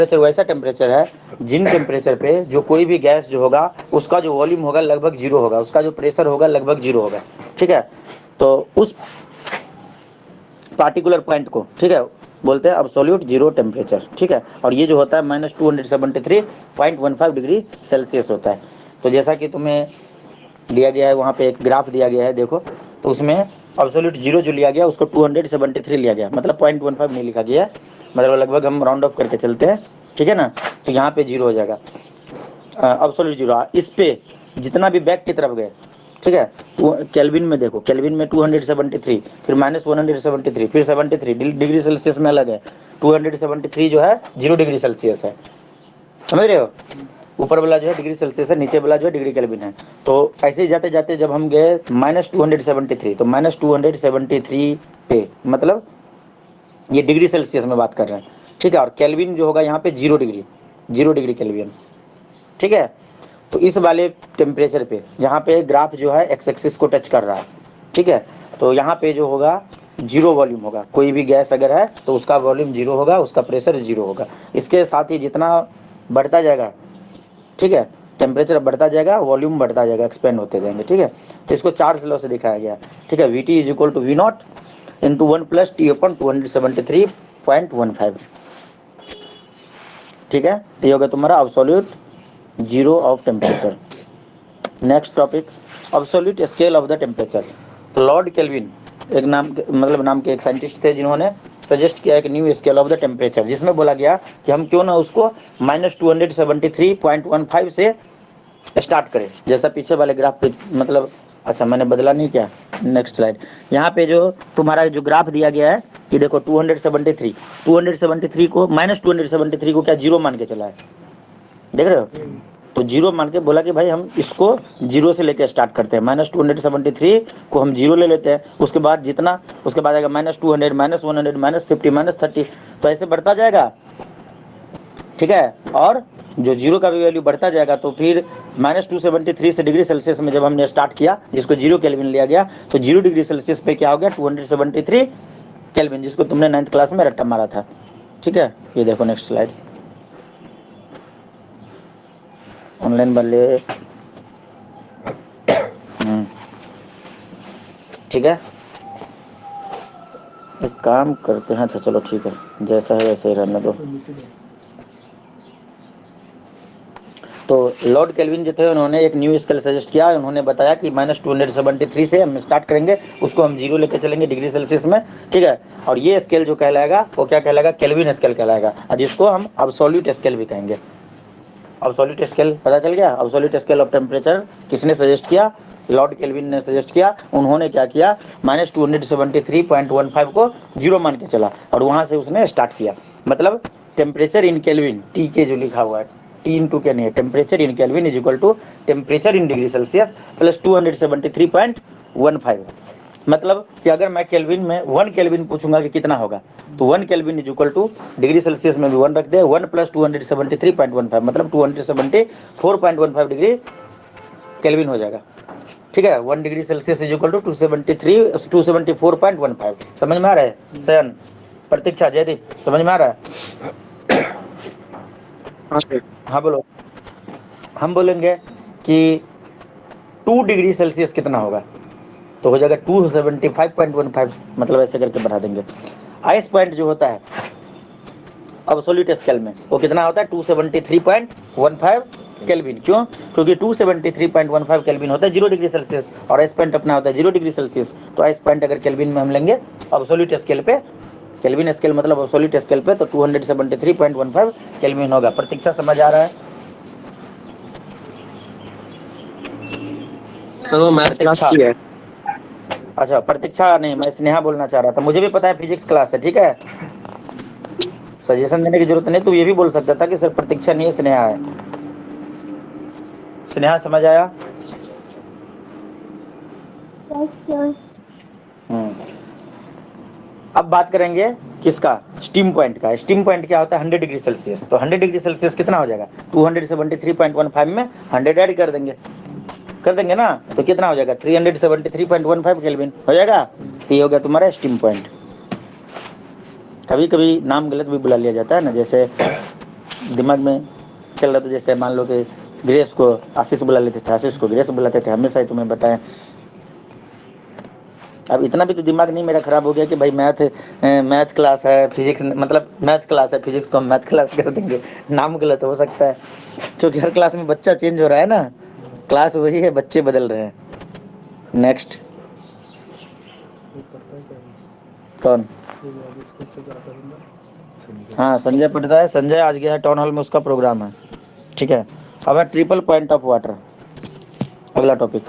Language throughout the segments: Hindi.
टेम्परेचर वैसा टेम्परेचर है जिन टेम्परेचर पे जो कोई भी गैस जो होगा उसका जो वॉल्यूम होगा लगभग जीरो होगा, उसका जो प्रेशर होगा लगभग जीरो होगा। ठीक है, तो उस पार्टिकुलर पॉइंट को, ठीक है, बोलते हैं अब्सोल्यूट जीरो टेम्परेचर। ठीक है, और ये जो होता है -273.15 डिग्री सेल्सियस होता है। तो जैसा कि तुम्हें दिया गया है वहाँ पे एक ग्राफ दिया गया है, देखो, तो उसमें अब्सोल्यूट जीरो जो लिया गया उसको 273 लिया गया, मतलब 0.15 नहीं लिखा गया, मतलब लगभग हम राउंड ऑफ करके चलते हैं। ठीक है ना, तो यहाँ पे जीरो हो जाएगा, अब्सोल्यूट जीरो। इस पे जितना भी बैक की तरफ गए, ठीक है, केल्विन में देखो, केल्विन में 273, फिर -173, फिर 73 डिग्री सेल्सियस में अलग है। 273 जो है 0 डिग्री सेल्सियस है, समझ रहे हो? ऊपर वाला जो है डिग्री सेल्सियस है, नीचे वाला जो है डिग्री केल्विन है। तो ऐसे ही जाते जाते जब हम गए -273, तो -273 पे मतलब ये डिग्री सेल्सियस में बात कर रहे हैं। ठीक है, और केल्विन जो होगा यहाँ पे 0 डिग्री केल्विन। ठीक है, तो इस वाले टेम्परेचर पे जहाँ पे ग्राफ जो है एक्स एक्सिस को टच कर रहा है, ठीक है, तो यहाँ पे जो होगा जीरो वॉल्यूम होगा। कोई भी गैस अगर है तो उसका वॉल्यूम जीरो होगा, उसका प्रेशर जीरो होगा। इसके साथ ही जितना बढ़ता जाएगा, ठीक है, टेम्परेचर बढ़ता जाएगा, वॉल्यूम बढ़ता जाएगा, एक्सपेंड होते जाएंगे। ठीक है, तो इसको चार्ज लॉ से दिखाया गया। ठीक है, V T is equal to V nought into 1 + T अपन 273.15। ठीक है, ये होगा तुम्हारा absolute zero of temperature. Next topic, absolute scale of the temperature. तो लॉर्ड केल्विन एक नाम के एक साइंटिस्ट थे जिन्होंने सजेस्ट किया एक new scale of the temperature, जिसमें बोला गया कि हम क्यों ना उसको -273.15 से स्टार्ट करें, जैसा पीछे वाले ग्राफ पे, मतलब अच्छा मैंने बदला नहीं क्या। नेक्स्ट स्लाइड, यहाँ पे जो तुम्हारा जो ग्राफ दिया गया है कि देखो 273 को -273 को क्या जीरो मान के चला है, देख रहे हो? तो जीरो मान के बोला कि भाई हम इसको जीरो से लेके स्टार्ट करते हैं। -273 को हम जीरो ले लेते हैं, उसके बाद जितना, उसके बाद आएगा -200, -100, -50, -30, तो ऐसे बढ़ता जाएगा। ठीक है, और जो जीरो का भी वैल्यू बढ़ता जाएगा, तो फिर -273 से डिग्री सेल्सियस में जब हमने स्टार्ट किया, जिसको 0 केल्विन लिया गया, तो 0 डिग्री सेल्सियस पे क्या हो गया 273 केल्विन, जिसको तुमने 9th क्लास में रट्टा मारा था। ठीक है, ये देखो नेक्स्ट स्लाइड, ऑनलाइन वाले। ठीक है, एक काम करते हैं, अच्छा चलो ठीक है, जैसा है वैसे ही रहने दो। तो लॉर्ड केल्विन जो थे उन्होंने एक न्यू स्केल सजेस्ट किया। उन्होंने बताया कि -273 से हम स्टार्ट करेंगे, उसको हम जीरो लेके चलेंगे डिग्री सेल्सियस में। ठीक है, और ये स्केल जो कहलाएगा वो क्या कहलाएगा, केल्विन स्केल कहलाएगा, और जिसको हम अब्सोल्यूट स्केल भी कहेंगे। अब्सोल्यूट स्केल पता चल गया? अब्सोल्यूट स्केल ऑफ टेम्परेचर किसने सजेस्ट किया? लॉर्ड केल्विन ने सजेस्ट किया। उन्होंने क्या किया, -273.15 को जीरो मान के चला और वहां से उसने स्टार्ट किया। मतलब टेम्परेचर इन केल्विन, टी के जो लिखा हुआ है, टी इंटू क्या नहीं है, temperature in kelvin is equal to temperature in degree Celsius plus 273.15। मतलब कि अगर मैं केल्विन में 1 केल्विन पूछूंगा कि कितना होगा, तो 1 kelvin is equal two degree Celsius में भी 1 रख दे, 1 + 273.15 मतलब 274.15 डिग्री केल्विन हो जाएगा। ठीक है, 1 degree Celsius is equal to 274.15। समझ में आ रहा है सयन, प्रतीक्षा, जयदीप, समझ में आ रहा है? हाँ बोलो। हम बोलेंगे कि 2 डिग्री सेल्सियस कितना होगा, तो हो जाएगा 275.15, मतलब ऐसे करके बढ़ा देंगे। आइस पॉइंट जो होता है अब्सोल्यूट स्केल में वो कितना होता है, 273.15 केल्विन। क्यों? क्योंकि 273.15 केल्विन होता है 0 डिग्री सेल्सियस, और आइस पॉइंट अपना होता है 0 डिग्री सेल्सियस। तो आइस पॉइंट अगर केल्विन में हम लेंगे अब्सोल्यूट स्केल पे, केल्विन स्केल मतलब अब्सोल्यूट स्केल पे, तो 273.15 केल्विन होगा। प्रतीक्षा समझ आ रहा है? सर वो मैथ क्लास की है। अच्छा प्रतीक्षा नहीं, मैं स्नेहा बोलना चाह रहा था। मुझे भी पता है फिजिक्स क्लास है, ठीक है, सजेशन देने की जरूरत नहीं, तो ये भी बोल सकता था कि सर प्रतीक्षा नहीं है, स्नेहा है। स्नेहा समझ आया? अब बात करेंगे किसका, स्टीम पॉइंट का। स्टीम पॉइंट क्या होता है, 100 डिग्री सेल्सियस। तो 100 डिग्री सेल्सियस कितना हो जाएगा, 273.15 में 100 ऐड कर देंगे ना, तो कितना हो जाएगा 373.15 केल्विन हो जाएगा। तो ये हो गया तुम्हारा स्टीम पॉइंट। कभी कभी नाम गलत भी बुला लिया जाता है ना, जैसे दिमाग में चल रहा था, जैसे मान लो कि ग्रेस को आशीष बुला लेते थे, आशीष को ग्रेस बुलाते थे, हमेशा ही तुम्हें बताएं। अब इतना भी तो दिमाग नहीं मेरा खराब हो गया कि भाई मैथ क्लास है, फिजिक्स मतलब मैथ क्लास है, फिजिक्स को हम मैथ क्लास कर देंगे। नाम गलत हो सकता है, क्योंकि हर क्लास में बच्चा चेंज हो रहा है ना, क्लास वही है, बच्चे बदल रहे हैं। नेक्स्ट कौन? हाँ संजय पढ़ता है, संजय आज गया है टाउन हॉल में, उसका प्रोग्राम है। ठीक है, अब है ट्रिपल पॉइंट ऑफ वाटर, अगला topic,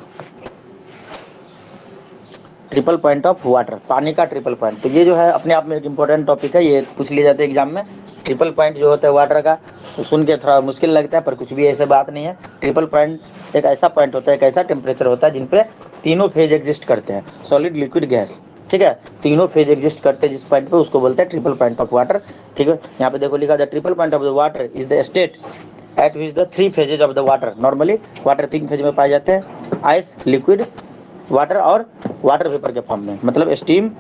triple point of water, पानी का ट्रिपल पॉइंट। तो ये जो है अपने आप में एक इंपॉर्टेंट टॉपिक है, ये पूछ लिया जाता है एग्जाम में। ट्रिपल पॉइंट जो होता है वाटर का, तो सुन के थोड़ा मुश्किल लगता है, पर कुछ भी ऐसा बात नहीं है। ट्रिपल पॉइंट एक ऐसा पॉइंट होता है, एक ऐसा टेम्परेचर होता है जिन पे तीनों फेज एग्जिस्ट करते हैं, सॉलिड लिक्विड गैस। ठीक है, तीनों फेज एग्जिस्ट करते हैं जिस पॉइंट पे, उसको बोलते हैं ट्रिपल पॉइंट ऑफ वाटर। ठीक है, यहाँ पे देखो लिखा था triple point of the water is the state eight which the three phases of the water, normally water तीन फेज में पाए जाते हैं, आइस, लिक्विड, वाटर और वाटर वेपर के फॉर्म में। मतलब स्टीम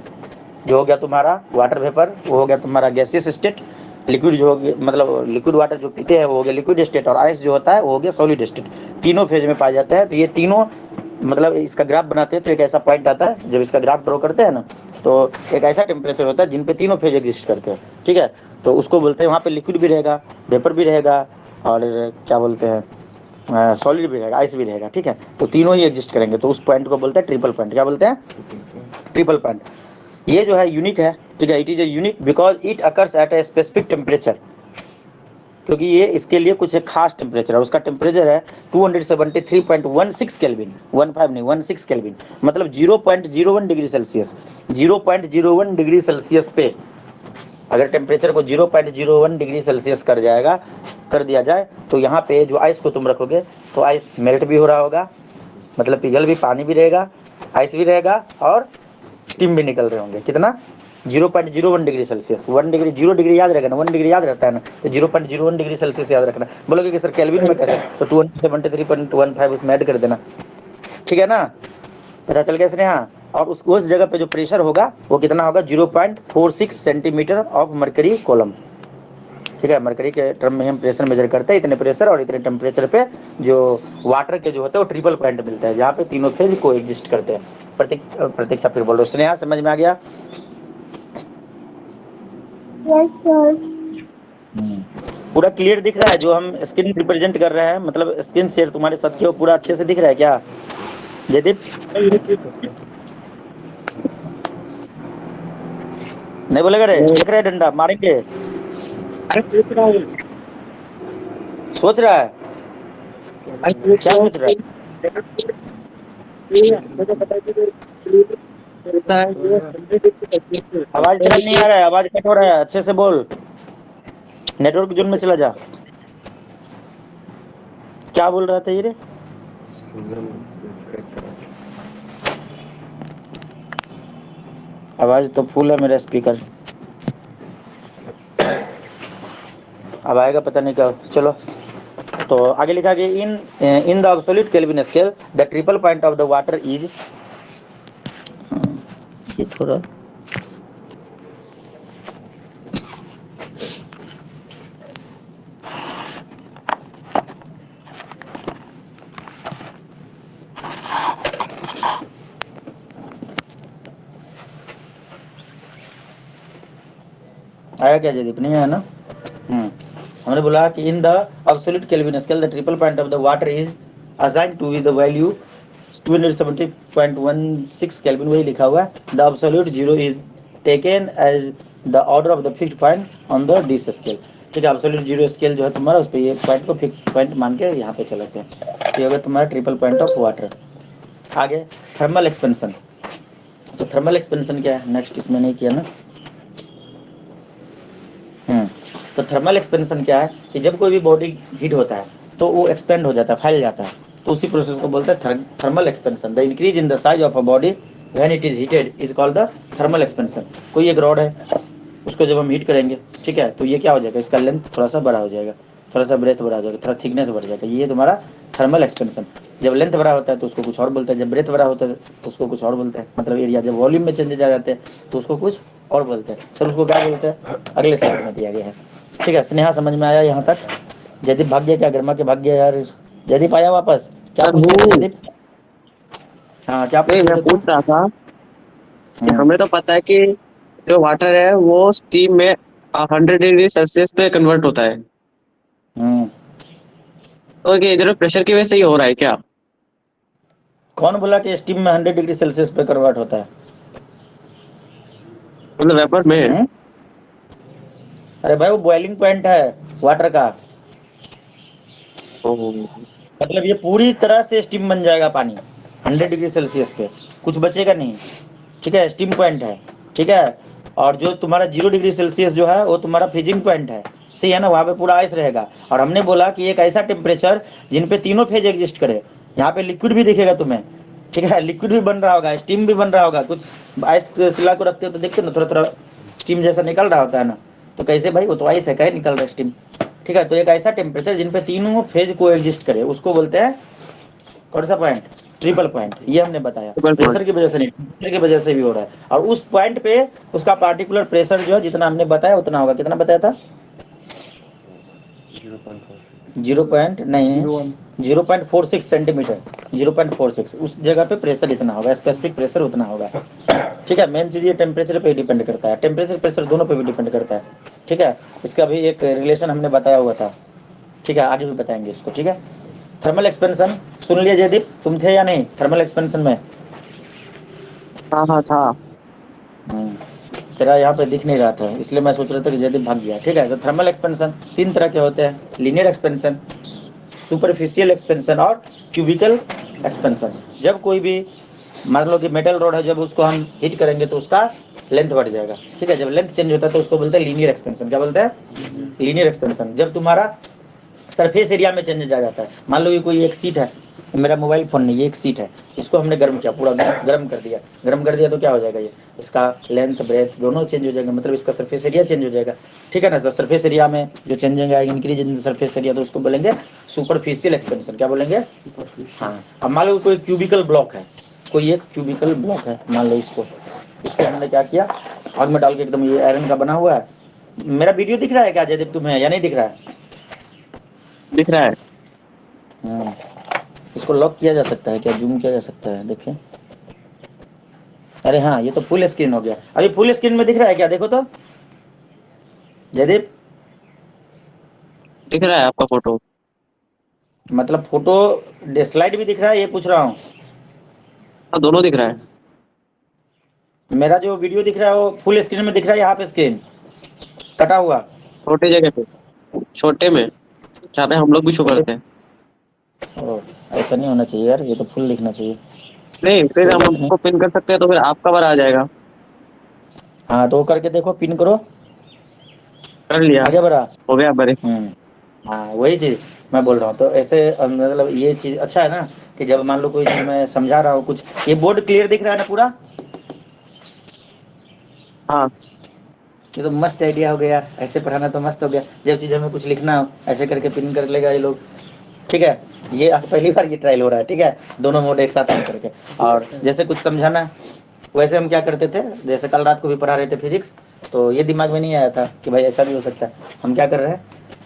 जो हो गया तुम्हारा, वाटर वेपर वो हो गया तुम्हारा गैसियस स्टेट, लिक्विड जो हो गया मतलब लिक्विड वाटर जो पीते हैं वो हो गया लिक्विड स्टेट, और आइस जो होता है वो हो गया सॉलिड स्टेट। तीनों फेज में पाया जाता है। तो ये तीनों मतलब इसका ग्राफ बनाते हैं तो एक ऐसा पॉइंट आता है, जब इसका ग्राफ ड्रॉ करते हैं ना, तो एक ऐसा टेम्परेचर होता है जिन पे तीनों फेज एग्जिस्ट करते हैं। ठीक है, तो उसको बोलते हैं, वहाँ पे लिक्विड भी रहेगा, वेपर भी रहेगा, और क्या बोलते हैं सॉलिड भी रहेगा, आइस भी रहेगा। ठीक है, तो तीनों ही एग्जिस्ट करेंगे, तो उस पॉइंट को बोलते हैं ट्रिपल पॉइंट। क्या बोलते हैं? Triple point. ये जो है यूनिक है। ठीक है, it is a unique because it occurs at a specific temperature, क्योंकि ये इसके लिए कुछ एक खास टेम्परेचर है, उसका टेम्परेचर है 273.16 केल्विन, 15 नहीं 16 केल्विन, मतलब 0.01 डिग्री सेल्सियस। 0.01 डिग्री सेल्सियस पे अगर टेम्परेचर को 0.01 डिग्री सेल्सियस कर दिया जाए, तो यहाँ पे जो आइस को तुम रखोगे तो आइस मेल्ट भी हो रहा होगा, मतलब पिघल भी, पानी भी रहेगा, आइस भी रहेगा, और स्टीम भी निकल रहे होंगे। कितना? 0.01 डिग्री सेल्सियस। 1 डिग्री, 0 डिग्री याद रहेगा ना, 1 डिग्री याद रहता है ना, तो 0.01 डिग्री सेल्सियस याद रखना। बोलोगे कि सर केल्विन में कैसे, तो 273.15 उसमें ऐड कर देना। ठीक है ना, पता चल गया इसने? हाँ, और उस जगह पे जो प्रेशर होगा वो कितना होगा? 0.46 सेंटीमीटर ऑफ मरकरी कॉलम। ठीक है, मरकरी के टर्म में हम प्रेशर मेजर करते हैं, इतने प्रेशर और इतने टेम्परेचर पे जो वाटर के जो होते हैं वो ट्रिपल पॉइंट मिलता है, जहाँ पे तीनों फेज को एग्जिस्ट करते हैं। प्रतीक्षा फिर बोल रहे हो, स्नेहा समझ में आ गया? Yes sir. पूरा क्लियर दिख रहा है? जो हम स्क्रीन रिप्रेजेंट कर रहे हैं, मतलब स्क्रीन शेयर तुम्हारे साथ की, वो पूरा अच्छे से दिख रहा है क्या जयदीप? नहीं बोलेगा रे? देख रहे डंडा मारेंगे? सोच रहा है क्या सोच रहा है? आवाज क्लियर नहीं आ रहा है, आवाज कट हो रहा है, अच्छे से बोल, नेटवर्क जोन में चला जा। क्या बोल रहा था ये रे? आवाज तो फुल है मेरा स्पीकर, अब आएगा पता नहीं क्या। चलो, तो आगे लिखा कि in the absolute kelvin scale the triple point of the water is, ये थोड़ा आया क्या जयदीप? नहीं आया ना? हमने बोला कि in the absolute kelvin scale the triple point of the water is assigned to be the value 270.16 kelvin, वही लिखा हुआ है। The absolute zero is taken as the order of the fixed point on the this scale. ठीक है, एब्सोल्यूट जीरो स्केल जो है तुम्हारा, उस पर ये पॉइंट को फिक्स पॉइंट मान के यहाँ पे चलाते हैं। ये होगा तुम्हारा ट्रिपल पॉइंट ऑफ वाटर। आगे थर्मल एक्सपेंशन। तो थर्मल एक्सपेंशन क्या है? नेक्स्ट इसमें नहीं किया ना। तो थर्मल एक्सपेंशन क्या है कि जब कोई भी बॉडी हीट होता है तो वो एक्सपेंड हो जाता है, फैल जाता है, तो उसी प्रोसेस को बोलते हैं thermal expansion. The increase in the size of a body when it is heated is called the thermal expansion. कोई एक रॉड है, उसको जब हम हीट करेंगे, ठीक है, तो ये क्या हो जाएगा? इसका लेंथ थोड़ा सा बड़ा हो जाएगा, थोड़ा सा ब्रेथ बड़ा हो जाएगा, थोड़ा थिकनेस बढ़ जाएगा, ये तुम्हारा थर्मल एक्सपेंशन। जब लेंथ बड़ा होता है तो उसको कुछ और बोलते हैं, जब ब्रेथ बड़ा होता है तो उसको कुछ और बोलते हैं, मतलब एरिया जब वॉल्यूम में चेंजेस आ जाते हैं तो उसको कुछ और बोलते हैं। सर उसको क्या बोलते हैं? अगले स्लाइड में दिया गया है। ठीक है, स्नेहा समझ में आया यहाँ तक? जयदीप भाग गया क्या? गर्मा के भाग गया यार। जयदीप आया वापस? क्या सर पूछ रहे थे हूँ। जयदीप? हाँ, क्या पूछ नहीं, रहे मैं थे तुम? पूछ रहा था कि हम्म, हमें तो पता है कि जो वाटर है वो स्टीम में 100 डिग्री सेल्सियस पे कन्वर्ट होता है। हम्म। तो क्या इधर प्रेशर की वजह से ही हो रहा है क्या? कौन बोला कि स्टीम में 100 डिग्री सेल्सियस पे कन्वर्ट होता है? मतलब वेपर में। हम्म? अरे भाई, वो बॉइलिंग पॉइंट है वाटर का। ओह, मतलब ये पूरी तरह से स्टीम बन जाएगा पानी 100 डिग्री सेल्सियस पे, कुछ बचेगा नहीं। ठीक है, स्टीम पॉइंट है। ठीक है, और जो तुम्हारा 0 डिग्री सेल्सियस जो है वो तुम्हारा फ्रीजिंग पॉइंट है। सही है ना, वहाँ पे पूरा आइस रहेगा। और हमने बोला कि एक ऐसा टेम्परेचर जिन पे तीनों फेज एग्जिस्ट करे। यहाँ पे लिक्विड भी दिखेगा तुम्हें। ठीक है, लिक्विड भी बन रहा होगा, स्टीम भी बन रहा होगा। कुछ आइस सिला को रखते हो तो देखते हो ना, थोड़ा थोड़ा स्टीम जैसा निकल रहा होता है ना। तो कैसे भाई, वो तो आइस है, कहीं निकल रहा है स्टीम। ठीक है, तो एक ऐसा टेम्परेचर जिन पे तीनों फेज को एग्जिस्ट करे उसको बोलते हैं कौन सा पॉइंट? Triple point. ये हमने बताया। Triple point. प्रेशर की वजह से नहीं, प्रेशर की वजह से भी हो रहा है। और उस पॉइंट पे उसका पार्टिकुलर प्रेशर जो है जितना हमने बताया उतना होगा। कितना बताया था? 0 पॉइंट नहीं, 0.46 सेंटीमीटर। 0.46, उस जगह पे प्रेशर इतना होगा, स्पेसिफिक प्रेशर उतना होगा। ठीक है, मेन चीज ये टेम्परेचर पे डिपेंड करता है। टेम्परेचर प्रेशर दोनों पे भी डिपेंड करता है। ठीक है, इसका भी एक रिलेशन हमने बताया हुआ था। ठीक है, आगे भी बताएंगे इसको। ठीक है, थर्मल एक्सपेंशन सुन लिया जयदीप? तुम थे या नहीं थर्मल एक्सपेंशन में? हाँ हाँ था। हम्म, तेरा यहाँ पे दिख नहीं रहा था, इसलिए मैं सोच रहा था कि जयदीप भाग गया। ठीक है, तो थर्मल एक्सपेंशन 3 तरह के होते हैं: लीनियर एक्सपेंशन, सुपरफिशियल एक्सपेंशन और क्यूबिकल एक्सपेंशन। जब कोई भी, मान लो कि मेटल रॉड है, जब उसको हम हीट करेंगे तो उसका लेंथ बढ़ जाएगा। ठीक है, जब लेंथ चेंज होता है तो उसको बोलते हैं लीनियर एक्सपेंशन। क्या बोलते हैं? Linear expansion. जब तुम्हारा सरफेस एरिया में चेंज आ जाता है, मान लो कि कोई एक सीट है, मेरा मोबाइल फोन नहीं, ये एक सीट है, इसको हमने गर्म किया, पूरा गर्म कर दिया। गर्म कर दिया तो क्या हो जाएगा? ये इसका लेंथ ब्रेथ दोनों चेंज हो जाएगा, मतलब इसका सरफेस एरिया चेंज हो जाएगा। ठीक है ना, सरफेस एरिया में जो चेंज आएगा, इंक्रीज इन सरफेस एरिया, तो उसको बोलेंगे सुपरफिशियल एक्सपेंशन। क्या बोलेंगे? हाँ। अब मान लो कोई क्यूबिकल ब्लॉक है, कोई एक क्यूबिकल ब्लॉक है, मान लो इसको, इसको हमने क्या किया, आग में डाल के, एकदम ये आयरन का बना हुआ है। मेरा वीडियो दिख रहा है क्या जयदीप तुम्हें, या नहीं दिख रहा है? दिख रहा है। हम्म, इसको लॉक किया जा सकता है क्या? जूम किया जा सकता है, देखिए। अरे हाँ, ये तो फुल स्क्रीन हो गया। अभी फुल स्क्रीन में दिख रहा है क्या? देखो तो जयदीप। दिख रहा है आपका फोटो। मतलब फोटो स्लाइड भी दिख रहा है, ये पूछ रहा हूँ। हाँ, दोनों दिख रहा है। मेरा जो वीडियो दिख रहा है वो फुल स्क्रीन में दिख रहा है या हाफ स्क्रीन कटा हुआ? छोटे जगह पे, छोटे में, जहाँ पे हम लोग भी शो करते हैं। ओ, ऐसा नहीं होना चाहिए यार, ये तो फुल दिखना चाहिए। नहीं, फिर कोई हम बात नहीं। आपको पिन कर सकते हैं तो फिर आपका बार आ जाएगा। हाँ, तो वो करके देखो, पिन करो। कर लिया। आगे बढ़ा। हो गया बड़े। हाँ, वही चीज मैं बोल रहा हूँ। तो ऐसे मतलब ये चीज अच्छा है ना, कि जब मान लो कोई चीज मैं समझा रहा हूँ कुछ, ये बोर्ड क्लियर दिख रहा है ना पूरा? हाँ ये तो मस्त आइडिया हो गया यार, ऐसे पढ़ाना तो मस्त हो गया। जब चीज हमें कुछ लिखना हो, ऐसे करके पिन कर लेगा ये लोग। ठीक है, ये आज पहली बार ये ट्रायल हो रहा है। ठीक है, दोनों मोड एक साथ ऑन करके। और जैसे कुछ समझाना, वैसे हम क्या करते थे, जैसे कल रात को भी पढ़ा रहे थे फिजिक्स, तो ये दिमाग में नहीं आया था कि भाई ऐसा भी हो सकता है। हम क्या कर रहे हैं,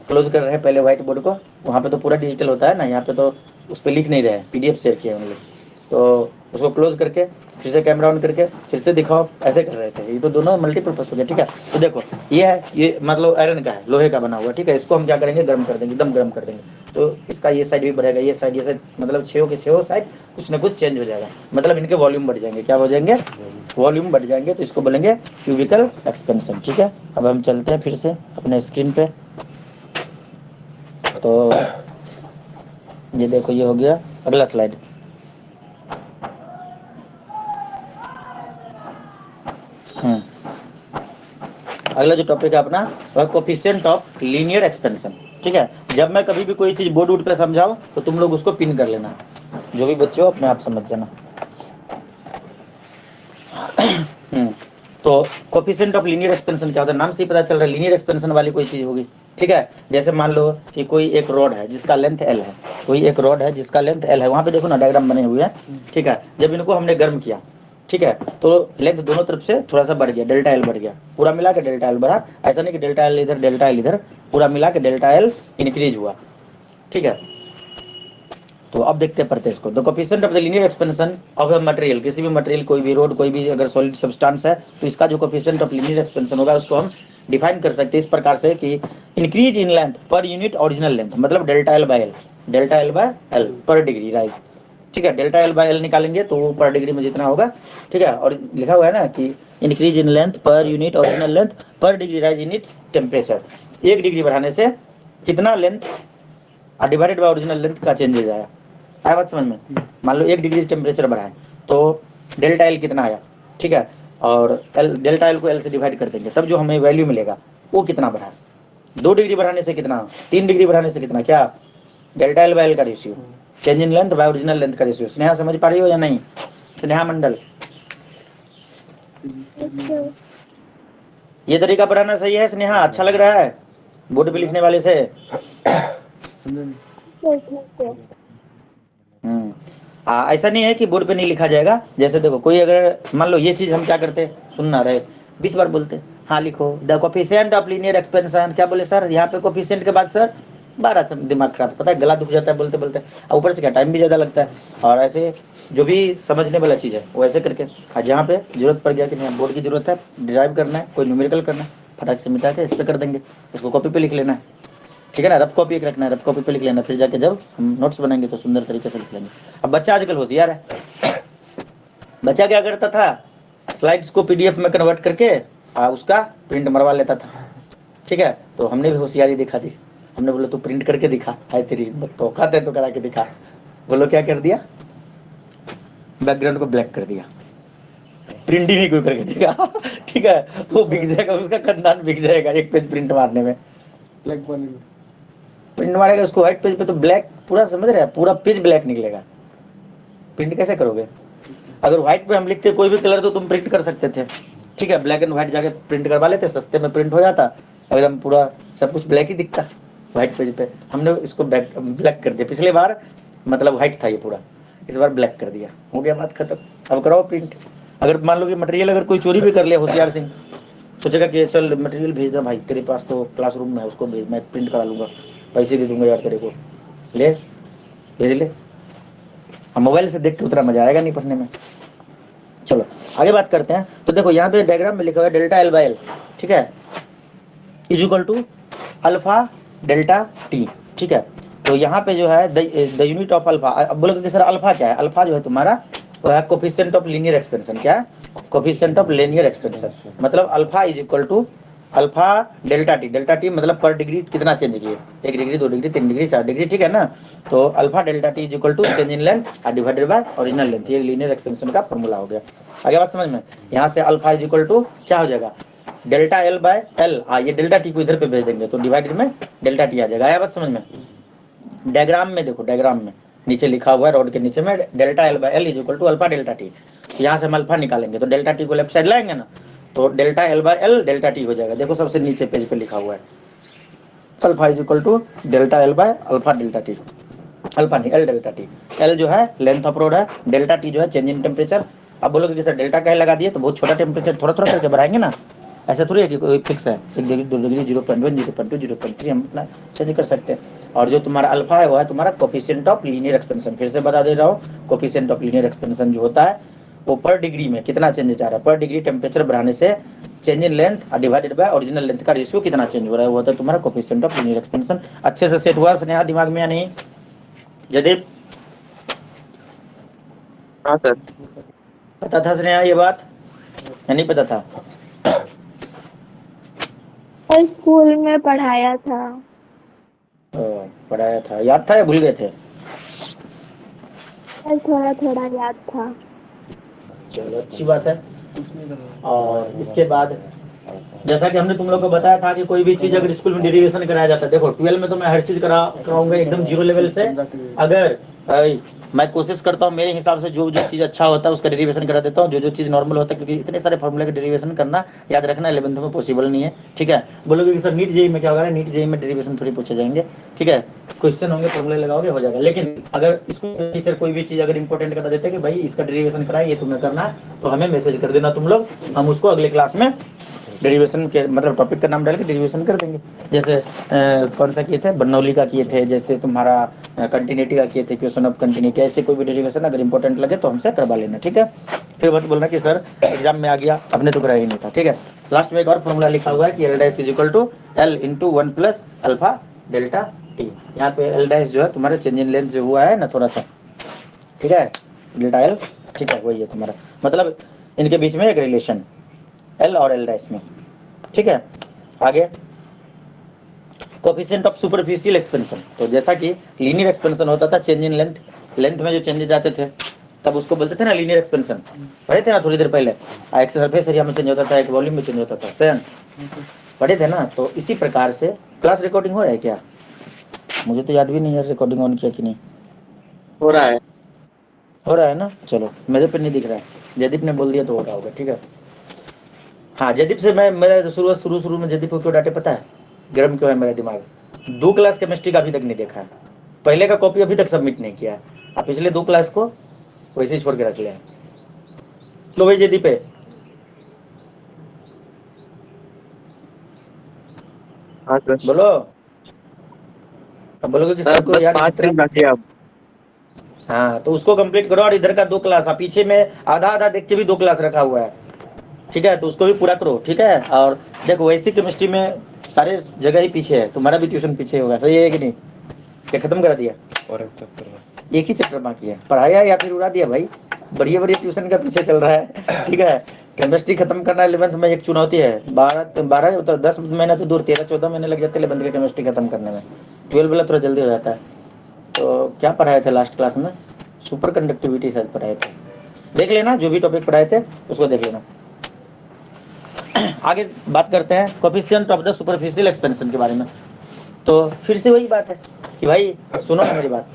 क्लोज कर रहे हैं पहले व्हाइट बोर्ड को। वहाँ पे तो पूरा डिजिटल होता है ना, यहाँ पे तो उस पर लिख नहीं रहे हैं, पीडीएफ शेयर किए हम लोग। तो उसको क्लोज करके फिर से कैमरा ऑन करके फिर से दिखाओ, ऐसे कर रहे थे। ये तो दोनों मल्टीपर्पज हो गया। ठीक है, तो देखो ये है, ये मतलब आयरन का है, लोहे का बना हुआ। ठीक है, इसको हम क्या करेंगे, गर्म कर देंगे, एकदम गर्म कर देंगे। तो इसका ये साइड भी बढ़ेगा, ये साइड, ये साइड, मतलब छो के छो साइड कुछ ना कुछ चेंज हो जाएगा, मतलब इनके वॉल्यूम बढ़ जाएंगे। क्या हो जाएंगे? वॉल्यूम बढ़ जाएंगे। तो इसको बोलेंगे क्यूबिकल एक्सपेंशन। ठीक है, अब हम चलते हैं फिर से अपने स्क्रीन पे। तो ये देखो, ये हो गया। अगला स्लाइड। अगला जो टॉपिक है अपना, वह कोफिशिएंट ऑफ लीनियर एक्सपेंशन। ठीक है, जब मैं कभी भी कोई चीज बोर्ड उड पे समझाऊं तो तुम लोग उसको पिन कर लेना, जो भी बच्चे हो अपने आप समझ जाना। हम्म, तो कोफिशिएंट ऑफ लीनियर एक्सपेंशन क्या होता है? नाम से ही पता चल रहा है, लीनियर एक्सपेंशन वाली कोई चीज होगी। ठीक है, जैसे मान लो कि कोई एक रॉड है जिसका लेंथ एल है, कोई एक रॉड है जिसका लेंथ एल है, वहां पे देखो ना डायग्राम बने हुए हैं। ठीक है, जब इनको हमने गर्म किया, ठीक है। तो लेंथ दोनों तरफ से थोड़ा सा बढ़ गया, डेल्टा एल बढ़ गया, पूरा मिला के डेल्टा एल बढ़ा, ऐसा नहीं कि डेल्टा एल इधर, पूरा मिला के डेल्टा एल इंक्रीज हुआ। ठीक है, तो अब देखते हैं पढ़ते इसको। The coefficient of the linear expansion of a material, किसी भी मटेरियल, कोई भी रोड, कोई भी अगर सॉलिड सब्सटेंस है, तो इसका जो कोफिशिएंट ऑफ लीनियर एक्सपेंशन होगा उसको हम डिफाइन कर सकते हैं इस प्रकार से कि increase in length per unit original length, मतलब डेल्टा एल बाय एल पर डिग्री राइज। ठीक है, डेल्टा एल बाय एल निकालेंगे तो वो पर डिग्री में जितना होगा। ठीक है, और लिखा हुआ है ना कि increase in length per unit original length per degree rise in its temperature, 1 degree बढ़ाने से कितना length divided by original length का चेंजेज आया। आया बात समझ में? मान लो 1 डिग्री टेम्परेचर बढ़ा है तो डेल्टा एल कितना आया। ठीक है, और एल, डेल्टा एल को एल से डिवाइड कर देंगे, तब जो हमें वैल्यू मिलेगा वो कितना बढ़ा। 2 डिग्री बढ़ाने से कितना, 3 डिग्री बढ़ाने से कितना, क्या डेल्टा एल बाय एल का ratio, change in length bye original length का रेशियो। स्नेहा समझ पा रही हो या नहीं? स्नेहा मंडल, Yes, sir. ये तरीका पढ़ाना सही है स्नेहा? अच्छा लग रहा है बोर्ड पे लिखने वाले से? Yes, sir. ऐसा नहीं है कि बोर्ड पे नहीं लिखा जाएगा। जैसे देखो, कोई अगर मान लो ये चीज हम क्या करते, सुनना रहे 20 बार बोलते, हाँ लिखो the coefficient of linear expansion, क्या बोले सर यहाँ पे कोफिशिएंट के बाद सर 12, दिमाग खराब, पता है गला दुख जाता है बोलते बोलते, और ऊपर से क्या टाइम भी ज्यादा लगता है। और ऐसे जो भी समझने वाला चीज है वो ऐसे करके, और जहाँ पे जरूरत पड़ गया कि नहीं बोर्ड की जरूरत है, डिराइव करना है, कोई न्यूमेरिकल करना है, फटाक से मिटा के इस पे कर देंगे, उसको कॉपी पे लिख लेना है। ठीक है ना, रफ कॉपी एक रखना है, रफ कॉपी पे लिख लेना, फिर जाके जब हम नोट्स बनाएंगे तो सुंदर तरीके से लिख लेंगे। अब बच्चा आजकल होशियार है, बच्चा क्या करता था, स्लाइड्स को पीडीएफ में कन्वर्ट करके उसका प्रिंट मरवा लेता था। ठीक है, तो हमने भी होशियारी दिखा दी, हमने बोला तू प्रिंट करके दिखा, है तेरी तो खाते तो करा के दिखा। बोलो क्या कर दिया, बैकग्राउंड को ब्लैक कर दिया, प्रिंट ही नहीं कोई करके दिखा। ठीक है, वो बिक जाएगा, उसका खानदान बिक जाएगा एक पेज प्रिंट मारने में। प्रिंट मारेगा उसको व्हाइट पेज पे तो ब्लैक पूरा, समझ रहे हैं, पूरा पेज ब्लैक निकलेगा। प्रिंट कैसे करोगे? अगर व्हाइट पे हम लिखते कोई भी कलर तो तुम प्रिंट कर सकते थे। ठीक है, ब्लैक एंड व्हाइट जाके प्रिंट करवा लेते, सस्ते में प्रिंट हो जाता, एकदम पूरा सब कुछ ब्लैक ही दिखता व्हाइट पेज पे। हमने इसको ब्लैक कर दिया, पिछले बार मतलब व्हाइट था ये पूरा, इस बार ब्लैक कर दिया, हो गया बात खत्म। अब कराओ प्रिंट। अगर मान लो कि मटेरियल अगर कोई चोरी भी कर लिया होशियार सिंह, सोचेगा कि चल मटेरियल भेज दे भाई, तेरे पास तो क्लासरूम में है, उसको भेज, मैं प्रिंट करा लूंगा, पैसे दे दूंगा यार तेरे को, ले भेज ले। हम मोबाइल से देख के उतना मजा आएगा नहीं पढ़ने में। चलो आगे बात करते हैं। तो देखो यहाँ पे डायग्राम में लिखा हुआ है डेल्टा एल बाय एल, ठीक है, is equal to alpha delta T. ठीक है, तो यहाँ पे जो है द यूनिट ऑफ अल्फा, अब बोलोगे कि सर अल्फा क्या है? अल्फा जो है तुम्हारा वो है कोफिशिएंट ऑफ लीनियर एक्सपेंशन। क्या है? कोफिशिएंट ऑफ लीनियर एक्सपेंशन, मतलब alpha is equal to alpha delta T. Delta T मतलब पर डिग्री कितना चेंज किए, 1 डिग्री, 2 डिग्री, 3 डिग्री, 4 डिग्री। ठीक है ना, तो alpha delta T is equal to change in length divided by original length, ये लीनियर एक्सपेंशन का फॉर्मूला हो गया। आगे बात समझ में? यहाँ से अल्फा इज इक्वल टू क्या हो जाएगा, डेल्टा एल बाय एल, ये डेल्टा टी को इधर पे भेज देंगे तो डिवाइडेड में डेल्टा टी आ जाएगा। आया बात समझ में? डायग्राम में देखो, डायग्राम में नीचे लिखा हुआ है रोड के नीचे में delta L by L is equal to alpha delta T. यहाँ से हम अल्फा निकालेंगे तो डेल्टा टी को लेफ्ट साइड लाएंगे ना, तो delta L by L delta T हो जाएगा। देखो सबसे नीचे पेज पे लिखा हुआ है alpha is equal to delta L by alpha delta T, alpha नहीं एल डेल्टा टी। एल जो है लेंथ ऑफ रोड है, डेल्टा टी जो है चेंज इन टेम्परेचर। अब बोलोगे कि सर डेल्टा क्या लगा दिए, तो बहुत छोटा टेम्परेचर थोड़ा थोड़ा करके बढ़ाएंगे ना, ऐसा थोड़ी है कि कोई फिक्स है 1 डिग्री, 2 डिग्री, 0.1, 0.2, 0.3 हम अपना चेंज कर सकते हैं। और जो तुम्हारा अल्फा है वो है तुम्हारा कोफिशिएंट ऑफ लीनियर एक्सपेंशन। फिर से बता दे रहा हूँ, कोफिशिएंट ऑफ लीनियर एक्सपेंशन जो होता है वो पर डिग्री में कितना चेंज जा रहा है, पर डिग्री टेम्परेचर बढ़ाने से change in length divided by original length का रेशियो कितना चेंज हो रहा है, वो होता है तुम्हारा कोफिशिएंट ऑफ लीनियर एक्सपेंशन। अच्छे से सेट हुआ स्नेहा दिमाग में या नहीं? जयदीप हाँ सर। पता था स्नेहा ये बात या नहीं पता था? और स्कूल में पढ़ाया था। पढ़ाया था, याद था या भूल गए थे? और थोड़ा थोड़ा याद था। चलो अच्छी बात है। और इसके बाद जैसा कि हमने तुम लोग को बताया था कि कोई भी चीज अगर स्कूल में डेरिवेशन कराया जाता है, देखो 12 में तो मैं हर चीज कराऊंगा एकदम जीरो लेवल से। अगर मैं कोशिश करता हूँ मेरे हिसाब से जो जो चीज अच्छा होता है उसका डेरिवेशन करा देता हूँ, जो जो चीज नॉर्मल होता है, क्योंकि इतने सारे फॉर्मूले का डेरिवेशन करना याद रखना 11th में पॉसिबल नहीं है। ठीक है, बोलोगे कि सर नीट जेई में क्या होगा, नीट जेई में डेरिवेशन थोड़ी पूछे जाएंगे। ठीक है, क्वेश्चन होंगे, फॉर्मूले लगाओगे, हो जाएगा। लेकिन अगर स्कूल टीचर कोई भी चीज अगर इंपॉर्टेंट करा देते हैं कि भाई इसका डेरिवेशन कराए, ये तुम्हें करना है, तो हमें मैसेज कर देना तुम लोग, हम उसको अगले क्लास में डेरिवेशन के मतलब टॉपिक का नाम डाल के डेरिवेशन कर देंगे। जैसे कौन सा किए थे, बर्नौली का किए थे, जैसे तुम्हारा कंटिन्यूटी का किए थे, क्वेश्चन ऑफ कंटिन्यूटी, ऐसे कोई भी डेरिवेशन अगर इंपॉर्टेंट लगे तो हमसे करवा लेना। ठीक है, फिर मत बोलना कि सर एग्जाम में आ गया, अपने तो कराया ही नहीं था। ठीक है, लास्ट में एक और फॉर्मूला लिखा हुआ है कि L dash is equal to L into 1 plus alpha delta T. यहाँ पे एल डैश जो है तुम्हारा चेंज इन लेंथ जो हुआ है ना थोड़ा सा, ठीक है, डेल्टा एल, ठीक है, वही है तुम्हारा, मतलब इनके बीच में एक रिलेशन एल और एल डैश में। ठीक है, आगे कोफिशिएंट ऑफ सुपरफिशियल एक्सपेंशन। तो जैसा कि लीनियर एक्सपेंशन होता था, चेंज इन लेंथ, लेंथ में जो चेंजेस आते थे तब उसको बोलते थे ना लीनियर एक्सपेंशन, पढ़े थे ना थोड़ी देर पहले। एक सरफेस एरिया में चेंज होता था, एक वॉल्यूम में चेंज होता था, सेम पढ़े थे ना। तो इसी प्रकार से क्लास रिकॉर्डिंग हो रहा है क्या, मुझे तो याद भी नहीं है रिकॉर्डिंग ऑन किया कि नहीं। हो रहा है। हो रहा है ना, चलो मेरे पे नहीं दिख रहा है, जयदीप ने बोल दिया तो हो रहा होगा। ठीक है, हाँ जयदीप से मैं मेरा शुरू में जयदीप को क्यों डांटे पता है, गर्म क्यों है मेरा दिमाग, 2 क्लास केमिस्ट्री का अभी तक नहीं देखा है, पहले का कॉपी अभी तक सबमिट नहीं किया है, और पिछले 2 क्लास को वैसे ही छोड़ के रख लिया है। तो भाई जयदीप है, हाँ बस बोलो, अब बोलोगे कि सर सर, को बस यार 5 इतना, दिन बाकी है अब। हाँ तो उसको कंप्लीट करो, और इधर का 2 क्लास, पीछे में आधा आधा देख के भी 2 क्लास रखा हुआ है। ठीक है, तो उसको भी पूरा करो। ठीक है, और देखो वैसी केमिस्ट्री में सारे जगह ही पीछे है, तुम्हारा भी ट्यूशन पीछे होगा, सही है कि नहीं, क्या खत्म कर दिया और एक चैप्टर में एक ही चैप्टर बाकी है, पढ़ाया या फिर उड़ा दिया भाई, बढ़िया बढ़िया ट्यूशन का पीछे चल रहा है। ठीक है, केमिस्ट्री खत्म करना 11th में एक चुनौती है, 12 तो 10 महीना तो दूर, 13-14 महीने लग जाते हैं 11th की केमिस्ट्री खत्म करने में, 12 वाला थोड़ा जल्दी हो जाता है। तो क्या पढ़ाए थे लास्ट क्लास में, सुपर कंडक्टिविटी शायद पढ़ाए थे, देख लेना जो भी टॉपिक पढ़ाए थे उसको देख लेना। आगे बात करते हैं coefficient of the superficial expansion के बारे में। तो फिर से वही बात है कि भाई सुनो ना मेरी बात,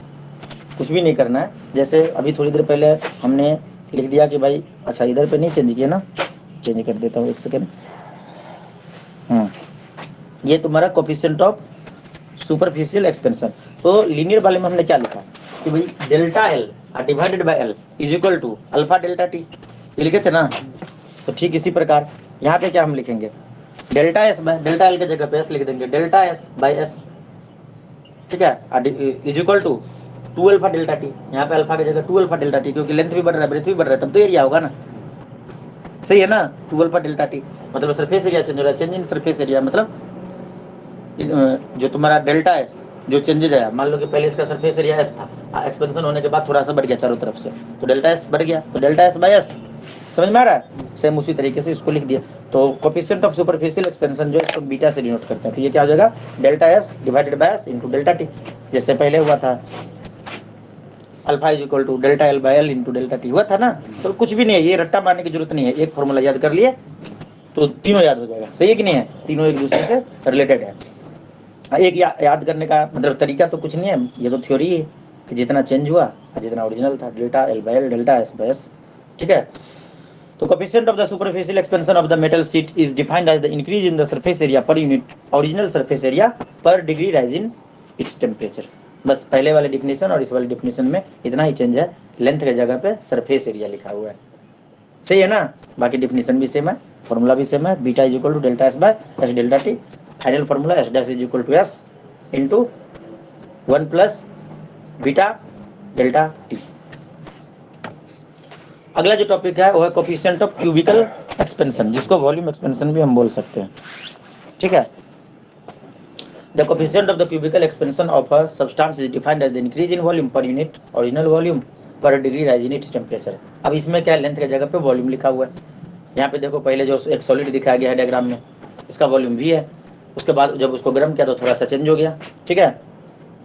कुछ भी नहीं करना है। जैसे अभी थोड़ी देर पहले हमने लिख दिया कि भाई, अच्छा इधर पे नहीं चेंज किया ना, चेंज कर देता हूँ एक सेकेंड। ये तुम्हारा कोफिशिएंट ऑफ सुपरफिशियल एक्सपेंशन। तो लीनियर वाले में हमने क्या लिखा कि भाई delta L divided by L is equal to alpha delta T, ये लिखे थे ना। तो ठीक इसी प्रकार यहाँ पे क्या हम लिखेंगे, delta S by delta L के जगह पे एस लिख देंगे, डेल्टा एस बाय एस। ठीक है, is equal to 2 alpha delta T, यहाँ पे अल्फा की जगह 2 अल्फा डेल्टा टी, क्योंकि लेंथ भी बढ़ रहा है ब्रेथ भी बढ़ रहा है, तब तो एरिया होगा ना, सही है ना। 2 अल्फा डेल्टा टी मतलब सरफेस एरिया चेंज हो रहा है, चेंज इन सरफेस एरिया मतलब जो तुम्हारा डेल्टा एस जो चेंजेज है, मान लो कि पहले इसका सरफेस एरिया एस था, एक्सपेंशन होने के बाद थोड़ा सा बढ़ गया चारों तरफ से, तो डेल्टा एस बढ़ गया, तो डेल्टा एस बाय एस, समझ में आ रहा है। सेम उसी तरीके से इसको लिख दिया। तो कोफिशिएंट ऑफ सुपरफिशियल एक्सपेंशन जो है इसको बीटा से डिनोट करते हैं, तो ये क्या हो जाएगा, delta S divided by S into delta T, जैसे पहले हुआ था alpha is equal to delta L by L into delta T हुआ था ना। तो कुछ भी नहीं है, ये रट्टा मारने की जरूरत नहीं है, एक फॉर्मूला याद कर लिए तो तीनों याद हो जाएगा, सही है कि नहीं है, तीनों एक दूसरे से रिलेटेड है। एक याद करने का मतलब तरीका तो कुछ नहीं है, ये तो थ्योरी है कि जितना चेंज हुआ जितना ओरिजिनल था, delta L by L delta S by S. ठीक है, तो coefficient of the superficial expansion of the metal sheet is defined as the increase in the surface area per unit original surface area per degree rise in its temperature. बस पहले वाले डिफिनेशन और इस वाले डिफिनेशन में इतना ही चेंज है, लेंथ के जगह पे सरफेस एरिया लिखा हुआ है, सही है ना। बाकी डिफिनेशन भी सेम है, फॉर्मूला भी सेम है, beta is equal to delta S by S delta T, final formula S dash is equal to S into 1 plus beta delta T. अगला जो टॉपिक है वो है कोफिशिएंट ऑफ क्यूबिकल एक्सपेंशन, जिसको वॉल्यूम एक्सपेंशन भी हम बोल सकते हैं। ठीक है, the coefficient of the cubical expansion of a substance is defined as the increase in volume per unit original volume per degree rise in its temperature. अब इसमें क्या, लेंथ की जगह पे वॉल्यूम लिखा हुआ है। यहाँ पे देखो पहले जो एक सॉलिड दिखाया गया है डायग्राम में, इसका वॉल्यूम वी है, उसके बाद जब उसको गर्म किया तो थोड़ा सा चेंज हो गया। ठीक है,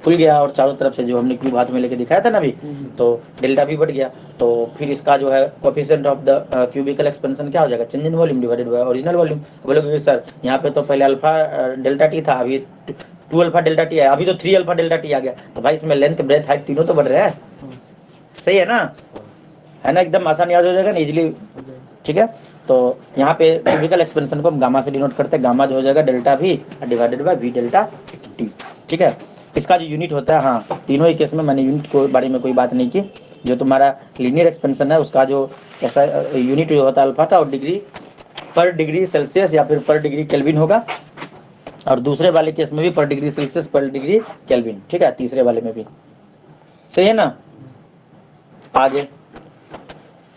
खुल गया और चारों तरफ से जो हमने क्यूब हाथ में लेके दिखाया था ना अभी, तो डेल्टा भी बढ़ गया। तो फिर इसका जो है coefficient of the cubical expansion क्या हो जाएगा, change in volume divided by original volume. बोलोगे सर यहाँ पे तो पहले अल्फा डेल्टा टी था, अभी 2 अल्फा डेल्टा टी है, अभी तो 3 अल्फा डेल्टा टी आ गया। तो भाई इसमें लेंथ ब्रेथ हाइट तीनों तो बढ़ रहे हैं, सही है ना, है ना, एकदम आसान याद हो जाएगा ना इजिली। ठीक है, तो यहाँ पे क्यूबिकल एक्सपेंशन को हम गामा से डिनोट करते हैं, गामा जो हो जाएगा delta V divided bye we delta T. ठीक है, इसका जो यूनिट होता है, हाँ तीनों ही केस में मैंने यूनिट के बारे में कोई बात नहीं की। जो तुम्हारा लीनियर एक्सपेंशन है उसका जो ऐसा यूनिट जो होता है अल्फा था, और डिग्री पर डिग्री सेल्सियस या फिर पर डिग्री केल्विन होगा, और दूसरे वाले केस में भी पर डिग्री सेल्सियस पर डिग्री केल्विन। ठीक है, तीसरे वाले में भी सही है ना। आगे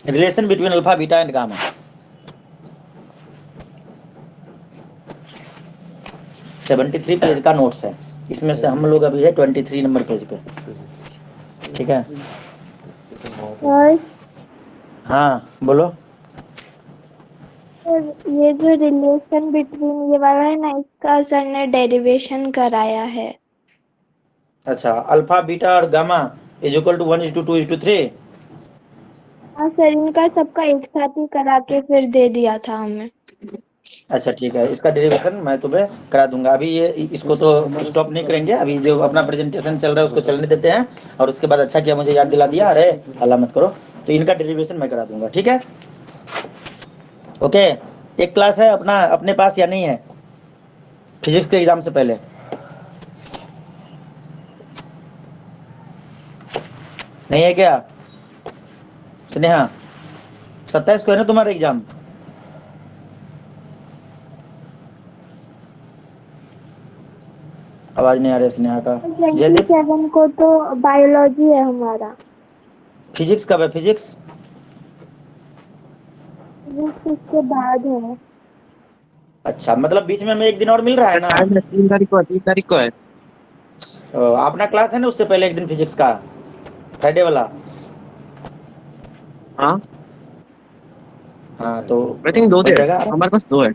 relation between alpha beta and gamma, seventy 73 page का नोट्स है, इसमें से हम लोग अभी है 23 नंबर पेज पे। ठीक है, और हाँ बोलो। ये जो रिलेशन बिटवीन ये वाला है ना, इसका सर ने डेरिवेशन कराया है। अच्छा, अल्फा बीटा और गामा इज इक्वल टू 1:2:3। हाँ सर, इनका सबका एक साथ ही करा के फिर दे दिया था हमें। अच्छा ठीक है, इसका डेरिवेशन मैं तुम्हें करा दूंगा। अभी ये इसको तो स्टॉप नहीं करेंगे, अभी जो अपना प्रेजेंटेशन चल रहा है उसको चलने देते हैं, और उसके बाद अच्छा किया मुझे याद दिला दिया, अरे हल्ला मत करो। तो इनका डेरिवेशन मैं करा दूंगा, ठीक है। ओके, एक क्लास है अपना अपने पास या नहीं है फिजिक्स के एग्जाम से पहले? नहीं है क्या स्नेहा? 27 को है ना तुम्हारा एग्जाम? आवाज नहीं आ रही स्नेहा का। जयदीप 27 को तो बायोलॉजी है हमारा। फिजिक्स कब है? फिजिक्स इसके बाद है। अच्छा, मतलब बीच में हमें एक दिन और मिल रहा है ना। शायद 3 तारीख को है, 3 तारीख को है। अपना क्लास है ना उससे पहले एक दिन फिजिक्स का, फ्राइडे वाला। हाँ हाँ तो आई थिंक 2 हो थे, जाएगा। हमारे पास 2 है।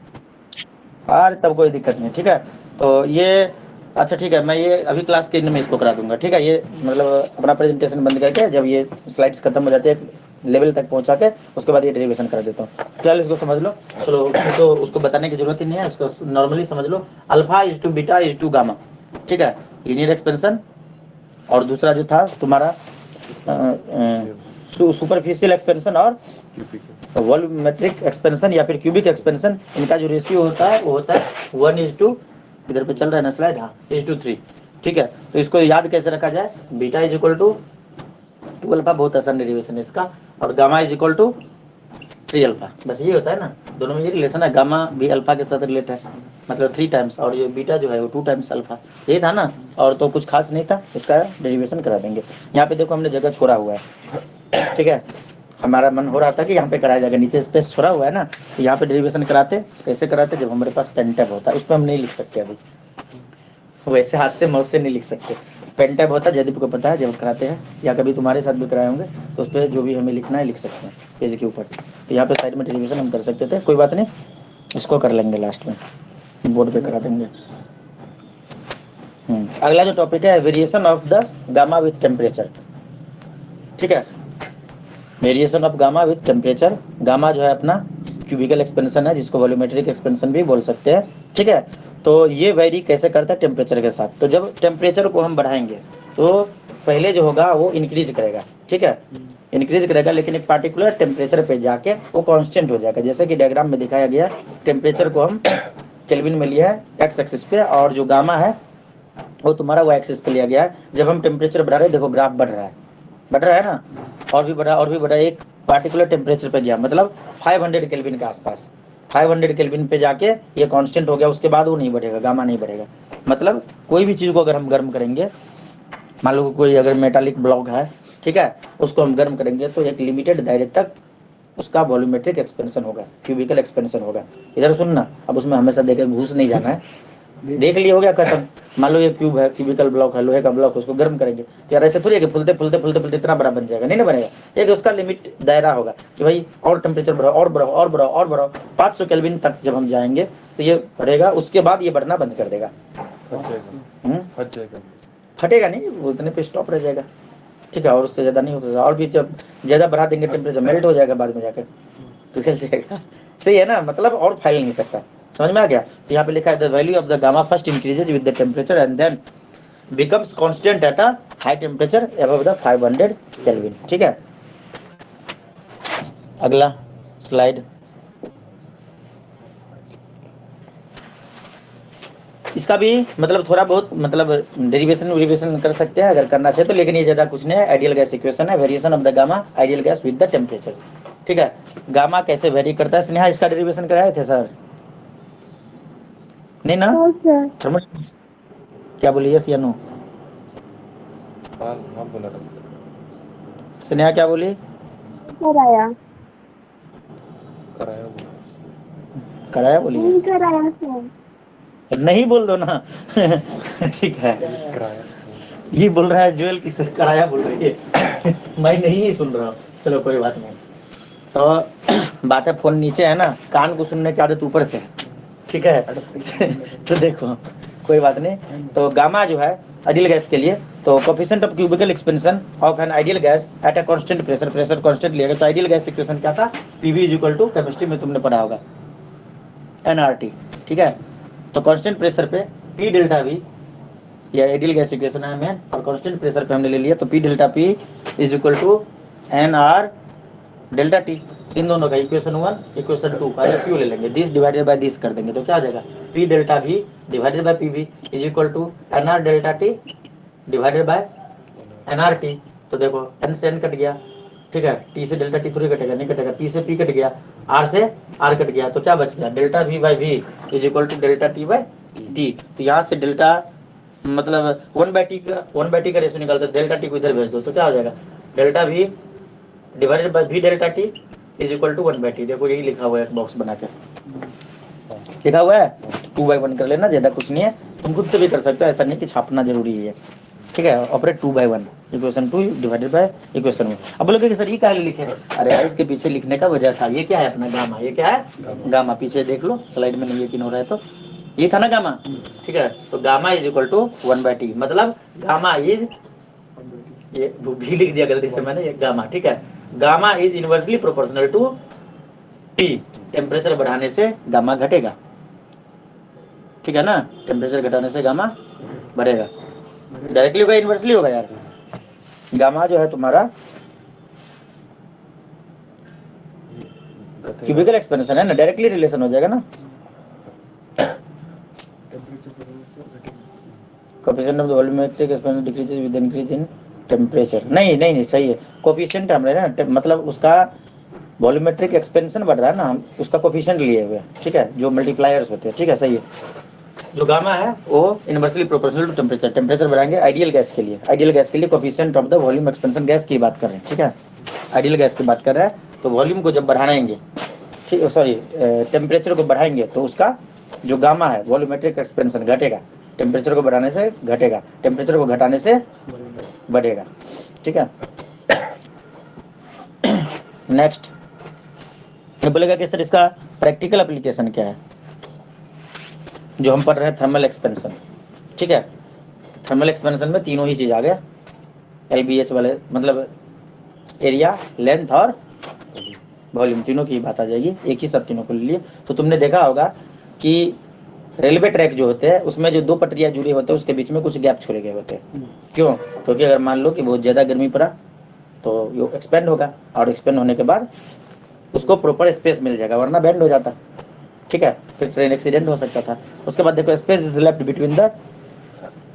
अरे तब कोई दिक्कत नहीं, ठीक है। तो ये अच्छा ठीक है, मैं ये अभी क्लास के एंड में इसको करा दूंगा, ठीक है। ये मतलब अपना प्रेजेंटेशन बंद करके जब ये स्लाइड्स खत्म हो जाते हैं लेवल तक पहुंचा के, उसके बाद ये डेरिवेशन कर देता हूँ। फिलहाल इसको समझ लो, चलो तो उसको बताने की जरूरत ही नहीं है, इसको नॉर्मली समझ लो। Alpha is to beta is to gamma, ठीक है, लीनियर एक्सपेंशन। और दूसरा जो था तुम्हारा सुपरफिशियल एक्सपेंशन और वॉल्यूमेट्रिक एक्सपेंशन या फिर क्यूबिक एक्सपेंशन, इनका जो रेशियो होता है वो होता है 1:2, इधर पे चल रहा है ना स्लाइड, हाँ 1:3। ठीक है, तो इसको याद कैसे रखा जाए, beta is equal to 2 alpha, बहुत आसान डेरिवेशन है इसका, और gamma is equal to 3 alpha, बस ये होता है ना। दोनों में ये रिलेशन है, गामा भी अल्फा के साथ रिलेट है, मतलब 3 टाइम्स, और ये बीटा जो है वो 2 टाइम्स अल्फा, ये था ना। और तो कुछ खास नहीं था, इसका डेरिवेशन करा देंगे। यहाँ पे देखो हमने जगह छोड़ा हुआ है, ठीक है, हमारा मन हो रहा था कि यहाँ पे कराया जाएगा, नीचे स्पेस छोड़ा हुआ है ना, तो यहाँ पे डेरिवेशन कराते। कैसे कराते, जब हमारे पास पेन टैब होता है, उस पर हम नहीं लिख सकते अभी, वैसे हाथ से माउस से नहीं लिख सकते। पेन टैब होता है, जयदीप को पता है, जब कराते हैं या कभी तुम्हारे साथ भी कराए होंगे, तो उस पर जो भी हमें लिखना है लिख सकते हैं पेज के ऊपर। तो यहाँ पे साइड में डेरिवेशन हम कर सकते थे, कोई बात नहीं, इसको कर लेंगे लास्ट में, बोर्ड पे करा देंगे। अगला जो टॉपिक है, variation of the gamma with temperature, ठीक है। Variation of gamma with temperature, gamma जो है अपना क्यूबिकल एक्सपेंशन है, जिसको वॉल्यूमेट्रिक एक्सपेंशन भी बोल सकते हैं, ठीक है। तो ये वेरी कैसे करता है, टेम्परेचर के साथ। तो जब टेम्परेचर को हम बढ़ाएंगे तो पहले जो होगा वो इंक्रीज करेगा, ठीक है, इंक्रीज करेगा, लेकिन एक पार्टिकुलर टेम्परेचर पे जाके वो कांस्टेंट हो जाएगा। जैसे कि डायग्राम में दिखाया गया, टेम्परेचर को हम केल्विन में लिया है एक्स एक्सिस पे, और जो गामा है वो तुम्हारा वाई एक्सिस पे लिया गया है। जब हम टेम्परेचर बढ़ा रहे हैं, देखो ग्राफ बढ़ रहा है ना, और भी बढ़ा और भी बढ़ा, एक पार्टिकुलर टेम्परेचर पे गया, मतलब 500 केल्विन के आसपास, 500 केल्विन पे जाके ये कांस्टेंट हो गया, उसके बाद वो नहीं बढ़ेगा, गामा नहीं बढ़ेगा। मतलब कोई भी चीज़ को अगर हम गर्म करेंगे, मान लो कोई अगर मेटालिक ब्लॉक है, ठीक है, उसको हम गर्म करेंगे तो एक लिमिटेड दायरे तक उसका वॉल्यूमेट्रिक एक्सपेंशन होगा, क्यूबिकल एक्सपेंशन होगा। इधर सुनना, अब उसमें हमेशा देखे घुस नहीं जाना है, देख लिए हो गया खत्म। मान लो ये क्यूब है, क्यूबिकल ब्लॉक है, लोहे का ब्लॉक, उसको गर्म करेंगे तो यार ऐसे थोड़ी है कि फुलते फुलते फुलते फुलते इतना बड़ा बन जाएगा, नहीं ना बनेगा। एक उसका लिमिट दायरा होगा कि भाई और टेम्परेचर बढ़ाओ और बढ़ाओ और बढ़ाओ और बढ़ाओ, 500 केल्विन तक जब हम जाएंगे तो ये बढ़ेगा, उसके बाद ये बढ़ना बंद कर देगा। फटेगा नहीं, वो उतने पे स्टॉप रह जाएगा, ठीक है, और उससे ज़्यादा नहीं होगा। और भी जब ज़्यादा बढ़ा देंगे टेम्परेचर मेल्ट हो जाएगा बाद में जाकर, पिघल जाएगा। सही है ना, मतलब और फैल नहीं सकता। समझ में आ गया? तो यहाँ पे लिखा है the value of the gamma first increases with the temperature and then becomes constant at a high temperature above the 500 kelvin. ठीक है, अगला स्लाइड। इसका भी मतलब थोड़ा बहुत मतलब डेरिवेशन कर सकते हैं अगर करना चाहिए तो, लेकिन ये ज़्यादा कुछ नहीं है। आइडियल गैस इक्वेशन है, variation of the gamma ideal gas with the temperature. ठीक है, गामा कैसे वेरी करता है, स्नेहा इसका डेरिवेशन कराए थे सर? नहीं ना? नो सर, थर्मल क्या बोली, यस या नो? हाँ बोला था। स्नेहा क्या बोली? कराया कराया बोला। कराया बोली है? नहीं कराया सर। तो नहीं बोल दो ना। ठीक है, कराया ये बोल रहा है ज्वेल की सर कराया बोल रही है। मैं नहीं सुन रहा हूँ, चलो कोई बात नहीं। तो बात है फोन नीचे है ना, कान को सुनने की आदत ऊपर से है, ठीक है। तो देखो कोई बात नहीं। तो गामा जो है आइडियल गैस के लिए, तो coefficient of cubical expansion of an ideal gas at a constant pressure, pressure constant लिया गया तो आइडियल गैस इक्वेशन क्या था, PV is equal to, chemistry में तुमने पढ़ा होगा, एनआरटी। ठीक है, तो कांस्टेंट प्रेशर पे पी डेल्टा वी, ये आइडियल गैस इक्वेशन है हमें, और कांस्टेंट प्रेशर पे हमने ले लिया तो P delta P is equal to N R delta T. इन दोनों का इक्वेशन 1 इक्वेशन 2 का रेशियो ले लेंगे, दिस डिवाइडेड बाय दिस कर देंगे तो क्या आ जाएगा, P delta V divided by P V is equal to N R delta T divided by N R T. तो देखो एन से एन कट गया, ठीक है, टी से डेल्टा टी थोड़ी कटेगा, नहीं कटेगा, पी से पी कट गया, आर से आर कट गया, तो क्या बच गया, delta V by V is equal to delta T by T. तो यहाँ से डेल्टा मतलब 1/t का रेशियो निकालते, डेल्टा टी को इधर भेज दो तो क्या हो जाएगा, delta V divided by V delta T is equal to 1/t। देखो यही लिखा हुआ है, एक बॉक्स बना के लिखा हुआ है, 2/1 कर लेना, ज्यादा कुछ नहीं है, तुम खुद से भी कर सकते हो, ऐसा नहीं कि छापना जरूरी है। ठीक है, operate 2/1 equation 2 divided by equation 1। अब बोलोगे कि सर ये क्या लिखे हैं, अरे यार इसके पीछे लिखने का वजह था, ये क्या है अपना गामा, ये क्या है गामा, पीछे देख लो स्लाइड में, नहीं यकीन हो रहा है तो ये था ना गामा। ठीक है, तो gamma is equal to 1/t, मतलब गामा इज, ये भी लिख दिया गलती से मैंने, ये गामा, ठीक है, gamma is inversely proportional to T. Temperature बढ़ाने से गामा घटेगा, ठीक है ना, टेम्परेचर घटाने से गामा बढ़ेगा, डायरेक्टली होगा इनवर्सली होगा यार। गामा जो है तुम्हारा क्यूबिकल एक्सपेंशन है ना, डायरेक्टली रिलेशन हो जाएगा ना, coefficient of the volumetric expansion decreases with increase in temperature. नहीं नहीं नहीं, सही है, कोफिशिएंट हमने ना मतलब उसका वॉल्यूमेट्रिक एक्सपेंशन बढ़ रहा है ना, हम उसका कोफिशिएंट लिए हुए, ठीक है, जो मल्टीप्लायर्स होते हैं, ठीक है, सही है। जो गामा है वो inversely proportional to temperature, temperature बढ़ाएंगे आइडियल गैस के लिए, आइडियल गैस के लिए coefficient of the volume expansion gas की बात कर रहे हैं, ठीक है, आइडियल गैस की बात कर रहे हैं, तो वॉल्यूम को जब बढ़ाएंगे, ठीक है, सॉरी टेम्परेचर को बढ़ाएंगे तो उसका जो गामा है वॉल्यूमेट्रिक एक्सपेंशन घटेगा, टेम्परेचर को बढ़ाने से घटेगा, टेम्परेचर को घटाने से बढ़ेगा, ठीक है। नेक्स्ट बोलेगा कि सर इसका प्रैक्टिकल एप्लीकेशन क्या है, जो हम पढ़ रहे हैं थर्मल एक्सपेंशन, ठीक है, थर्मल एक्सपेंशन में तीनों ही चीज आ गया, एलबीएच वाले मतलब एरिया, लेंथ और वॉल्यूम, तीनों की बात आ जाएगी, एक ही सब तीनों को ले लिए। तो तुमने देखा होगा कि रेलवे ट्रैक जो होते हैं उसमें जो दो पटरियां जुड़े होते हैं उसके बीच में कुछ गैप छोड़े गए होते हैं, क्यों, क्योंकि अगर मान लो कि बहुत ज़्यादा गर्मी पड़ा तो वो एक्सपेंड होगा, और एक्सपेंड होने के बाद उसको प्रॉपर स्पेस मिल जाएगा, वरना बैंड हो जाता, ठीक है, फिर ट्रेन एक्सीडेंट हो सकता था। उसके बाद देखो space is left between the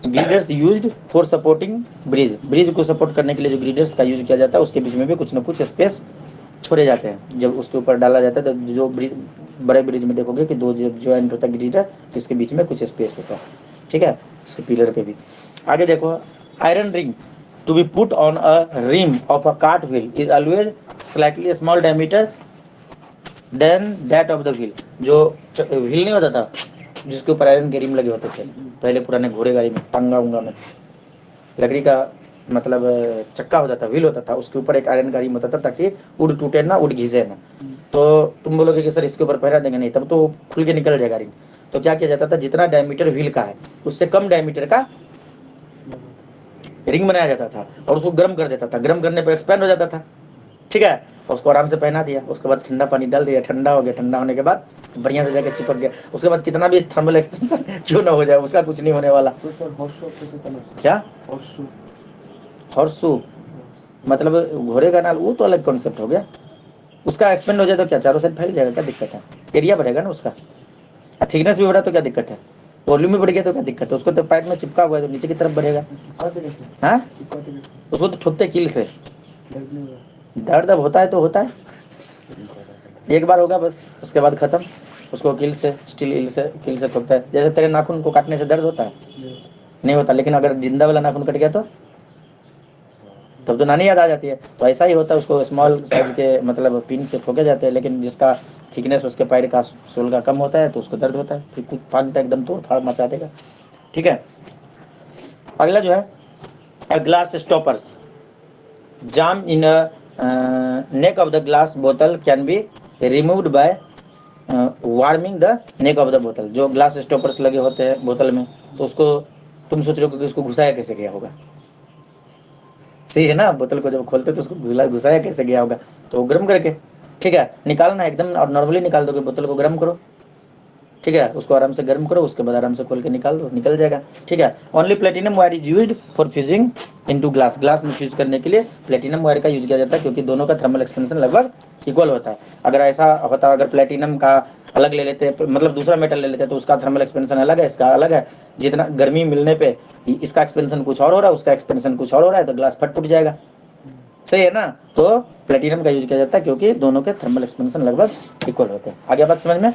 girders used for supporting bridge, bridge को सपोर्ट करने के लिए जो ग्रिडर्स का यूज किया जाता है उसके बीच में भी कुछ ना कुछ स्पेस छोड़े जाते हैं, जब उसके ऊपर डाला जाता है तो जो ब्रिज, बड़े ब्रिज में देखोगे कि दो ज्वाइंट होता है ग्रिडर, तो इसके बीच में कुछ स्पेस होता है, ठीक है, उसके पिलर पे भी। आगे देखो, iron ring to be put on a rim of a cart wheel is always slightly small diameter than that of the wheel, जो व्हील नहीं होता था जिसके ऊपर आयरन के रिम लगे होते थे पहले पुराने घोड़े गाड़ी में, टांगा उंगा में लकड़ी का मतलब चक्का होता था, व्हील होता था, उसके ऊपर एक आयरन का रिम होता था ताकि उड़ टूटे ना, उड़ घिसे ना। तो तुम बोलोगे कि सर इसके ऊपर पहरा देंगे, नहीं, तब तो खुल के निकल जाएगा रिंग। तो क्या किया जाता था, जितना डायमीटर व्हील का है उससे कम डायमीटर का रिंग बनाया जाता था और उसको गर्म कर देता था, गर्म करने पर एक्सपेंड हो जाता था, ठीक है। और उसको आराम से पहना दिया, उसके बाद ठंडा पानी डाल दिया, ठंडा हो गया, ठंडा होने के बाद बढ़िया से जाकर चिपक गया। उसके बाद कितना भी थर्मल एक्सपेंशन क्यों ना हो जाए, उसका कुछ नहीं होने वाला। तो सर हॉर्स शू कैसे करना? क्या हॉर्स शू? हॉर्सू मतलब घोड़े का नाल, वो तो अलग कॉन्सेप्ट हो गया। उसका एक्सपेंड हो जाए तो क्या चारों साइड फैल जाएगा, क्या दिक्कत है? एरिया बढ़ेगा ना उसका, थिकनेस भी बढ़ा तो क्या दिक्कत है? वॉल्यूम भी बढ़ गया तो क्या दिक्कत है? उसको तो पैड में चिपका हुआ है तो नीचे की तरफ बढ़ेगा। चिपकाते कैसे? हाँ, चिपकाते कैसे? उसको तो ठोकते कील से। दर्द नहीं होगा? दर्द अब होता है तो होता है, एक बार होगा बस, उसके बाद खत्म। उसको कील से, स्टील कील से ठोकता है। जैसे तेरे नाखून को काटने से दर्द होता है? नहीं होता, लेकिन अगर जिंदा वाला नाखून कट गया तो तब तो नानी याद आ जाती है। तो ऐसा ही होता है, उसको स्मॉल साइज के मतलब पिन से ठोके जाते हैं, लेकिन जिसका थिकनेस उसके पैर का सोल का कम होता है तो उसको दर्द होता है, फिर कुछ पानी तक एकदम तोड़ फाड़ मचा देगा, ठीक है। अगला जो है glass stoppers, jam in neck of the glass बोतल can be removed by warming the neck of the बोतल। जो ग्लास स्टॉपर्स लगे होते हैं बोतल में, तो उसको तुम सोच रहे हो कि उसको घुसाया कैसे गया होगा, सही है ना। बोतल को जब खोलते तो उसको घुसाया कैसे गया होगा, तो गर्म करके, ठीक है, निकालना है एकदम। और नॉर्मली निकाल दोगे, बोतल को गर्म करो, ठीक है, उसको आराम से गर्म करो, उसके बाद आराम से खोल के निकाल दो, निकल जाएगा, ठीक है। Only platinum wire is used for fusing into glass. Glass में फ्यूज करने के लिए प्लेटिनम वायर का यूज किया जाता है, क्योंकि दोनों का थर्मल एक्सपेंशन लगभग इक्वल होता है। अगर ऐसा होता, अगर प्लेटिनम का अलग ले लेते, मतलब दूसरा मेटल ले लेते, तो उसका थर्मल एक्सपेंशन अलग है, इसका अलग है। जितना गर्मी मिलने पे इसका एक्सपेंशन कुछ और हो रहा है, उसका एक्सपेंशन कुछ और हो रहा है, तो ग्लास फट जाएगा, सही है ना। तो प्लेटिनम का यूज किया जाता है क्योंकि दोनों के थर्मल एक्सपेंशन लगभग इक्वल होते हैं। आगे बात समझ में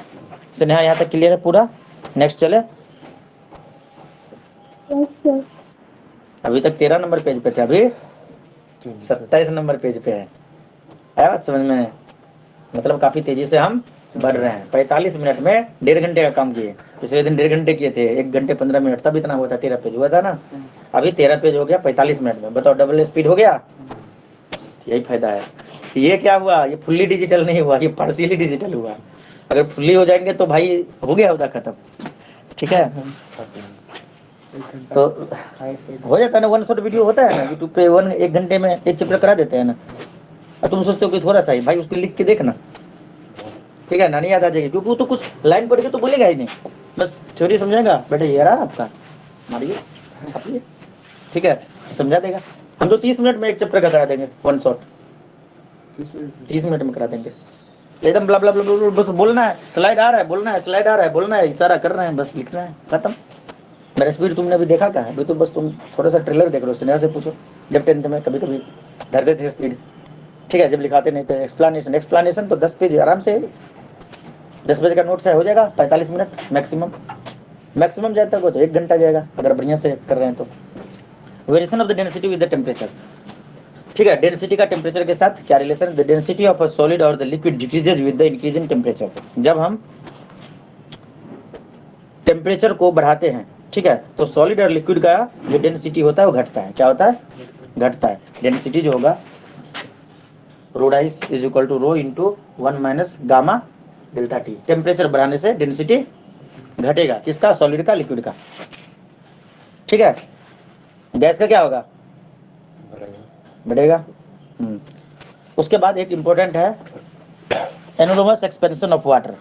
स्नेहा, यहाँ तक क्लियर है पूरा? नेक्स्ट चले। Yes sir. अभी तक 13 नंबर पेज पे थे, अभी 27 नंबर पेज पे है। आया बात समझ में? मतलब काफी तेजी से हम बढ़ रहे हैं। 45 मिनट में 1.5 घंटे का काम किए। पिछले दिन 1.5 घंटे किए थे, 1 घंटे 15 मिनट, तब इतना हुआ था, 13 पेज हुआ था ना। अभी 13 पेज हो गया 45 मिनट में, बताओ डबल स्पीड हो गया। यही फायदा है। ये क्या हुआ, ये फुल्ली डिजिटल नहीं हुआ, ये पार्शियली डिजिटल हुआ। अगर फुल्ली हो जाएंगे तो भाई हो गया होता खत्म, ठीक है। तो हो जाता है ना, 1 शॉट वीडियो होता है ना यूट्यूब पे, 1 घंटे में 1 चैप्टर करा देते हैं ना। और तुम सोचते हो कि थोड़ा सा ही, भाई उसको लिख के देखना, ठीक है, नानी याद आ जाएगी, क्योंकि वो तो कुछ लाइन पढ़ के तो बोलेगा ही नहीं, बस थ्योरी समझाएगा, बेटा ये रहा आपका, मारिए छापिए, ठीक है, समझा देगा। हम तो 30 मिनट में 1 चैप्टर का करा देंगे, 1 शॉट 30 मिनट में करा देंगे, एकदम ब्ला ब्ला ब्ला ब्ला, बस बोलना है, स्लाइड आ रहा है बोलना है, स्लाइड आ रहा है बोलना है, इशारा कर रहे हैं, बस लिखना है, खत्म। मेरा स्पीड तुमने अभी देखा कहाँ है? अभी तो बस तुम थोड़ा सा ट्रेलर देख लो, स्नेहा से पूछो, जब 10th में कभी कभी धरते थे स्पीड, ठीक है, जब लिखाते नहीं थे। एक्सप्लानेशन तो 10 पेज आराम से, 10 पेज का नोट्स है, हो जाएगा 45 मिनट मैक्सिमम जाए तक हो तो 1 घंटा जाएगा, अगर बढ़िया से कर रहे हैं तो। Variation of the density with the temperature, ठीक है, डेंसिटी का टेम्परेचर के साथ क्या relation? The density of a solid और the liquid decreases with the increase in temperature. जब हम टेम्परेचर को बढ़ाते हैं, ठीक है, तो सॉलिड और लिक्विड का जो डेंसिटी होता है वो घटता है। क्या होता है? घटता है। डेंसिटी जो होगा rho dash is equal to rho into 1 minus gamma delta T. Temperature बढ़ाने से डेंसिटी घटेगा, किसका? सॉलिड का, लिक्विड का, ठीक है। गैस का क्या होगा? बढ़ेगा। उसके बाद एक इंपॉर्टेंट है एनोमस एक्सपेंशन ऑफ वाटर,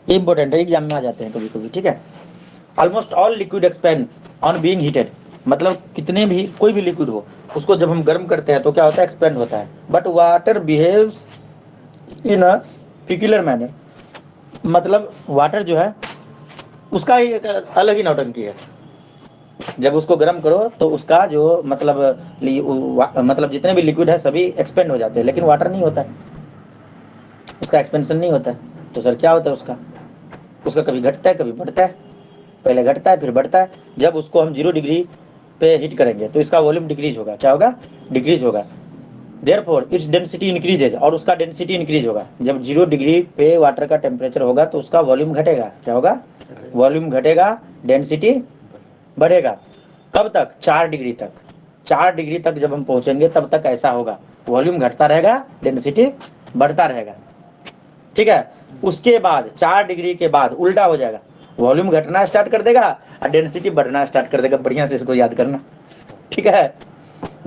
ये इंपॉर्टेंट है, एग्जाम में आ जाते हैं कभी कभी, ठीक है। Almost all liquid expand on being heated, मतलब कितने भी कोई भी लिक्विड हो, उसको जब हम गर्म करते हैं तो क्या होता है? एक्सपेंड होता है। But water behaves in a peculiar manner, मतलब वाटर जो है उसका ही एक अलग ही नौटंकी है। जब उसको गर्म करो तो उसका जो मतलब जितने भी लिक्विड है सभी एक्सपेंड हो जाते हैं, लेकिन वाटर नहीं होता है, उसका एक्सपेंशन नहीं होता है। तो सर क्या होता है उसका कभी घटता है कभी बढ़ता है, पहले घटता है फिर बढ़ता है। जब उसको हम 0 डिग्री पे हीट करेंगे तो इसका वॉल्यूम डिक्रीज होगा, क्या होगा? डिक्रीज होगा। देयरफॉर इट्स डेंसिटी इंक्रीजेज, और उसका डेंसिटी इंक्रीज होगा। जब 0 डिग्री पे वाटर का टेम्परेचर होगा तो उसका वॉल्यूम घटेगा, क्या होगा? वॉल्यूम घटेगा, डेंसिटी बढ़ेगा। कब तक? 4 डिग्री तक। 4 डिग्री तक जब हम पहुंचेंगे तब तक ऐसा होगा, वॉल्यूम घटता रहेगा, डेंसिटी बढ़ता रहेगा, ठीक है। उसके बाद 4 डिग्री के बाद उल्टा हो जाएगा, वॉल्यूम घटना स्टार्ट कर देगा, और डेंसिटी बढ़ना स्टार्ट कर देगा। बढ़िया से इसको याद करना, ठीक है।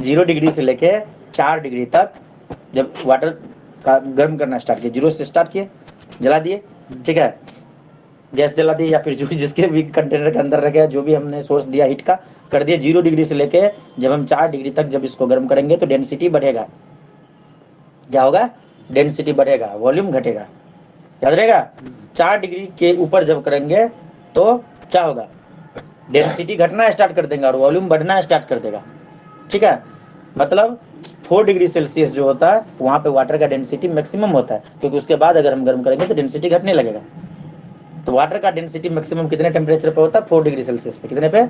0 डिग्री से लेके 4 डिग्री तक जब वाटर का गर्म करना स्टार्ट किया, 0 से स्टार्ट किए, जला दिए, ठीक है, गैस जला दी या फिर जो भी जिसके भी कंटेनर के अंदर रखे, जो भी हमने सोर्स दिया हीट का, कर दिए। 0 डिग्री से लेके जब हम 4 डिग्री तक जब इसको गर्म करेंगे तो डेंसिटी बढ़ेगा। क्या होगा? डेंसिटी बढ़ेगा, वॉल्यूम घटेगा। याद रहेगा? 4 डिग्री के ऊपर जब करेंगे तो क्या होगा? डेंसिटी घटना स्टार्ट कर देंगे और वॉल्यूम बढ़ना स्टार्ट कर देगा, ठीक है। मतलब 4 डिग्री सेल्सियस जो होता है वहां पे वाटर का डेंसिटी मैक्सिमम होता है, क्योंकि उसके बाद अगर हम गर्म करेंगे तो डेंसिटी घटने लगेगा। तो वाटर का डेंसिटी मैक्सिमम कितने टेम्परेचर पे होता है? 4 डिग्री सेल्सियस पे। कितने पे?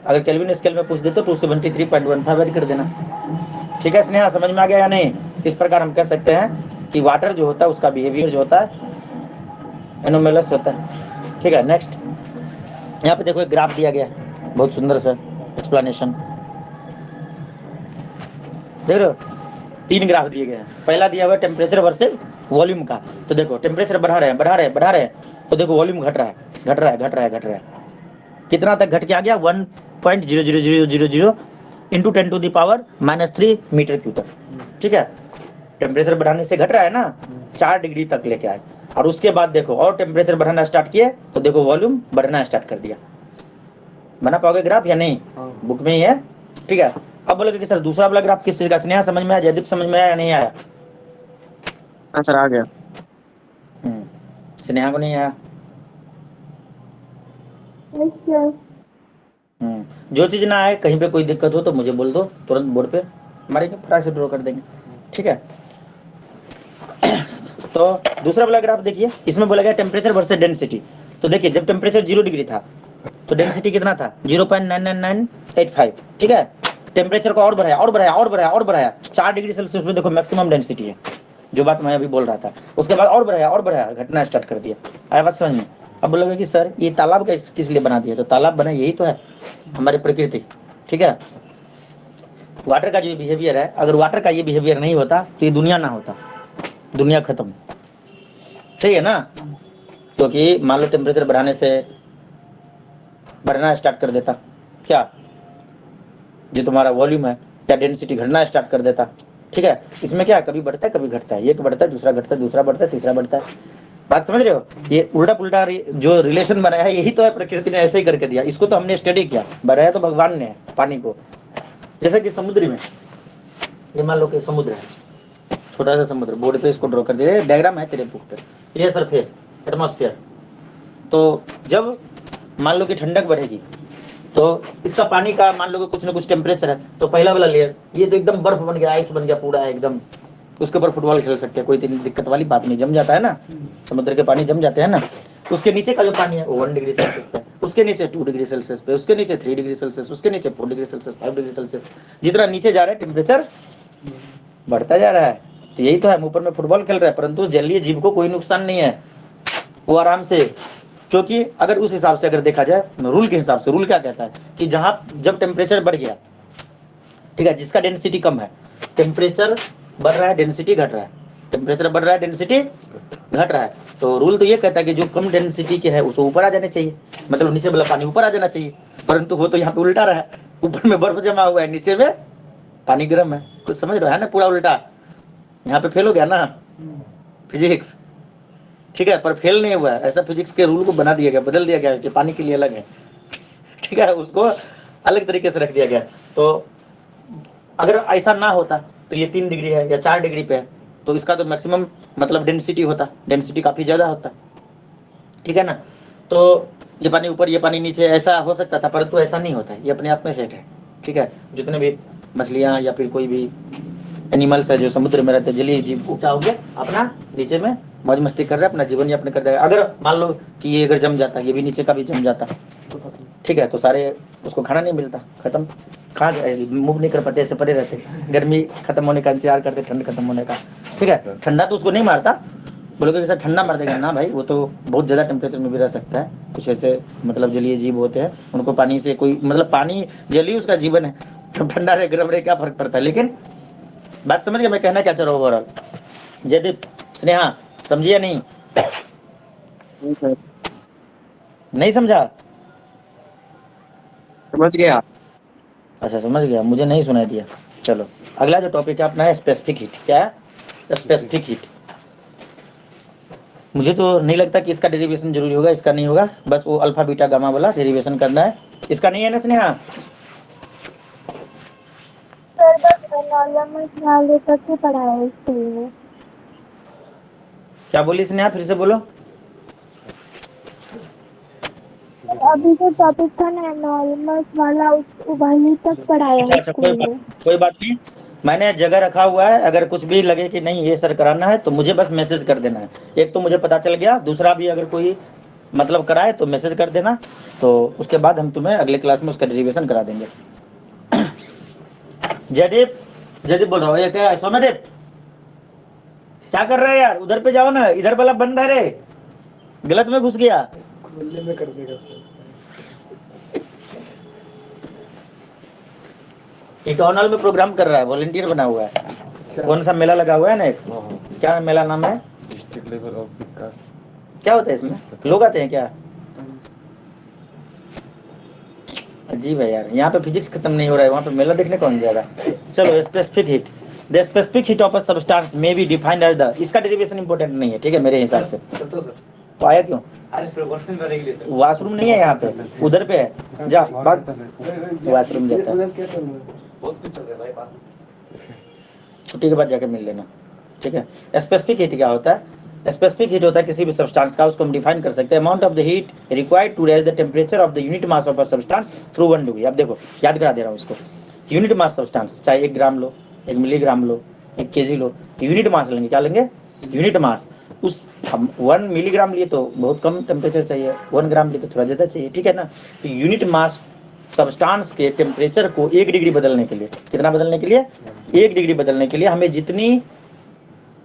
अगर केल्विन स्केल में पूछ दे तो 273.15 ऐड कर देना, ठीक है। स्नेहा समझ में आ गया या नहीं? इस प्रकार हम कह सकते हैं कि वाटर जो होता है उसका बिहेवियर जो होता है एनोमलस होता है, ठीक है। नेक्स्ट यहाँ पे देखो एक ग्राफ दिया गया है, बहुत सुंदर सा एक्सप्लेनेशन, देख रहे हो? 3 ग्राफ दिए गए हैं। पहला दिया हुआ है टेम्परेचर वर्सेस वॉल्यूम का। तो देखो टेम्परेचर बढ़ा रहे हैं, तो देखो वॉल्यूम घट रहा है। कितना तक घट के आ गया? 1.00000 into 10 to the power -3 metre cube तक, ठीक है। टेम्परेचर बढ़ाने से घट रहा है ना, 4 डिग्री तक लेके आए। और उसके बाद देखो और टेम्परेचर बढ़ाना स्टार्ट किए तो देखो वॉल्यूम बढ़ना स्टार्ट कर दिया। बना पाओगे ग्राफ या नहीं? बुक में ही है, ठीक है। अब बोलोगे कि सर दूसरा वाला ग्राफ किस चीज का? स्नेहा समझ में आया? जयदीप समझ में आया या नहीं आया? हाँ सर, आ गया। स्नेहा को नहीं आया? Yes sir. जो चीज ना आए, कहीं पे कोई दिक्कत हो तो मुझे बोल दो, तुरंत बोर्ड पे मारेंगे, फटाक से ड्रॉ कर देंगे, ठीक है। तो दूसरा वाला ग्राफ देखिए, इसमें बोला गया टेम्परेचर वर्सेस डेंसिटी। तो देखिए जब टेम्परेचर 0 डिग्री था तो डेंसिटी कितना था? 0.99985, ठीक है। टेम्परेचर को और बढ़ाया 4 डिग्री सेल्सियस में देखो मैक्सिमम डेंसिटी है, जो बात मैं अभी बोल रहा था। उसके बाद और बढ़ाया, घटना स्टार्ट कर दिया। आया बात समझ में? अब बोलोगे कि सर ये तालाब किस लिए बना दिया? तो तालाब बना यही तो है, हमारी प्रकृति, ठीक है। वाटर का जो बिहेवियर है, अगर वाटर का ये बिहेवियर नहीं होता तो ये दुनिया ना होता, दुनिया खत्म, सही है ना। क्योंकि मान लो टेम्परेचर बढ़ाने से बढ़ना स्टार्ट कर देता, क्या जो तुम्हारा वॉल्यूम है, या डेंसिटी घटना स्टार्ट कर देता, ठीक है। इसमें क्या कभी बढ़ता है कभी घटता है, एक बढ़ता है दूसरा घटता है, दूसरा बढ़ता है तीसरा बढ़ता है। बात समझ रहे हो? ये उल्टा पुल्टा जो रिलेशन बनाया है यही तो है, प्रकृति ने ऐसे ही करके दिया। इसको तो हमने स्टडी किया, बनाया तो भगवान ने पानी को। जैसे कि समुद्र में, ये मान लो कि समुद्र है, छोटा सा समुद्र, बोर्ड पे इसको ड्रॉ कर दिया, डायग्राम है तेरे बुक पे, ये सरफेस एटमॉस्फेयर। तो जब मान लो कि ठंडक बढ़ेगी तो इसका पानी का मान लो कि कुछ ना कुछ टेम्परेचर है, तो पहला वाला लेयर ये तो एकदम बर्फ बन गया, आइस बन गया पूरा एकदम, उसके ऊपर फुटबॉल खेल सकते हैं, कोई दिक्कत वाली बात नहीं। जम जाता है ना, समुद्र के पानी जम जाते हैं ना। उसके नीचे का जो पानी है वो 1 डिग्री सेल्सियस पे, उसके नीचे 2 डिग्री सेल्सियस पे, उसके नीचे 3 डिग्री सेल्सियस, उसके नीचे 4 डिग्री सेल्सियस, 5 डिग्री सेल्सियस। जितना नीचे जा रहा है टेम्परेचर बढ़ता जा रहा है। तो यही तो है, ऊपर में फुटबॉल खेल रहा है, परंतु जलीय जीव को कोई नुकसान नहीं है, वो आराम से। क्योंकि अगर उस हिसाब से अगर देखा जाए रूल के हिसाब से, रूल क्या कहता है कि जहां जब टेम्परेचर बढ़ गया, ठीक है, जिसका डेंसिटी कम है, टेम्परेचर बढ़ रहा है डेंसिटी घट रहा है, टेम्परेचर बढ़ रहा है डेंसिटी घट रहा है, तो रूल तो ये कहता है कि जो कम डेंसिटी के है उसको ऊपर आ जाने चाहिए, मतलब नीचे वाला पानी ऊपर आ जाना चाहिए। परंतु वो तो यहाँ पे उल्टा रहा है, ऊपर में बर्फ जमा हुआ है, नीचे में पानी गर्म है। कुछ समझ रहे है ना? पूरा उल्टा। यहाँ पे फेल हो गया ना फिजिक्स, ठीक है, पर फेल नहीं हुआ है, ऐसा फिजिक्स के रूल को बना दिया गया, बदल दिया गया कि पानी के लिए अलग है, ठीक है, उसको अलग तरीके से रख दिया गया। तो अगर ऐसा ना होता तो ये 3 डिग्री है या 4 डिग्री पे है, तो इसका तो मैक्सिमम मतलब डेंसिटी होता, डेंसिटी काफी ज्यादा होता, ठीक है ना। तो ये पानी ऊपर ये पानी नीचे ऐसा हो सकता था, परंतु ऐसा नहीं होता है, ये अपने आप में सेट है, ठीक है। जितने भी मछलियां या फिर कोई भी एनिमल्स है जो समुद्र में रहते हैं, जलीय जीव को क्या हो गया, अपना नीचे में मौज मस्ती कर रहे हैं, अपना जीवन यापन कर रहे हैं। अगर मान लो कि ये अगर जम जाता, ये भी नीचे का भी जम जाता, ठीक है, तो सारे उसको खाना नहीं मिलता, खत्म, कहाँ मूव नहीं कर पाते, ऐसे पड़े रहते, गर्मी खत्म होने का इंतजार करते, ठंड खत्म होने का, ठीक है। ठंडा तो उसको नहीं मारता, बोलोगे कि सर ठंडा मार देगा ना भाई, वो तो बहुत ज़्यादा टेम्परेचर में भी रह सकता है। कुछ ऐसे मतलब जलीय जीव होते हैं, उनको पानी से कोई मतलब, पानी जलीय उसका जीवन है, तो ठंडा रहे गर्म रहे क्या फर्क पड़ता है। लेकिन बात समझ गए मैं कहना क्या चाह रहा हूँ ओवरऑल? जयदीप, स्नेहा, समझिए नहीं? नहीं समझा? समझ गया। अच्छा समझ गया, मुझे नहीं सुनाई दिया। चलो अगला जो टॉपिक है अपना है स्पेसिफिक हीट। क्या है? Specific heat. मुझे तो नहीं लगता कि इसका डेरिवेशन जरूरी होगा, इसका नहीं होगा, बस वो अल्फा बीटा गामा वाला डेरिवेशन करना है। इसका नहीं है ना स्नेहा? सर बस एनॉलमस वाले तक ही पढ़ाया है स्कूल में। क्या बोली स्नेहा, फिर से बोलो। अभी जो टॉपिक था ना एनॉलमस वाला वही तक पढ़ाया अच्छा है अच्छा, स्कूल में। कोई बात नहीं, मैंने जगह रखा हुआ है। अगर कुछ भी लगे कि नहीं ये सर कराना है तो मुझे बस मैसेज कर देना है। एक तो मुझे पता चल गया, दूसरा भी अगर कोई मतलब कराए तो मैसेज कर देना, तो उसके बाद हम तुम्हें अगले क्लास में उसका डेरिवेशन करा देंगे। जयदीप, जयदीप बोल रहा हूँ। ये क्या सोनादेव, क्या कर रहा है यार? उधर पे जाओ ना, इधर वाला बंद है रे, गलत में घुस गया। खोलने में कर देगा सर। इटॉनल में प्रोग्राम कर रहा है, वॉलंटियर बना हुआ है। अच्छा। कौन सा मेला लगा हुआ है ना एक, हाँ, क्या मेला नाम है? डिस्ट्रिक्ट लेवल ऑफ विकास। क्या होता है इसमें? लोग आते हैं क्या? अजीब है यार, यहाँ पे फिजिक्स खत्म नहीं हो रहा है, वहाँ पे मेला देखने कौन जाएगा। चलो specific heat. The specific heat of a substance may be defined as the, इसका डेरिवेशन इंपॉर्टेंट नहीं है, ठीक है मेरे हिसाब से। तो आया क्यों? वॉशरूम नहीं है यहाँ पे, उधर पे है, जा भाग, वॉशरूम जाता है, छुट्टी के बाद जाकर मिल लेना, ठीक है। स्पेसिफिक हीट क्या होता है? स्पेसिफिक हीट होता है किसी भी सब्सटेंस का, उसको हम डिफाइन कर सकते हैं, amount of the heat required to raise the temperature of the unit mass of a substance through 1 degree. अब देखो याद करा दे रहा हूँ इसको। यूनिट मास सब्सटेंस, चाहे 1 ग्राम लो, 1 मिलीग्राम लो, 1 केजी लो, यूनिट मास लेंगे। क्या लेंगे? Unit mass. उस हम 1 मिलीग्राम लिए तो बहुत कम टेम्परेचर चाहिए, 1 ग्राम लिए तो थोड़ा ज़्यादा चाहिए, ठीक है ना। तो यूनिट मास सब्सटेंस के टेम्परेचर को 1 डिग्री बदलने के लिए, कितना बदलने के लिए? 1 डिग्री बदलने के लिए हमें जितनी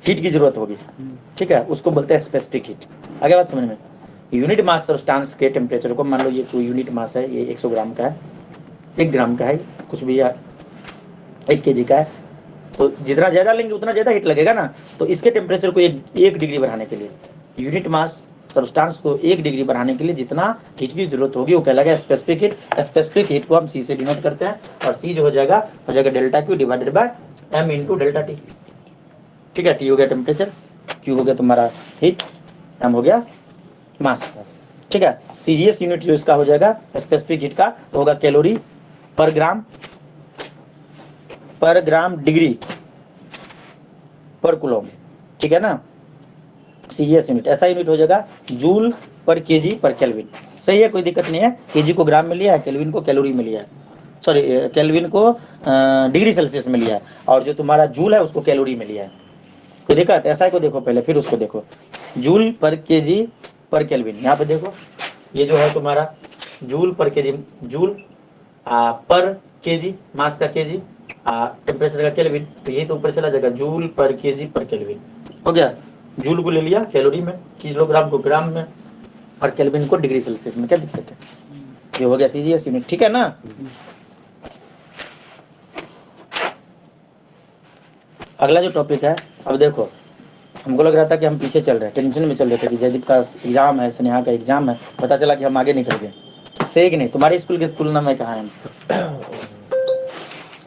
हीट की जरूरत होगी, ठीक है, उसको बोलते हैं स्पेसिफिक हीट। आगे बात समझ में? यूनिट मास सब्सटेंस के टेम्परेचर को, मान लो ये कोई यूनिट मास है, ये 100 ग्राम का है, 1 ग्राम का है, कुछ भी, या 1 केजी का है, तो जितना ज़्यादा लेंगे उतना ज़्यादा हीट लगेगा ना। तो इसके टेम्परेचर को 1 डिग्री बढ़ाने के लिए, यूनिट मास सब्सटेंस को 1 डिग्री बढ़ाने के लिए जितना हीट की जरूरत होगी वो कहलाएगा स्पेसिफिक हीट। स्पेसिफिक हीट को हम सी से डिनोट करते हैं, और सी जो हो जाएगा delta Q divided by M into delta T, ठीक है। टी हो गया टेम्परेचर, क्यू हो गया तुम्हारा हीट, एम हो गया मास, ठीक है। सीजीएस यूनिट जो इसका हो जाएगा स्पेसिफिक हीट का, तो होगा कैलोरी पर ग्राम डिग्री पर कूलम, ठीक है ना। सीजीएस यूनिट ऐसा यूनिट हो जाएगा जूल पर केजी पर केल्विन। सही है, कोई दिक्कत नहीं है। केजी को ग्राम में लिया है, केल्विन को कैलोरी में लिया है, सॉरी केल्विन को डिग्री सेल्सियस में लिया है, और जो तुम्हारा जूल है उसको कैलोरी में लिया है। कोई दिक्कत? ऐसा को देखो पहले, फिर उसको देखो। जूल पर केजी पर केल्विन, यहाँ पे देखो, ये जो है तुम्हारा joule per kg, joule per kg, mass का केजी, टेम्परेचर का केल्विन, तो ये तो ऊपर चला जाएगा, जूल पर केजी पर केल्विन हो गया। जूल को ले लिया कैलोरी में, किलोग्राम को ग्राम में, और केल्विन को डिग्री सेल्सियस में। क्या दिक्कत है? ये हो गया सीजीएस यूनिट, ठीक है ना। अगला जो टॉपिक है, अब देखो, हमको लग रहा था कि हम पीछे चल रहे हैं, टेंशन में चल रहे थे कि जयदीप का एग्जाम है, स्नेहा का एग्जाम है, पता चला कि हम आगे निकल गए। सही कि नहीं? तुम्हारे स्कूल की तुलना में कहाँ है?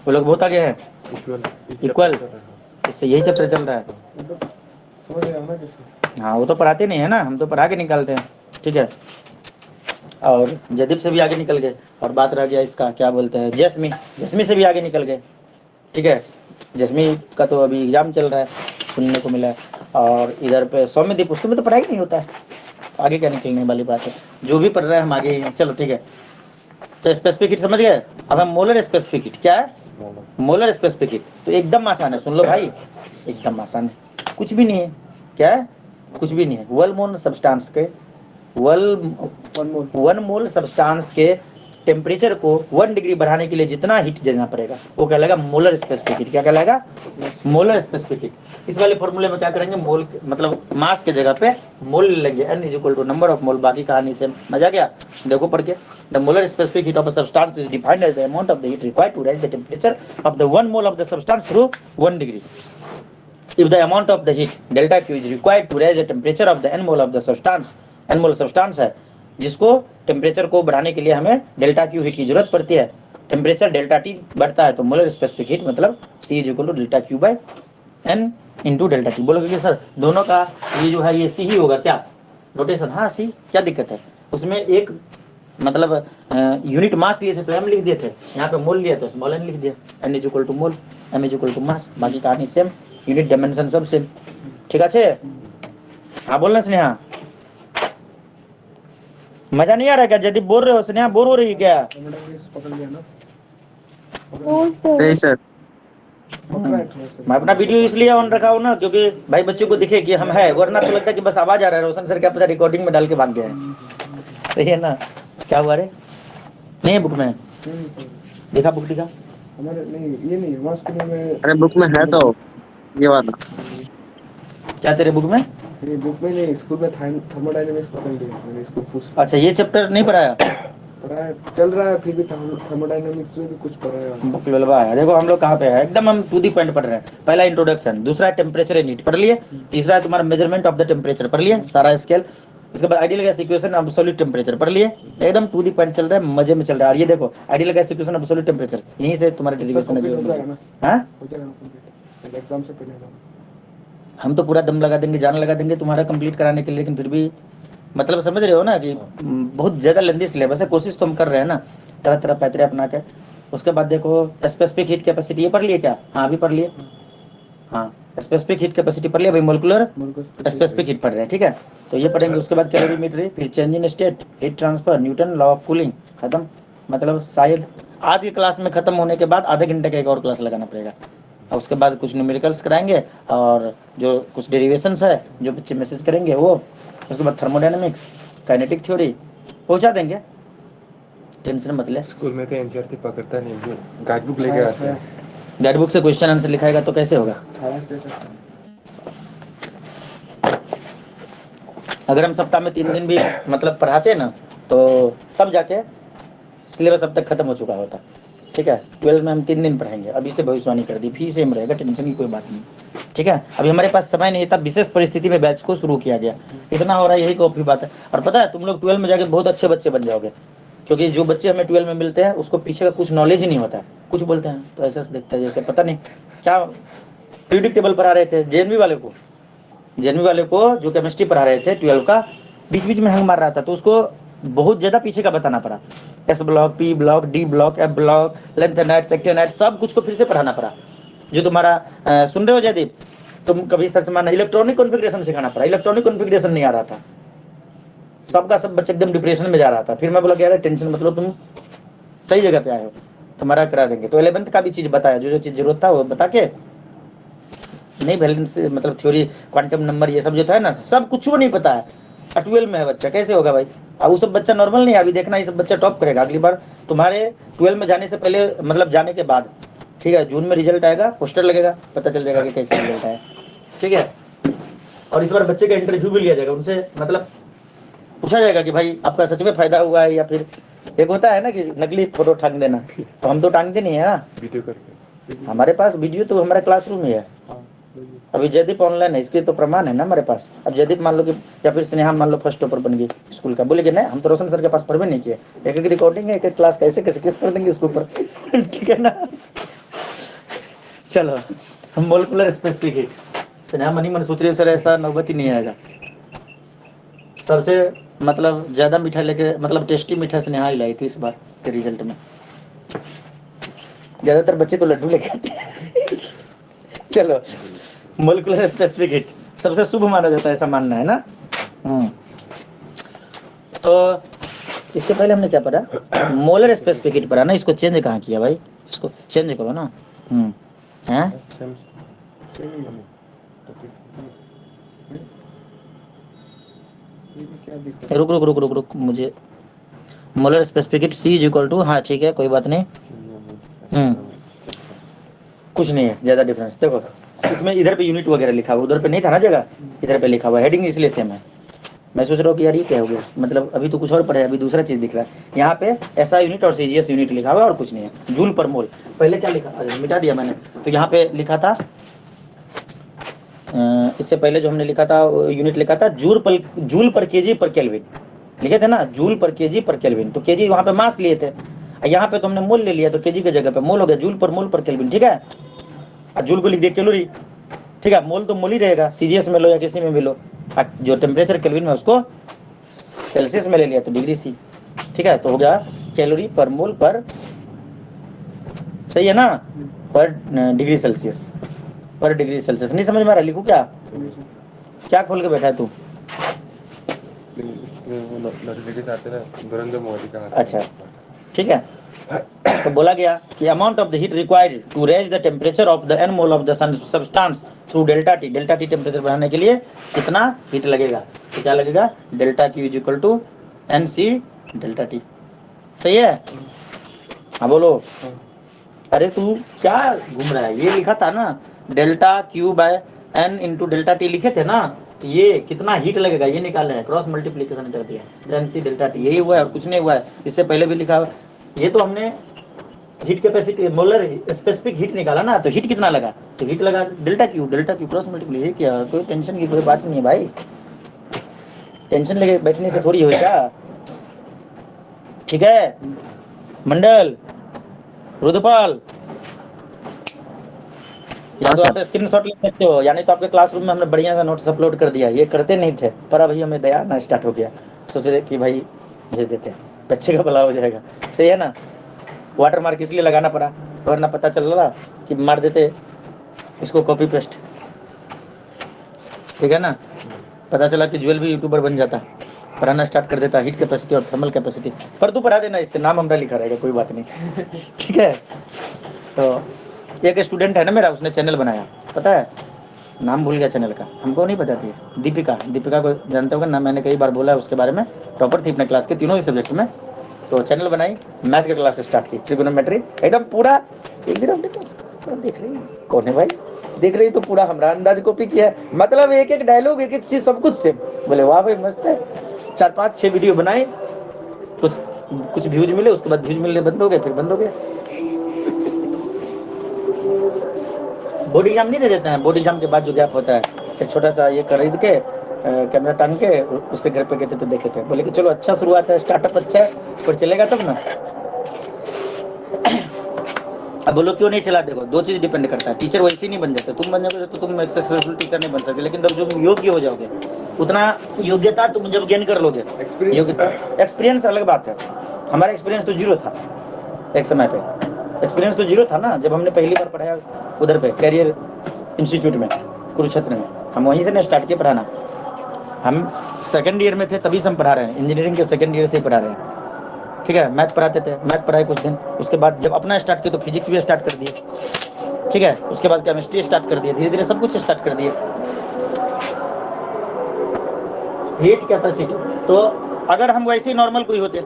वो लोग बहुत आगे हैं, इक्वल, इससे यही चैप्टर चल रहा है। समझ रहे हो ना कैसे? हाँ, वो तो पढ़ाते नहीं है ना, हम तो पढ़ा के निकालते हैं, ठीक है। और जयदीप से भी आगे निकल गए, और बात रह गया इसका, क्या बोलते हैं, जस्मी से भी आगे निकल गए, ठीक है। जस्मी का तो अभी एग्जाम चल रहा है, सुनने को मिला है। और इधर पे सौम्यदीप, उसके में तो पढ़ाई नहीं होता है, आगे क्या निकलने वाली बात है, जो भी पढ़ रहे हैं हम आगे ही हैं। चलो ठीक है, तो स्पेसिफिक हीट समझ गए। अब हम मोलर स्पेसिफिक हीट, क्या है मोलर स्पेसिफिक हीट, तो एकदम आसान है, सुन लो भाई, एकदम आसान है, कुछ भी नहीं है। क्या है? कुछ भी नहीं है। 1 मोल सब्सटेंस के 1 मोल सब्सटेंस के टेम्परेचर को 1 डिग्री बढ़ाने के लिए जितना हीट देना पड़ेगा वो कहलाएगा मोलर स्पेसिफिक हीट। क्या कहलाएगा? Molar specific heat. इस वाले फॉर्मूले में क्या करेंगे, मोल मतलब मास के जगह पे मोल लेंगे, n is equal to number of mole. बाकी कहानी से मजा गया, देखो पढ़ के। The molar specific heat of a substance is defined as the amount of the heat required to rise the temperature of the 1 mole of the substance through 1 degree. If the amount of the heat delta Q is required to raise the temperature of the n mole of the substance, n mole substance है, जिसको टेम्परेचर को बढ़ाने के लिए हमें डेल्टा क्यू हीट की जरूरत पड़ती है। टेम्परेचर डेल्टा टी बढ़ता है तो मोलर स्पेसिफिक हीट मतलब C is equal to delta Q by N into delta T. बोलोगे कि सर दोनों का ये जो है ये C ही होगा क्या रोटेशन? हाँ C, क्या दिक्कत है उसमें? एक मतलब यूनिट मास लिए थे तो m लिख दिए थे, यहाँ पे मोल लिया तो स्मॉल n लिख दिया। n is equal to mole, m is equal to mass, बाकी कहानी सेम, यूनिट डायमेंशन सब सेम। ठीक है? हाँ बोलना स्नेहा, मजा नहीं आ रहा क्या? जयदीप बोल रहे हो? स्नेहा बोर हो रही है क्या? पकड़ लिया ना? नहीं सर। मैं अपना वीडियो इसलिए ऑन रखा हूँ ना क्योंकि भाई बच्चों को दिखे कि हम है, वरना तो लगता है कि बस आवाज आ रहा है। रोशन सर क्या पता रिकॉर्डिंग में डाल के भाग गए हैं। सही है ना? क्या हुआ रे? नहीं है बुक में? देखा बुक दिखा। हमारे नहीं, ये नहीं हमारे स्कूल में। अरे बुक में है तो ये वाला। क्या तेरे बुक में? नहीं बुक में नहीं, स्कूल में थर्मोडायनेमिक्स पकड़ लिया मैंने, इसको पूछ अच्छा ये चैप्टर नहीं पढ़ाया? पढ़ा है, चल रहा है फिर भी थर्मोडायनेमिक्स में भी कुछ पढ़ा है। बुक ललवा है। देखो हम लोग कहाँ पे है, एकदम हम टू दी पॉइंट पढ़ रहे हैं। पहला इंट्रोडक्शन, दूसरा टेम्परेचर एंड हीट पढ़ लिए, तीसरा है तुम्हारा मेजरमेंट ऑफ द टेम्परेचर पढ़ लिए सारा स्केल, उसके बाद ideal gas equation of absolute temperature पढ़ लिए। एकदम टू दी पॉइंट चल रहा है, मजे में चल रहा है। और ये देखो ideal gas equation of absolute temperature, यहीं से तुम्हारा डेरिवेशन है हो जो। जाएगा ना? हाँ हो जाएगा ना कंप्लीट एग्जाम से पहले ना? हम तो पूरा दम लगा देंगे, जान लगा देंगे तुम्हारा कंप्लीट कराने के लिए, लेकिन फिर भी मतलब समझ रहे हो ना कि बहुत ज्यादा लेंदी सिलेबस है। कोशिश तो हम कर रहे हैं ना तरह तरह पैतरे अपना के। उसके बाद देखो स्पेसिफिक हीट कैपेसिटी, ये पढ़ लिए क्या? हाँ अभी पढ़ लिए। हाँ स्पेसिफिक हीट कैपेसिटी पढ़ लिया भाई, मोलिकुलर स्पेसिफिक हीट पढ़ रहे हैं। ठीक है, तो ये पढ़ेंगे। उसके बाद कैलोरीमेट्री, फिर change in state, heat transfer, Newton law of cooling, खत्म। मतलब शायद आज की क्लास में खत्म होने के बाद आधे घंटे का एक और क्लास लगाना पड़ेगा। और उसके बाद कुछ न्यूमेरिकल्स कराएंगे और जो कुछ डेरिवेशंस है जो बच्चे मैसेज करेंगे वो। उसके बाद थर्मोडायनेमिक्स, काइनेटिक थ्योरी पहुंचा देंगे, टेंशन मत ले। स्कूल में तो एनसीईआरटी पकड़ता नहीं, वो गाइड बुक लेके आते हैं। गाइड बुक से क्वेश्चन आंसर लिखाएगा तो कैसे होगा? अगर हम सप्ताह में 3 दिन भी मतलब पढ़ाते ना तो तब जाके सिलेबस अब तक खत्म हो चुका होता। ठीक है, 12 में हम 3 दिन पढ़ाएंगे, अभी से भविष्यवाणी कर दी, फी सेम रहेगा, टेंशन की कोई बात नहीं। ठीक है, अभी हमारे पास समय नहीं था, विशेष परिस्थिति में बैच को शुरू किया गया, इतना हो रहा है, यही काफी बात है। और पता है तुम लोग 12 में जाके बहुत अच्छे बच्चे बन जाओगे, क्योंकि जो बच्चे हमें 12 में मिलते हैं उसको पीछे का कुछ नॉलेज ही नहीं होता है। कुछ बोलते हैं तो ऐसा दिखता है जैसे पता नहीं क्या प्रिडिक्टेबल पढ़ा रहे थे। जेएनवी वाले को जो केमिस्ट्री पढ़ा रहे थे 12 का, बीच बीच में हंग मार रहा था तो उसको बहुत ज्यादा पीछे का बताना पड़ा। S block, P block, D block, F block, lanthanide, actinide, सब कुछ को फिर से पढ़ाना पड़ा। जो तुम्हारा सुन रहे हो जयदीप, तुम कभी सर्च मारना, इलेक्ट्रॉनिक कॉन्फ़िगरेशन सिखाना पड़ा। इलेक्ट्रॉनिक कॉन्फ़िगरेशन नहीं आ रहा था, सबका सब बच्चे एकदम डिप्रेशन में जा रहा था। फिर मैं बोला कि यार टेंशन मतलब तुम सही जगह पे आए हो, तुम्हारा करा देंगे। तो 11th का भी चीज बताया, जो जो चीज जरूरत था वो बता के, नहीं वैलेंस मतलब थ्योरी, क्वांटम नंबर, ये सब जो था ना, सब कुछ वो नहीं पता है। 12 में है बच्चा, कैसे होगा भाई? अब वो सब बच्चा नॉर्मल नहीं है। अभी देखना ये सब बच्चा टॉप करेगा अगली बार तुम्हारे 12 में जाने से पहले, मतलब जाने के बाद। ठीक है, जून में रिजल्ट आएगा, पोस्टर लगेगा, पता चल जाएगा कि कैसे रिजल्ट आया। ठीक है, और इस बार बच्चे का इंटरव्यू भी लिया जाएगा, उनसे मतलब पूछा जाएगा कि भाई आपका सच में फायदा हुआ है या फिर एक होता है ना कि नकली फोटो टांग देना, तो हम तो टांगते नहीं है ना, वीडियो करके। हमारे पास वीडियो तो हमारे क्लासरूम में है। अभी जयदीप ऑनलाइन है, इसके तो प्रमाण है ना हमारे पास। अब जयदीप मान लो कि या फिर स्नेहा मान लो फर्स्ट टॉपर बन गई स्कूल का, बोले कि नहीं हम तो रोशन सर के पास पढ़वे नहीं किए, एक एक रिकॉर्डिंग है, एक एक क्लास कैसे कैसे किस कर देंगे इसके ऊपर। ठीक है ना? चलो हम molecular specific heat, Sneha money मन सोच रही सर ऐसा नौबत ही नहीं आएगा। सबसे मतलब ज्यादा मीठा लेके, मतलब टेस्टी मीठा स्नेहा ही लाई थी इस बार के रिजल्ट में। ज्यादातर बच्चे तो लड्डू लेके आते हैं। चलो, मोलिकुलर स्पेसिफिक हीट सबसे शुभ माना जाता है, ऐसा मानना है ना। तो इससे पहले हमने क्या पढ़ा? मोलर स्पेसिफिक हीट पढ़ा ना। इसको चेंज कहाँ किया भाई? इसको चेंज करो ना। हैं? रुक रुक रुक रुक रुक, मुझे molar specific heat C is equal to, हाँ ठीक है कोई बात नहीं। कुछ नहीं है ज्यादा डिफरेंस। देखो इसमें इधर पे यूनिट वगैरह लिखा हुआ, उधर पे नहीं था ना जगह, इधर पे लिखा हुआ, हेडिंग इसलिए सेम है। मैं सोच रहा हूँ कि यार ये क्या हो गया, मतलब अभी तो कुछ और पढ़े, अभी दूसरा चीज दिख रहा है। यहाँ पे SI यूनिट और CGS यूनिट लिखा हुआ है और कुछ नहीं है। जूल पर मोल, पहले क्या लिखा, अरे मिटा दिया मैंने। तो यहाँ पे लिखा था, इससे पहले जो हमने लिखा था यूनिट लिखा था जूल पर केजी पर केल्विन। लिखे थे ना, जूल पर केजी पर केल्विन, तो केजी वहाँ पे मास लिए थे, यहाँ पे तो हमने मोल ले लिया, तो केजी की जगह पे मोल हो गया, जूल पर मोल पर केल्विन, ठीक है। और जूल को लिख दिया कैलोरी, ठीक है। मोल तो मोल ही रहेगा, सीजीएस में लो या किसी में भी लो, जो टेम्परेचर केल्विन में उसको सेल्सियस में ले लिया तो डिग्री सी, ठीक है। तो हो गया कैलोरी पर मोल पर, सही है ना, पर डिग्री सेल्सियस, पर डिग्री सेल्सियस। नहीं समझ में आ रहा, लिखू क्या, क्या खोल के बैठा है तू? इसमें वो नोटिफिकेशन आते हैं ना, नरेंद्र मोदी का आता है। अच्छा, ठीक है। तो बोला गया कि amount of the heat required to raise the temperature of the N mole of the substance through delta T, delta T temperature बढ़ाने के लिए कितना हीट लगेगा, तो क्या लगेगा, delta Q is equal to N C delta T, सही है। हाँ बोलो, अरे तू क्या घूम रहा है, ये लिखा था ना delta Q by N into delta T लिखे थे ना, तो ये कितना हीट लगेगा ये निकालना है, क्रॉस मल्टीप्लीकेशन कर दिया, एन सी डेल्टा टी, यही हुआ है और कुछ नहीं हुआ है, इससे पहले भी लिखा हुआ। ये तो हमने heat capacity molar specific heat निकाला ना, तो हीट कितना लगा, तो हीट लगा डेल्टा क्यू क्रॉस मल्टीप्लाई, क्या कोई टेंशन की कोई बात नहीं है भाई, टेंशन लेके बैठने से थोड़ी होगा, ठीक है। मंडल, रुद्रपाल, या तो आप स्क्रीनशॉट ले सकते हो, यानी तो आपके क्लासरूम में हमने बढ़िया सा नोट्स अपलोड कर दिया, ये करते नहीं थे पर अभी हमें दया ना स्टार्ट हो गया, सोचे कि भाई भेज देते हैं, बच्चे का भला हो जाएगा, सही है ना। वाटर मार्क इसलिए लगाना पड़ा, वरना पता चल रहा कि मार देते इसको कॉपी पेस्ट, ठीक है ना। पता चला कि ज्वेल भी यूट्यूबर बन जाता, पढ़ाना स्टार्ट कर देता हीट कैपेसिटी और थर्मल कैपेसिटी, पर तू पढ़ा देना, इससे नाम हमारा लिखा रहेगा, कोई बात नहीं ठीक है। तो एक स्टूडेंट है ना मेरा, उसने चैनल बनाया, पता है, नाम भूल गया चैनल का, हमको नहीं पता थी, दीपिका, दीपिका को जानते होगा ना, मैंने कई बार बोला है उसके बारे में, टॉपर थी अपने क्लास के तीनों ही सब्जेक्ट में। तो चैनल बनाई, मैथ की क्लास स्टार्ट की, ट्रिगोनोमेट्री एकदम पूरा, एक दिन हमने तो देख रही कौन है भाई, देख रही तो पूरा हमारा अंदाज कॉपी किया है, मतलब एक एक डायलॉग एक एक चीज सब कुछ सेम। बोले वाह भाई मस्त है, 4-5-6 वीडियो बनाए, कुछ व्यूज मिले, उसके बाद व्यूज मिलने बंद हो गए, फिर बंद हो गए। बोर्ड एग्जाम नहीं दे देते हैं, बोर्ड एग्जाम के बाद जो गैप होता है, एक छोटा सा ये खरीद के कैमरा टांग के उसके घर पे गए थे तो देखे थे, बोले कि चलो अच्छा शुरुआत है, स्टार्टअप अच्छा है, पर चलेगा तब ना। अब बोलो क्यों नहीं चला, देखो दो चीज डिपेंड करता है, टीचर वैसे ही नहीं बन जाते, तुम बन जाओगे तो तुम एक सक्सेसफुल टीचर नहीं बन सकते, लेकिन जब तुम योग्य हो जाओगे, उतना योग्यता तुम जब गेन कर लोगे, योग्यता एक्सपीरियंस अलग बात है, हमारा एक्सपीरियंस तो जीरो था एक समय पे, एक्सपीरियंस तो जीरो था ना, जब हमने पहली बार पढ़ाया उधर पे कैरियर इंस्टीट्यूट में कुरुक्षेत्र में, हम वहीं से स्टार्ट किए पढ़ाना, हम सेकंड ईयर में थे तभी से हम पढ़ा रहे हैं, इंजीनियरिंग के सेकंड ईयर से ही पढ़ा रहे हैं, ठीक है। मैथ पढ़ाते थे, मैथ पढ़ाए कुछ दिन, उसके बाद जब अपना स्टार्ट किया तो फिजिक्स भी स्टार्ट कर दिए, ठीक है। उसके बाद केमिस्ट्री स्टार्ट कर दिए, धीरे धीरे सब कुछ स्टार्ट कर दिए। हीट कैपेसिटी, तो अगर हम वैसे ही नॉर्मल कोई होते,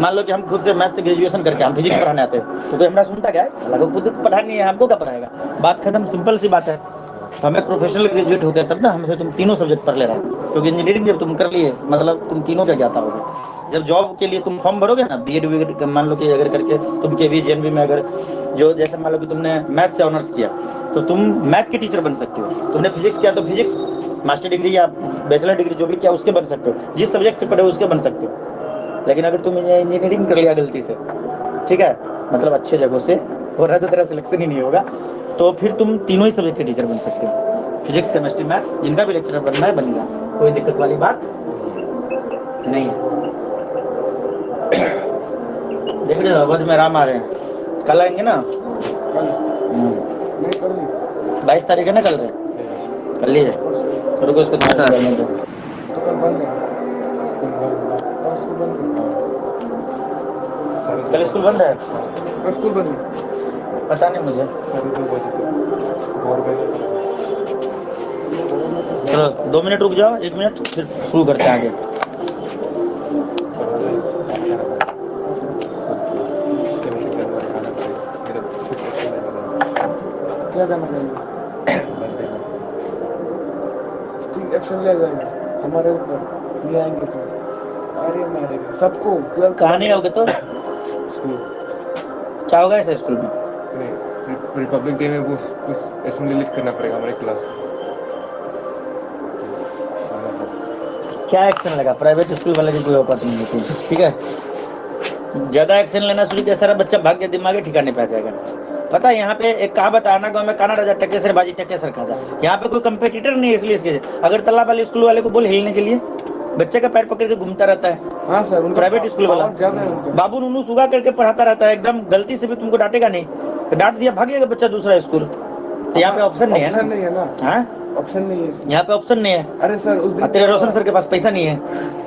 मान लो कि हम खुद से मैथ से ग्रेजुएशन करके हम फिजिक्स पढ़ाने आते तो कोई हमारा सुनता क्या है, अलग खुद पढ़ानी है, हमको क्या पढ़ाएगा, बात खत्म, सिंपल सी बात है। तो हमें प्रोफेशनल ग्रेजुएट हो गया तब ना हमसे तुम तीनों सब्जेक्ट पढ़ ले रहे हो, क्योंकि इंजीनियरिंग जब तुम कर लिए मतलब तुम तीनों का ज्ञाता होगे। जब जॉब के लिए तुम फॉर्म भरोगे ना, बीएड मान लो कि अगर करके तुम केवी जेएनवी में अगर जो जैसे मान लो कि तुमने मैथ से ऑनर्स किया तो तुम मैथ के टीचर बन सकते हो, तुमने फिजिक्स किया तो फिजिक्स मास्टर डिग्री या बैचलर डिग्री जो भी किया उसके बन सकते हो, जिस सब्जेक्ट से पढ़े उसके बन सकते हो। लेकिन अगर तुम इंजीनियरिंग कर लिया गलती से, ठीक है, मतलब अच्छे जगहों से, और तो तेरा सिलेक्शन ही नहीं होगा, तो फिर तुम तीनों ही सब्जेक्ट के टीचर बन सकते हो, फिजिक्स केमिस्ट्री मैथ, जिनका भी लेक्चरर बनना है बन गया, कोई दिक्कत वाली बात नहीं है। देख रहे हो अवध में राम आ रहे हैं, कल आएंगे ना, 22 तारीख है ना, कल रहे कल ही है, रुको इसको तो कल बंद है, कल स्कूल बंद है, स्कूल बंद है, पता नहीं मुझे, चलो 2 मिनट रुक जाओ, 1 मिनट फिर शुरू करते हैं आगे। क्या करना पड़ेगा, एक्शन ले जाएगा हमारे ऊपर, नहीं आएंगे तो अरे मारेगा सबको, कहाँ नहीं आओगे तो स्कूल क्या होगा ऐसे स्कूल में, रिपब्लिक डे में वो कुछ असेंबली लीड करना पड़ेगा हमारे क्लास में। क्या एक्शन लगा? प्राइवेट स्कूल वाले की कोई औकात नहीं होती, ठीक है। ज्यादा एक्शन लेना शुरू किया, सारा बच्चा भाग के दिमाग ठिकाने पे आ जाएगा। पता है यहाँ पे एक कहावत आना गाँव में, काना राजा टकेसर बाजी टकेसर खाजा। यहाँ पे कोई कंपेटिटर नहीं है, इसलिए इसके अगर तालाब वाले स्कूल वाले को बोल हिलने के लिए, बच्चे का पैर पकड़ के घूमता रहता है। हाँ सर, उनका प्राइवेट स्कूल वाला power ज्यादा है उनका। बाबू नूनू सुगा करके पढ़ाता रहता है, एकदम गलती से भी तुमको डांटेगा नहीं, तो डांट दिया भाग जाएगा बच्चा दूसरा स्कूल। तो यहाँ पे ऑप्शन नहीं है ऑप्शन ना, नहीं है ना, हाँ ऑप्शन नहीं है इसमें। यहाँ पे ऑप्शन नहीं है। अरे सर उस और दिन तेरे रोशन सर के पास पैसा नहीं है,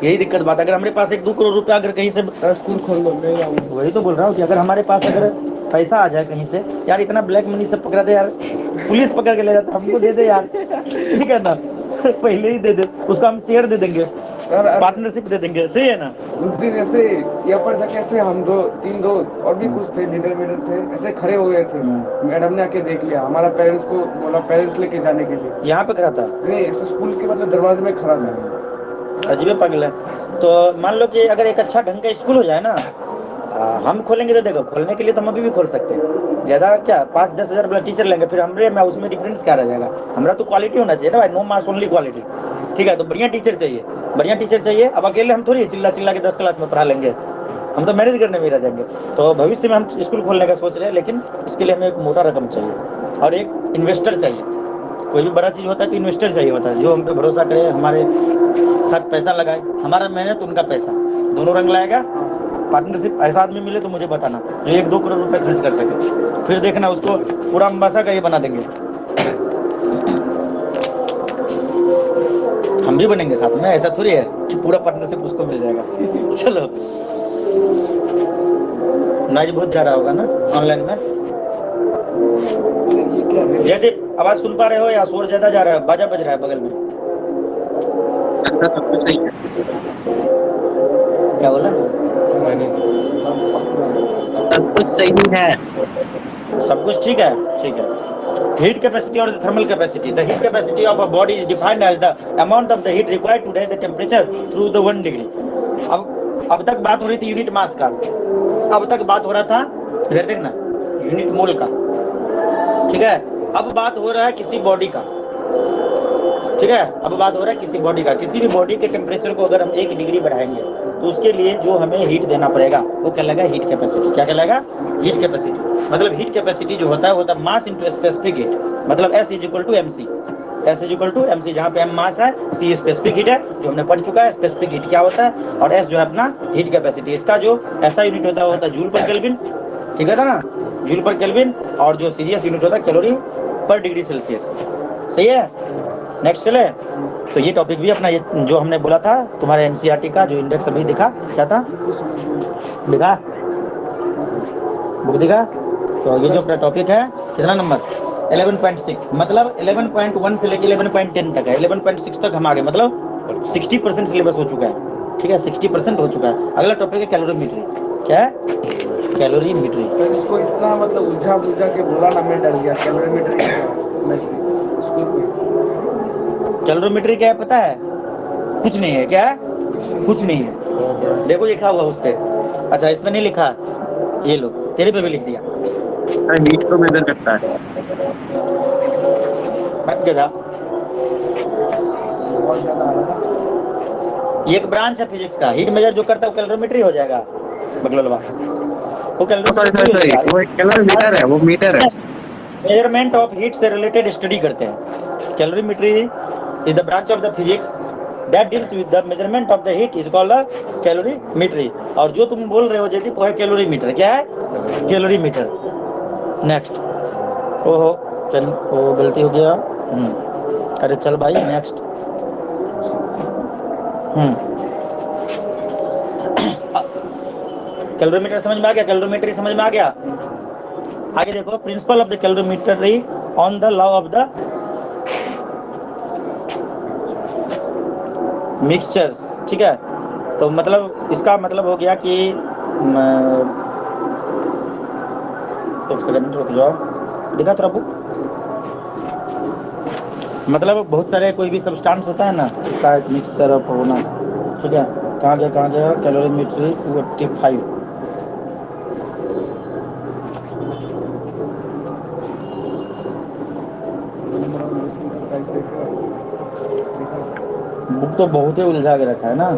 यही दिक्कत बात है। अगर हमारे पास 1-2 करोड़ रुपया अगर कहीं से, स्कूल खोल लो, मैं आऊंगा। वही तो बोल रहा हूँ कि अगर हमारे पास अगर पैसा आ जाए कहीं से, यार इतना ब्लैक मनी सब पकड़ा दे यार, पुलिस पकड़ के ले जाता, हमको दे दे यार, ठीक है ना, पहले ही दे दे, उसको हम शेयर दे देंगे, पार्टनरशिप दे देंगे, सही है ना। उस दिन ऐसे यहाँ पर जाके ऐसे हम 2-3 दोस्त और भी कुछ थे, लीडर थे, ऐसे खड़े हो गए थे। मैडम ने आके देख लिया, हमारा पेरेंट्स को बोला पेरेंट्स लेके जाने के लिए। यहाँ पे खड़ा था, नहीं, ऐसे स्कूल के मतलब दरवाजे में खड़ा था। अजीब पागल है। तो मान लो कि अगर एक अच्छा ढंग का स्कूल हो जाए ना, हम खोलेंगे तो देखो, खोलने के लिए तो हम अभी भी खोल सकते हैं, ज्यादा क्या 5-10 हजार वाला टीचर लेंगे, फिर हमरे में उसमें डिफरेंस क्या रह जाएगा। हमारा तो क्वालिटी होना चाहिए ना भाई, नो मार्क्स ओनली क्वालिटी, ठीक है। तो बढ़िया टीचर चाहिए, बढ़िया टीचर चाहिए। अब अकेले हम थोड़ी चिल्ला चिल्ला के 10 क्लास में पढ़ा लेंगे, हम तो मैनेज करने में रह जाएंगे। तो भविष्य में हम स्कूल खोलने का सोच रहे हैं, लेकिन इसके लिए हमें एक मोटा रकम चाहिए और एक इन्वेस्टर चाहिए। कोई भी बड़ा चीज होता है तो इन्वेस्टर चाहिए होता है, जो हम पे भरोसा करे, हमारे साथ पैसा लगाए, हमारा मेहनत उनका पैसा दोनों रंग लाएगा। पार्टनरशिप ऐसा आदमी मिले तो मुझे बताना, जो 1-2 करोड़ रुपए खर्च कर सके, फिर देखना उसको पूरा अम्बासा का ये बना देंगे, हम भी बनेंगे साथ में। ऐसा थोड़ी है कि पूरा पार्टनरशिप उसको मिल जाएगा। चलो, नॉइज बहुत जा रहा होगा ना ऑनलाइन में। ये क्या है? जयदीप, आवाज सुन पा रहे हो या शोर ज्यादा जा रहा है? बाजा बज रहा है बगल में। अच्छा, सब कुछ सही है। क्या बोला? मैंने सब कुछ सही है। सब कुछ ठीक है, ठीक है। हीट कैपेसिटी और thermal capacity, the heat capacity of a body is defined as the amount of the heat required to raise the temperature through the 1 degree. अब तक बात हो रही थी यूनिट मास का, अब तक बात हो रहा था, इधर देखना, यूनिट मोल का, ठीक है। अब बात हो रहा है किसी बॉडी का, ठीक है। अब बात हो रहा है किसी बॉडी का, किसी भी बॉडी के टेम्परेचर को अगर हम 1 डिग्री बढ़ाएंगे तो उसके लिए जो हमें हीट देना पड़ेगा वो कहलाएगा हीट कैपेसिटी। क्या कहलाएगा? Heat capacity. मतलब हीट कैपेसिटी जो होता है मास इनटू स्पेसिफिक हीट, मतलब S = mc। S = mc, जहाँ पे m मास है, c स्पेसिफिक हीट है, जो हमने पढ़ चुका है स्पेसिफिक हीट क्या होता है, और S जो है अपना हीट कैपेसिटी। इसका जो ऐसा यूनिट होता है जूल पर केल्विन, ठीक है ना, जूल पर केल्विन। और जो सीरियस यूनिट होता है कैलोरी पर डिग्री सेल्सियस, सही है। नेक्स्ट चले, तो ये टॉपिक भी अपना, ये जो हमने बोला था तुम्हारे एनसीईआरटी का जो इंडेक्स अभी दिखा, क्या था दिखा, बुक दिखा। तो ये जो अपना टॉपिक है, कितना नंबर 11.6, मतलब 11.1 से लेकर 11.10 तक है। 11.6 तक हम आगे, मतलब 60% सिलेबस हो चुका है, ठीक है, 60% हो चुका है। अगला टॉपिक है कैलोरीमेट्री। क्या है? कैलोरीमेट्री। सर इसको इतना मतलब उलझा बुझा के बोला ना, मैं डर गया। कैलोरीमेट्री स्कूल में कैलोरीमेट्री क्या है पता है? कुछ नहीं है। क्या है? कुछ नहीं है। देखो लिखा हुआ उस पे। अच्छा, इस पे नहीं लिखा, ये लो तेरे पे भी लिख दिया। हीट को मेजर करता है। मत गधा, बहुत ज्यादा आ रहा था। ये एक ब्रांच है फिजिक्स का, हीट मेजर जो करता है वो कैलोरीमेट्री हो जाएगा बगलवा, वो सॉरी कैलोरीमेट्री वो एक कैलोरीमीटर है, वो मीटर है। मेजरमेंट ऑफ हीट से रिलेटेड स्टडी करते हैं। Calorimetry is the branch of the physics that deals with the measurement of the heat is called a calorimetry। और जो तुम बोल रहे हो जयदीप वो है कैलोरीमीटर। क्या है? कैलोरीमीटर। नेक्स्ट, ओहो चल, वो गलती हो गया। अरे चल भाई, नेक्स्ट। कैलोरीमीटर समझ में आ गया? कैलोरीमेट्री समझ में आ गया? आगे देखो, principal of the calorimetry on the law of the mixtures, ठीक है। तो मतलब इसका मतलब हो गया कि एक सेकंड रुक जाओ, दिखा तेरा बुक। मतलब बहुत सारे कोई भी सब्सटेंस होता है ना, उसका एक मिक्सचर ऑफ होना, ठीक है। कहाँ गया कैलोरीमेट्री 285। बुक तो बहुत ही उलझा के रखा है ना।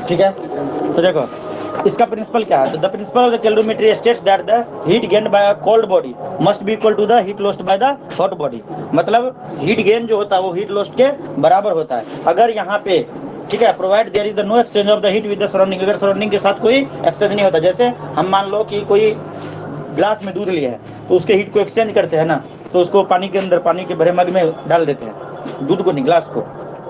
ठीक है, तो देखो इसका प्रिंसिपल क्या है। तो the principle of the calorimetry states that the heat gain by a cold body must be equal to the heat lost by the hot body. मतलब हीट गेन जो होता है वो हीट लॉस्ट के बराबर होता है। अगर यहाँ पे ठीक है, provide there is the no exchange of the heat with the surrounding, अगर सराउंडिंग के साथ कोई एक्सचेंज नहीं होता, जैसे हम मान लो कि कोई ग्लास में दूध लिया है तो उसके हीट को एक्सचेंज करते हैं ना, तो उसको पानी के अंदर, पानी के भरे मग में डाल देते हैं, दूध को नहीं ग्लास को,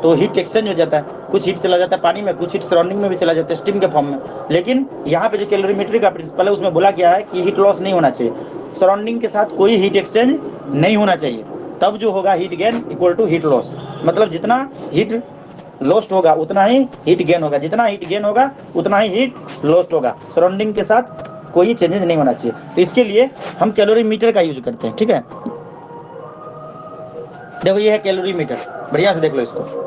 तो हीट एक्सचेंज हो जाता है। कुछ हीट चला जाता है पानी में, कुछ हीट सराउंडिंग में भी चला जाता है स्टीम के फॉर्म में। लेकिन यहाँ पे जो कैलोरीमेट्री का प्रिंसिपल है उसमें बोला गया है कि हीट लॉस नहीं होना चाहिए, सराउंडिंग के साथ कोई हीट एक्सचेंज नहीं होना चाहिए, तब जो होगा heat gain equal to heat loss. मतलब जितना हीट लॉस्ट होगा उतना ही हीट गेन होगा, जितना हीट गेन होगा उतना ही हीट लॉस्ट होगा, सराउंडिंग के साथ कोई चेंजेस नहीं होना चाहिए। तो इसके लिए हम कैलोरीमीटर का यूज करते हैं। ठीक है, देखो ये है कैलोरीमीटर, बढ़िया से देख लो इसको।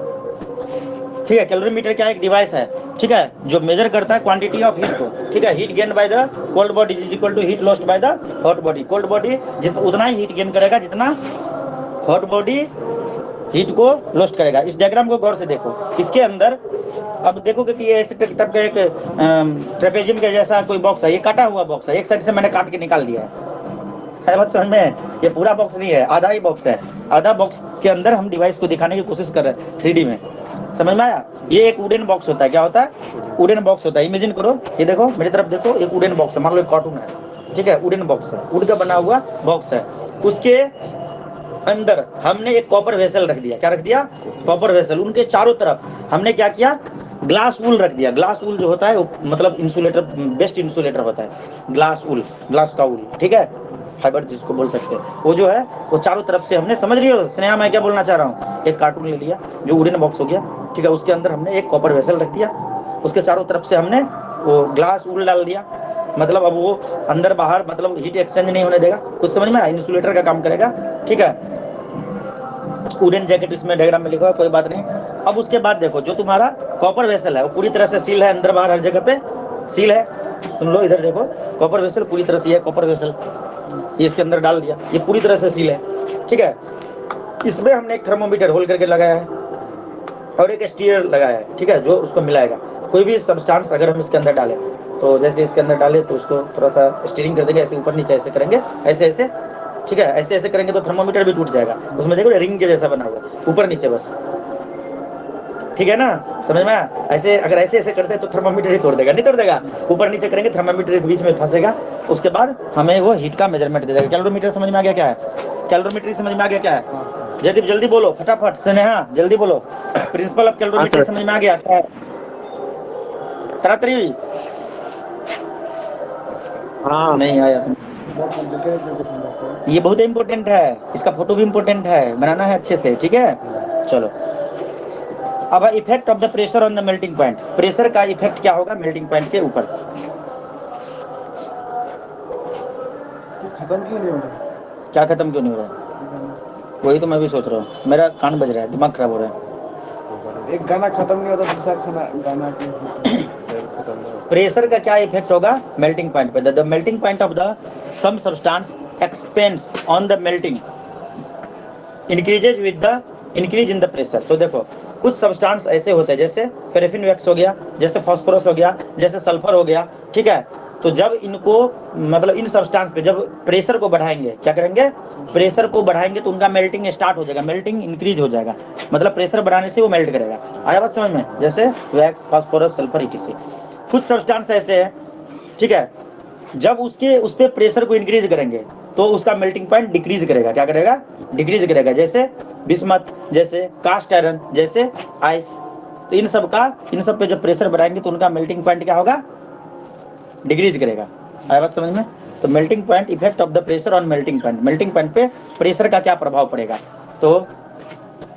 ठीक है, कैलोरीमीटर क्या एक डिवाइस है, ठीक है, जो मेजर करता है क्वांटिटी ऑफ हीट को। ठीक है, heat gain by the cold body is equal to heat lost by the hot body. Cold body उतना ही हीट गेन करेगा जितना हॉट बॉडी हीट को लॉस्ट करेगा। इस डायग्राम को गौर से देखो, इसके अंदर अब देखोगे कि ये ऐसे टाइप का एक ट्रेपेजियम के जैसा कोई बॉक्स है, ये काटा हुआ बॉक्स है, एक साइड से मैंने काट के निकाल दिया है, बात समझ में? ये पूरा बॉक्स नहीं है, आधा ही बॉक्स है। आधा बॉक्स के अंदर हम डिवाइस को दिखाने की कोशिश कर रहे हैं 3D में, समझ में आया? ये एक वुडन बॉक्स होता है, क्या होता है? वुडन बॉक्स होता है। इमेजिन करो, ये देखो मेरी तरफ देखो, एक वुडन बॉक्स है, मान लो एक कार्टून है, ठीक है, वुडन बॉक्स है, वुड का बना हुआ बॉक्स है। उसके अंदर हमने एक कॉपर वेसल रख दिया, क्या रख दिया? Copper vessel. उनके चारों तरफ हमने क्या किया? ग्लास वूल रख दिया। ग्लास वूल जो होता है मतलब इंसुलेटर, बेस्ट इंसुलेटर होता है ग्लास वूल, ग्लास का वूल, ठीक है, फाइबर जिसको बोल सकते हैं, वो जो है वो चारों तरफ से हमने, समझ रही हो स्नेहा मैं क्या बोलना चाह रहा हूँ? एक कार्टून ले लिया जो वुडन बॉक्स हो गया, ठीक है, उसके अंदर हमने एक कॉपर वेसल रख दिया, उसके चारों तरफ से हमने वो ग्लास वूल डाल दिया, मतलब अब वो अंदर बाहर मतलब हीट एक्सचेंज नहीं होने देगा। कुछ समझ में आया? इंसुलेटर का काम करेगा, ठीक है। वुडन जैकेट इसमें डायग्राम में लिखा है, कोई बात नहीं। अब उसके बाद देखो, जो तुम्हारा कॉपर वेसल है वो पूरी तरह से सील है, अंदर बाहर हर जगह पे सील है। सुन लो, इधर देखो, कॉपर वेसल पूरी तरह से, ये कॉपर वेसल ये इसके अंदर डाल दिया, ये पूरी तरह से सील है, ठीक है। इसमें हमने एक थर्मोमीटर होल करके लगाया है और एक स्टीयर लगाया है, ठीक है, जो उसको मिलाएगा। कोई भी सब्सटेंस अगर हम इसके अंदर डालें, तो जैसे इसके अंदर डाले तो उसको थोड़ा सा स्टीयरिंग कर देंगे, ऐसे ऊपर नीचे ऐसे करेंगे, ऐसे ऐसे, ठीक है, ऐसे ऐसे करेंगे तो थर्मोमीटर भी टूट जाएगा। उसमें देखो रिंग के जैसा बना हुआ है, ऊपर नीचे बस, ठीक है ना, समझ में आया? ऐसे अगर ऐसे ऐसे करते हैं तो थर्मोमीटर ही तोड़ देगा, नहीं तोड़ देगा, ऊपर नीचे करेंगे थर्मोमीटर इस बीच में फंसेगा, उसके बाद हमें वो हीट का मेजरमेंट दे देगा। कैलोरीमीटर समझ में आ गया क्या है? कैलोरीमीटर समझ में आ गया क्या है? जयदीप जल्दी बोलो फटाफट, स्नेहा जल्दी बोलो। प्रिंसिपल ऑफ कैलोरीमीटर समझ में आ गया क्या है? तरातरी हाँ नहीं आया समझ। ये बहुत इंपॉर्टेंट है, इसका फोटो भी इंपॉर्टेंट है, बनाना है अच्छे से, ठीक है। चलो, अब effect of the pressure on the melting point. Pressure का इफेक्ट क्या होगा मेल्टिंग पॉइंट के ऊपर? खत्म क्यों नहीं हो रहा? क्या खत्म क्यों नहीं हो रहा है? वही तो मैं भी सोच रहा हूँ, मेरा कान बज रहा है, दिमाग खराब हो रहा है। एक गाना खत्म नहीं होता, दूसरा गाना प्रेशर का क्या इफेक्ट होगा मेल्टिंग पॉइंट पे? The melting point of the some substance expands on the melting increases with the increase in the pressure. तो देखो, कुछ सब्सटेंस ऐसे होते हैं, जैसे फेरेफिन वैक्स हो गया, जैसे फास्फोरस हो गया, जैसे सल्फर हो गया, ठीक है। तो जब इनको मतलब इन सब्सटेंस पे जब प्रेशर को बढ़ाएंगे, क्या करेंगे? प्रेशर को बढ़ाएंगे तो उनका मेल्टिंग स्टार्ट हो जाएगा, मेल्टिंग इंक्रीज हो जाएगा, मतलब प्रेशर बढ़ाने से वो मेल्ट करेगा। आया बात समझ में? जैसे वैक्स, फास्फोरस, सल्फर, इत्यादि कुछ सब्सटेंस ऐसे हैं, ठीक है, जब उस पे प्रेशर को इंक्रीज करेंगे तो उसका मेल्टिंग पॉइंट डिक्रीज करेगा, क्या करेगा? डिक्रीज करेगा, जैसे बिस्मथ, जैसे कास्ट आयरन, जैसे आइस। तो इन सब पे जब प्रेशर बढ़ाएंगे तो उनका मेल्टिंग पॉइंट क्या होगा? डिक्रीज करेगा। आया बात समझ में? तो melting point, effect of the pressure on melting point, melting point पे प्रेशर का क्या प्रभाव पड़ेगा? तो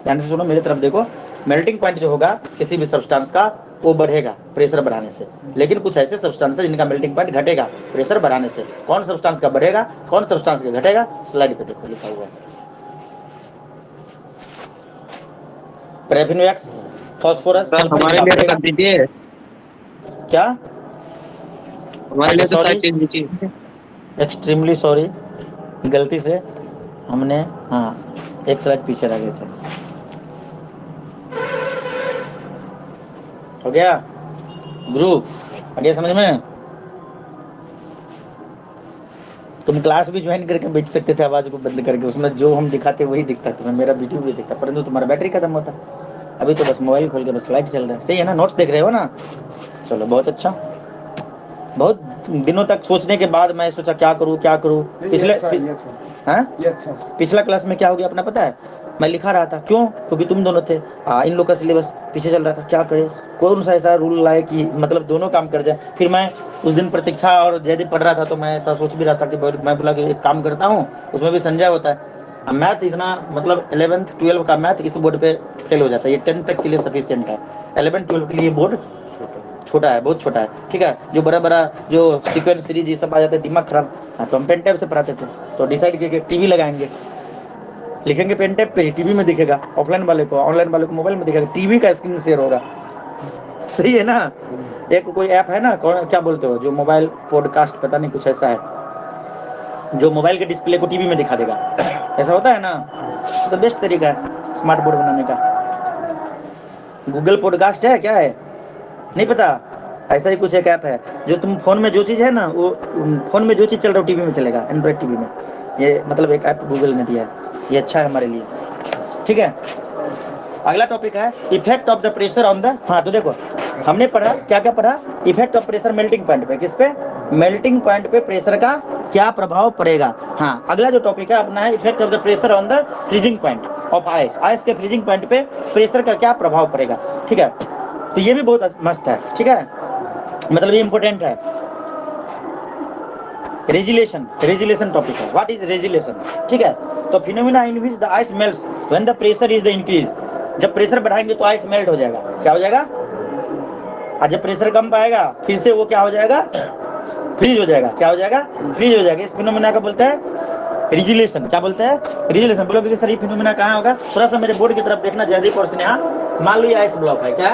ध्यान से सुनो, मेरी तरफ देखो। मेल्टिंग पॉइंट जो होगा किसी भी सब्सटेंस का, वो बढ़ेगा प्रेशर बढ़ाने से, लेकिन कुछ ऐसे सब्सटेंस है जिनका मेल्टिंग पॉइंट घटेगा प्रेशर बढ़ाने से। कौन सब्सटेंस का बढ़ेगा, कौन सब्सटेंस का घटेगा? स्लाइड पे देखो लिखा हुआ है। Paraffin wax, phosphorus, sir sulphur हमारे इनका लिए तो बढ़ेगा। कर दीजिए, क्या? हमारे लिए तो सॉरी, सारी चीज दीजिए। एक्सट्रीमली सॉरी, गलती से हमने हाँ एक स्लाइड पीछे रह गए थे। हो गया गुरु? आ गया समझ में? तुम क्लास भी ज्वाइन करके बैठ सकते थे आवाज को बंद करके, उसमें जो हम दिखाते वही दिखता, तुम्हें मेरा वीडियो भी दिखता, परंतु तुम्हारा बैटरी खत्म होता। अभी तो बस मोबाइल खोल के बस स्लाइड चल रहा है। सही है ना? नोट्स देख रहे हो ना? चलो बहुत अच्छा। बहुत दिनों तक सोचने के बाद मैं सोचा क्या करूं क्या करूं। पिछले ये अच्छा पिछला क्लास में क्या हो गया अपना पता है? मैं लिखा रहा था, क्यों? क्योंकि तुम दोनों थे, इन लोग का सिलेबस पीछे चल रहा था, क्या करे, कौन सा ऐसा रूल लाए कि मतलब दोनों काम कर जाए। फिर मैं उस दिन प्रतीक्षा और जयदीप पढ़ रहा था, तो मैं ऐसा सोच भी रहा था कि मैं बोला कि एक काम करता हूँ, उसमें भी संजय होता है। अब मैथ इतना मतलब 11th 12 का मैथ इस बोर्ड पे फेल हो जाता है, ये 10th तक के लिए सफिशियंट है, 11 12 के लिए बोर्ड छोटा है, बहुत छोटा है। ठीक है, जो बड़ा बड़ा जो सीक्वेंस सीरीज ये सब आ जाते हैं, दिमाग खराब। हाँ, तो हम पेन टैब से पढ़ाते थे, तो डिसाइड किया कि टीवी लगाएंगे, लिखेंगे पेन टैब पे, टीवी में दिखेगा, ऑफलाइन वाले को, ऑनलाइन वाले को मोबाइल में दिखेगा, टीवी का स्क्रीन शेयर होगा। सही है ना? एक कोई ऐप है ना, क्या बोलते हो, जो मोबाइल पॉडकास्ट पता नहीं कुछ ऐसा है, जो मोबाइल के डिस्प्ले को टीवी में दिखा देगा, ऐसा होता है ना? तो बेस्ट तरीका है स्मार्ट बोर्ड बनाने का। गूगल पॉडकास्ट है, क्या है नहीं पता? ऐसा ही कुछ एक ऐप है, जो तुम फोन में जो चीज है ना, वो फोन में जो चीज चल रहा है टीवी में चलेगा, एंड्रॉइड टीवी में। ये मतलब एक ऐप गूगल ने दिया है, ये अच्छा है हमारे लिए। ठीक है, अगला टॉपिक है effect of the pressure on the. हाँ तो देखो हमने पढ़ा, क्या क्या पढ़ा? Effect of pressure melting point पे, किस पे? मेल्टिंग पॉइंट पे प्रेशर का क्या प्रभाव पड़ेगा। हाँ, अगला जो टॉपिक है अपना है effect of the pressure on the freezing point of ice, ice के फ्रीजिंग पॉइंट पे प्रेशर का क्या प्रभाव पड़ेगा। ठीक है, तो ये भी बहुत मस्त है। ठीक है, मतलब ये इंपॉर्टेंट है। रेजिलेशन, रेजिलेशन टॉपिक है, व्हाट इज रेजिलेशन। ठीक है, तो phenomena in which the ice melts when the pressure is the increase. जब प्रेशर बढ़ाएंगे तो आइस मेल्ट हो जाएगा, क्या हो जाएगा? और जब प्रेशर कम पाएगा फिर से वो क्या हो जाएगा? फ्रीज हो जाएगा। क्या हो जाएगा? फ्रीज हो जाएगा। इस फिनोमेना का बोलते हैं रेजिलेशन। क्या बोलते हैं? रेजिलेशन। बोलोगे कि सर ये फिनोमेना कहाँ होगा? थोड़ा सा मेरे बोर्ड की तरफ देखना, जयदीप और स्नेहा। मान लो ये आइस ब्लॉक है, क्या?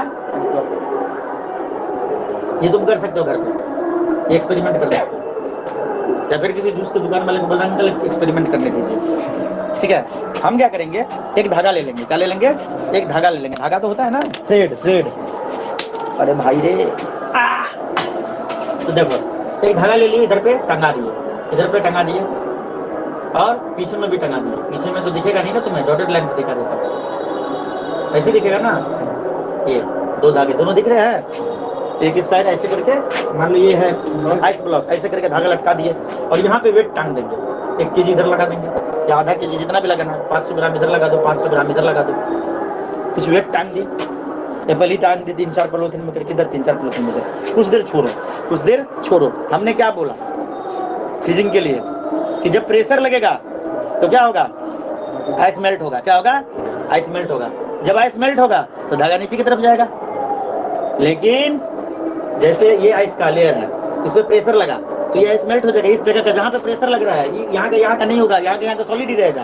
ये तुम कर सकते हो घर पे, एक्सपेरिमेंट कर सकते हो, या फिर किसी जूस की दुकान वाले को बोलना अंकल एक्सपेरिमेंट करने दीजिए। ठीक है, हम क्या करेंगे, एक धागा ले लेंगे। क्या ले लेंगे? एक धागा ले लेंगे। धागा तो होता है ना, थ्रेड, थ्रेड। अरे भाई रे, तो देखो एक धागा ले लिए, इधर पे टंगा दिए, इधर पे टंगा दिए, और पीछे में भी टंगा दिए। पीछे में तो दिखेगा नहीं ना तुम्हें, डॉटेड लाइन से दिखा देता हूँ, ऐसे दिखेगा ना। ये दो धागे दोनों दिख रहे हैं, एक इस साइड ऐसे करके, मान लो ये है आइस ब्लॉक, ऐसे करके धागा लटका दिए, और यहाँ पे वेट टांग देंगे। 1 kg इधर लगा देंगे, या आधा kg, जितना भी लगाना है, 500 ग्राम इधर लगा दो, 500 ग्राम इधर लगा दो, कुछ वेट टांग दी, एप्पल ही टांग दी 3-4 पॉलीथिन में करके इधर, 3-4 पॉलीथिन में इधर, कुछ देर छोड़ो, कुछ देर छोड़ो। हमने क्या बोला फ्रीजिंग के लिए, कि जब प्रेशर लगेगा तो क्या होगा? आइस मेल्ट होगा। क्या होगा? आइस मेल्ट होगा। जब आइस मेल्ट होगा तो धागा नीचे की तरफ जाएगा, लेकिन जैसे ये आइस का लेयर है, इस पे प्रेशर लगा तो ये आइस मेल्ट हो जाएगा। इस जगह का जहाँ पे प्रेशर लग रहा है, यहाँ का नहीं होगा, यहाँ का सॉलिड ही रहेगा,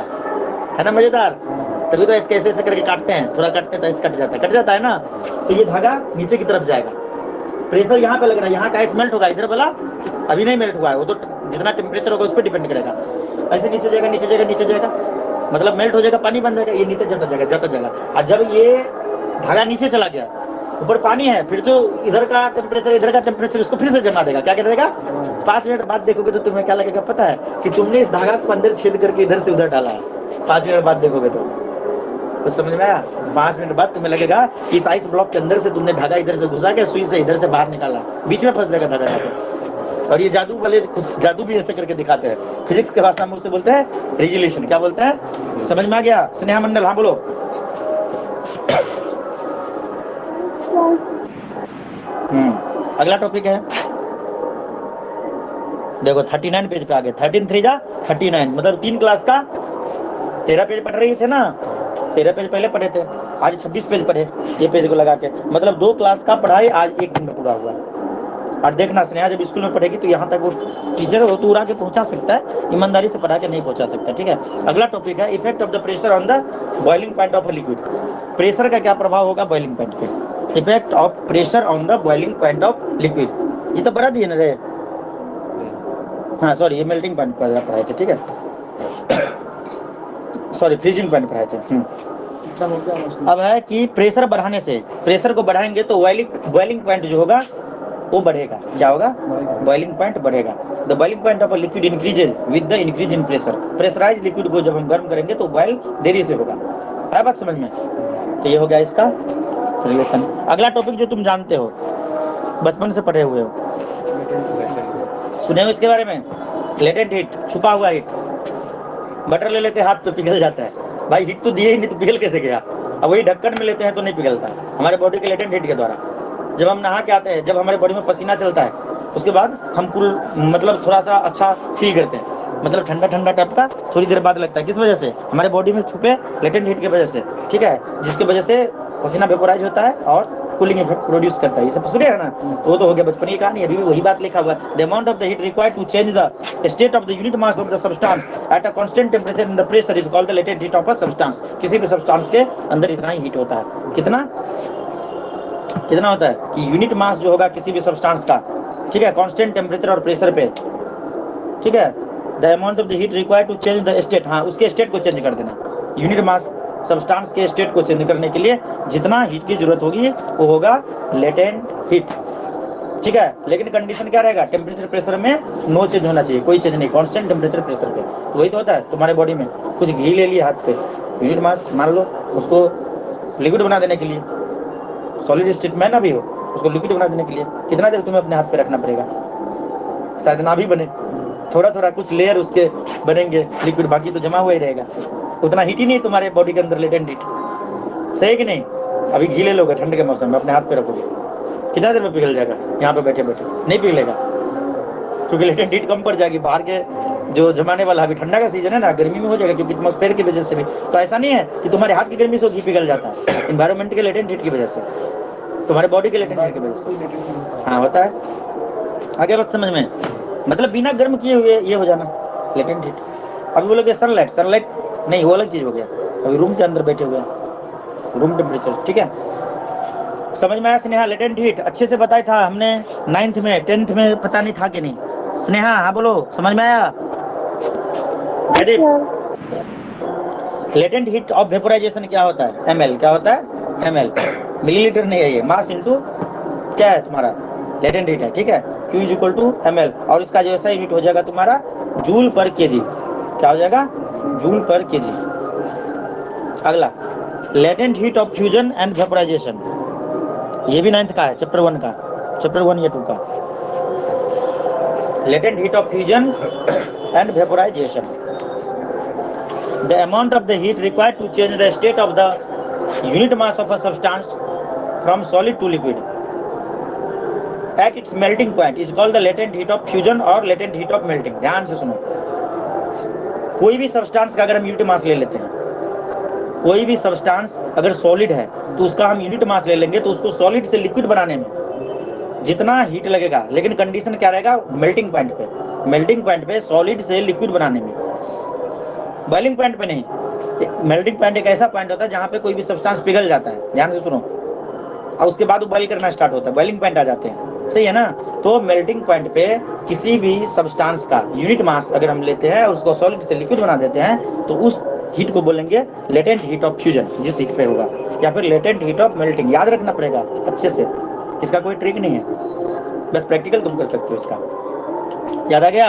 है ना? मजेदार। तभी तो ऐसे ऐसे करके काटते हैं, थोड़ा काटते हैं तो आइस कट जाता है ना। तो ये धागा नीचे की तरफ जाएगा, प्रेशर यहाँ पे लग रहा है, यहाँ का आइस मेल्ट होगा, इधर वाला अभी नहीं मेल्ट हुआ है, वो तो जितना टेम्परेचर होगा उस पर डिपेंड करेगा। ऐसे नीचे जाएगा, नीचे जाएगा, नीचे जाएगा, मतलब मेल्ट हो जाएगा, पानी बन जाएगा, ये नीचे जाता जाएगा, जाता जाएगा। और जब ये धागा नीचे चला गया, ऊपर पानी है, फिर जो इधर का टेम्परेचर, इधर का टेम्परेचर, उसको फिर से जमा देगा। क्या कर देगा? 5 मिनट बाद देखोगे तो तुम्हें क्या लगेगा पता है? कि तुमने इस धागा को अंदर छेद करके इधर से उधर डाला है। 5 मिनट बाद देखोगे तो कुछ समझ में आया? 5 मिनट बाद तुम्हें लगेगा कि इस आइस ब्लॉक के अंदर से तुमने धागा इधर से घुसा के सुई से इधर से बाहर निकाला, बीच में फंस जाएगा धागा यहाँ पे। और ये जादू वाले कुछ जादू भी ऐसे करके दिखाते हैं, फिजिक्स के भाषा में उसे बोलते हैं रेजुलेशन। क्या बोलते हैं? समझ में आ गया? स्नेहा मंडल, हाँ बोलो। अगला टॉपिक है, देखो 39 पेज पे आ गए। 13 3 जा 39, मतलब 3 क्लास का 13 पेज पढ़ रही थे ना, 13 पेज पहले पढ़े थे, आज 26 पेज पढ़े, ये पेज को लगा के, मतलब 2 क्लास का पढ़ाई आज एक दिन में पूरा हुआ। और देखना स्नेहा जब स्कूल में पढ़ेगी तो यहाँ तक वो टीचर वो तो उड़ा के पहुंचा सकता है, ईमानदारी से पढ़ा के नहीं पहुंचा सकता। ठीक है, अगला टॉपिक है effect of the pressure on the boiling point of a liquid. Pressure का क्या प्रभाव होगा बॉइलिंग पॉइंट पे? Effect of pressure on the boiling point of liquid. ये तो बड़ा दिए ना रे, हाँ सॉरी ये मेल्टिंग पॉइंट पर पढ़ाए थे। ठीक है, सॉरी फ्रीजिंग पॉइंट पढ़ाए थे। अब है कि प्रेशर बढ़ाने से, प्रेशर को बढ़ाएंगे तो बॉइलिंग पॉइंट जो होगा वो बढ़ेगा। क्या होगा? बॉइलिंग पॉइंट बढ़ेगा। The boiling point of a liquid increases with the increase in pressure. Pressurize liquid को जब हम गर्म करेंगे तो बॉयल देरी से होगा। है बात समझ में? तो ये हो गया इसका रिलेशन। अगला टॉपिक जो तुम जानते हो, बचपन से पढ़े हुए हो, सुने हो इसके बारे में? लेटेंट हीट, छुपा हुआ हीट। बटर ले लेते हैं हाथ पे पिघल जाता है। भाई हीट तो दिए ही नहीं तो पिघल कैसे गया? अब वही ढक्कन में लेते हैं तो नहीं पिघलता हमारे बॉडी के लेटेंट हीट के द्वारा। जब हम नहा के आते हैं, जब हमारे बॉडी में पसीना चलता है, उसके बाद हम कुल मतलब थोड़ा सा अच्छा फील करते हैं, मतलब ठंडा ठंडा टाइप का थोड़ी देर बाद लगता है। किस वजह से? हमारे बॉडी में छुपे लेटेंट हीट की वजह से। ठीक है, जिसकी वजह से पसीना वेपोराइज होता है और कूलिंग इफेक्ट प्रोड्यूस करता है। ये सब सुने है ना? तो वो तो हो गया बचपन की कहानी। अभी भी वही बात लिखा हुआ है। The amount of the heat required to change the state of the unit mass of the substance at a constant temperature in the pressure is called the latent heat of a substance. किसी भी सब्सटेंस के अंदर इतना ही हीट होता है। कितना होता है कि यूनिट मास जो होगा किसी भी सब्सटेंस का, ठीक है, कांस्टेंट टेंपरेचर और प्रेशर पे, ठीक है, the amount of the heat required to change the state, हाँ उसके स्टेट को चेंज कर देना। यूनिट मास सब्सटेंस के स्टेट को चेंज करने के लिए जितना हीट की जरूरत होगी वो होगा लेटेंट हीट। ठीक है, लेकिन कंडीशन क्या रहेगा? टेम्परेचर प्रेशर में नो चेंज होना चाहिए, कोई चेंज नहीं, कांस्टेंट टेम्परेचर प्रेशर पे। तो वही तो होता है तुम्हारे बॉडी में। कुछ घी ले लिया हाथ पे, यूनिट मास मान लो, उसको लिक्विड बना देने के लिए, सॉलिड स्टेट में ना भी हो, उसको लिक्विड बना देने के लिए कितना देर तुम्हें अपने हाथ पे रखना पड़ेगा? शायद ना भी बने, थोड़ा थोड़ा कुछ लेयर उसके बनेंगे लिक्विड, बाकी तो जमा हुआ ही रहेगा। उतना हीट ही नहीं तुम्हारे बॉडी के अंदर लेटेंट हीट, सही कि नहीं? अभी घी ले लोगे ठंड के मौसम में, अपने हाथ पे रखोगे, कितना देर में पिघल जाएगा? यहाँ पे बैठे बैठे नहीं पिघलेगा, क्योंकि लेटेंट हीट कम पड़ जाएगी। बाहर के जो जमाने वाला, अभी ठंडा का सीजन है ना, गर्मी में हो जाएगा क्योंकि एटमॉस्फेयर की वजह से भी। तो ऐसा नहीं है कि तुम्हारे हाथ की गर्मी से घी पिघल जाता है, इन्वायरमेंट के लेटेंट हीट की वजह से, तुम्हारे बॉडी के लेटेंट हीट की वजह से। हाँ होता है, आगे बात समझ में? मतलब बिना गर्म किए हुए ये हो जाना लेटेंट हीट। अभी बोलोगे सनलाइट नहीं, वो अलग चीज हो गया। अभी रूम के अंदर बैठे हुए हैं, रूम टेम्परेचर। ठीक है, समझ में आया स्नेहा? लेटेंट हीट अच्छे से बताया था हमने 9th में, 10th में पता नहीं था कि नहीं? स्नेहा हाँ बोलो, समझ में आया? लेटेंट हीट ऑफ वेपोराइजेशन क्या होता है? ml। क्या होता है? ml, मिलीलीटर नहीं है ये, मास इंटू क्या है तुम्हारा? लेटेंट हीट है। ठीक है, Q = ml, और इसका जो ऐसा यूनिट हो जाएगा तुम्हारा जूल पर केजी। क्या हो जाएगा? Joule per kg. अगला latent heat of fusion and vaporisation, ये भी 9th का है, चैप्टर 1 का, चैप्टर 1 या 2 का। Latent heat of fusion and vaporisation, the amount of the heat required to change the state of the unit mass of a substance from solid to liquid at its melting point is called the latent heat of fusion और लेटेंट हीट ऑफ मेल्टिंग। ध्यान से सुनो, कोई भी सब्सटेंस का अगर हम यूनिट मास ले लेते हैं, कोई भी सब्सटेंस अगर सॉलिड है तो उसका हम यूनिट मास ले लेंगे, तो उसको सॉलिड से लिक्विड बनाने में जितना हीट लगेगा, लेकिन कंडीशन क्या रहेगा? मेल्टिंग पॉइंट पे, मेल्टिंग पॉइंट पे सॉलिड से लिक्विड बनाने में, बॉइलिंग पॉइंट पे नहीं। मेल्टिंग पॉइंट एक ऐसा पॉइंट होता है जहाँ पे कोई भी सब्सटेंस पिघल जाता है, ध्यान से सुनो, और उसके बाद वो बॉइल करना स्टार्ट होता है, बॉइलिंग पॉइंट आ जाते हैं, सही है ना? तो मेल्टिंग पॉइंट पे किसी भी सब्सटेंस का यूनिट मास अगर हम लेते हैं और उसको सॉलिड से लिक्विड बना देते हैं, तो उस हीट को बोलेंगे लेटेंट हीट ऑफ फ्यूजन, जिस हीट पे होगा, या फिर लेटेंट हीट ऑफ मेल्टिंग। याद रखना पड़ेगा अच्छे से, इसका कोई ट्रिक नहीं है, बस प्रैक्टिकल तुम कर सकते हो इसका। याद आ गया?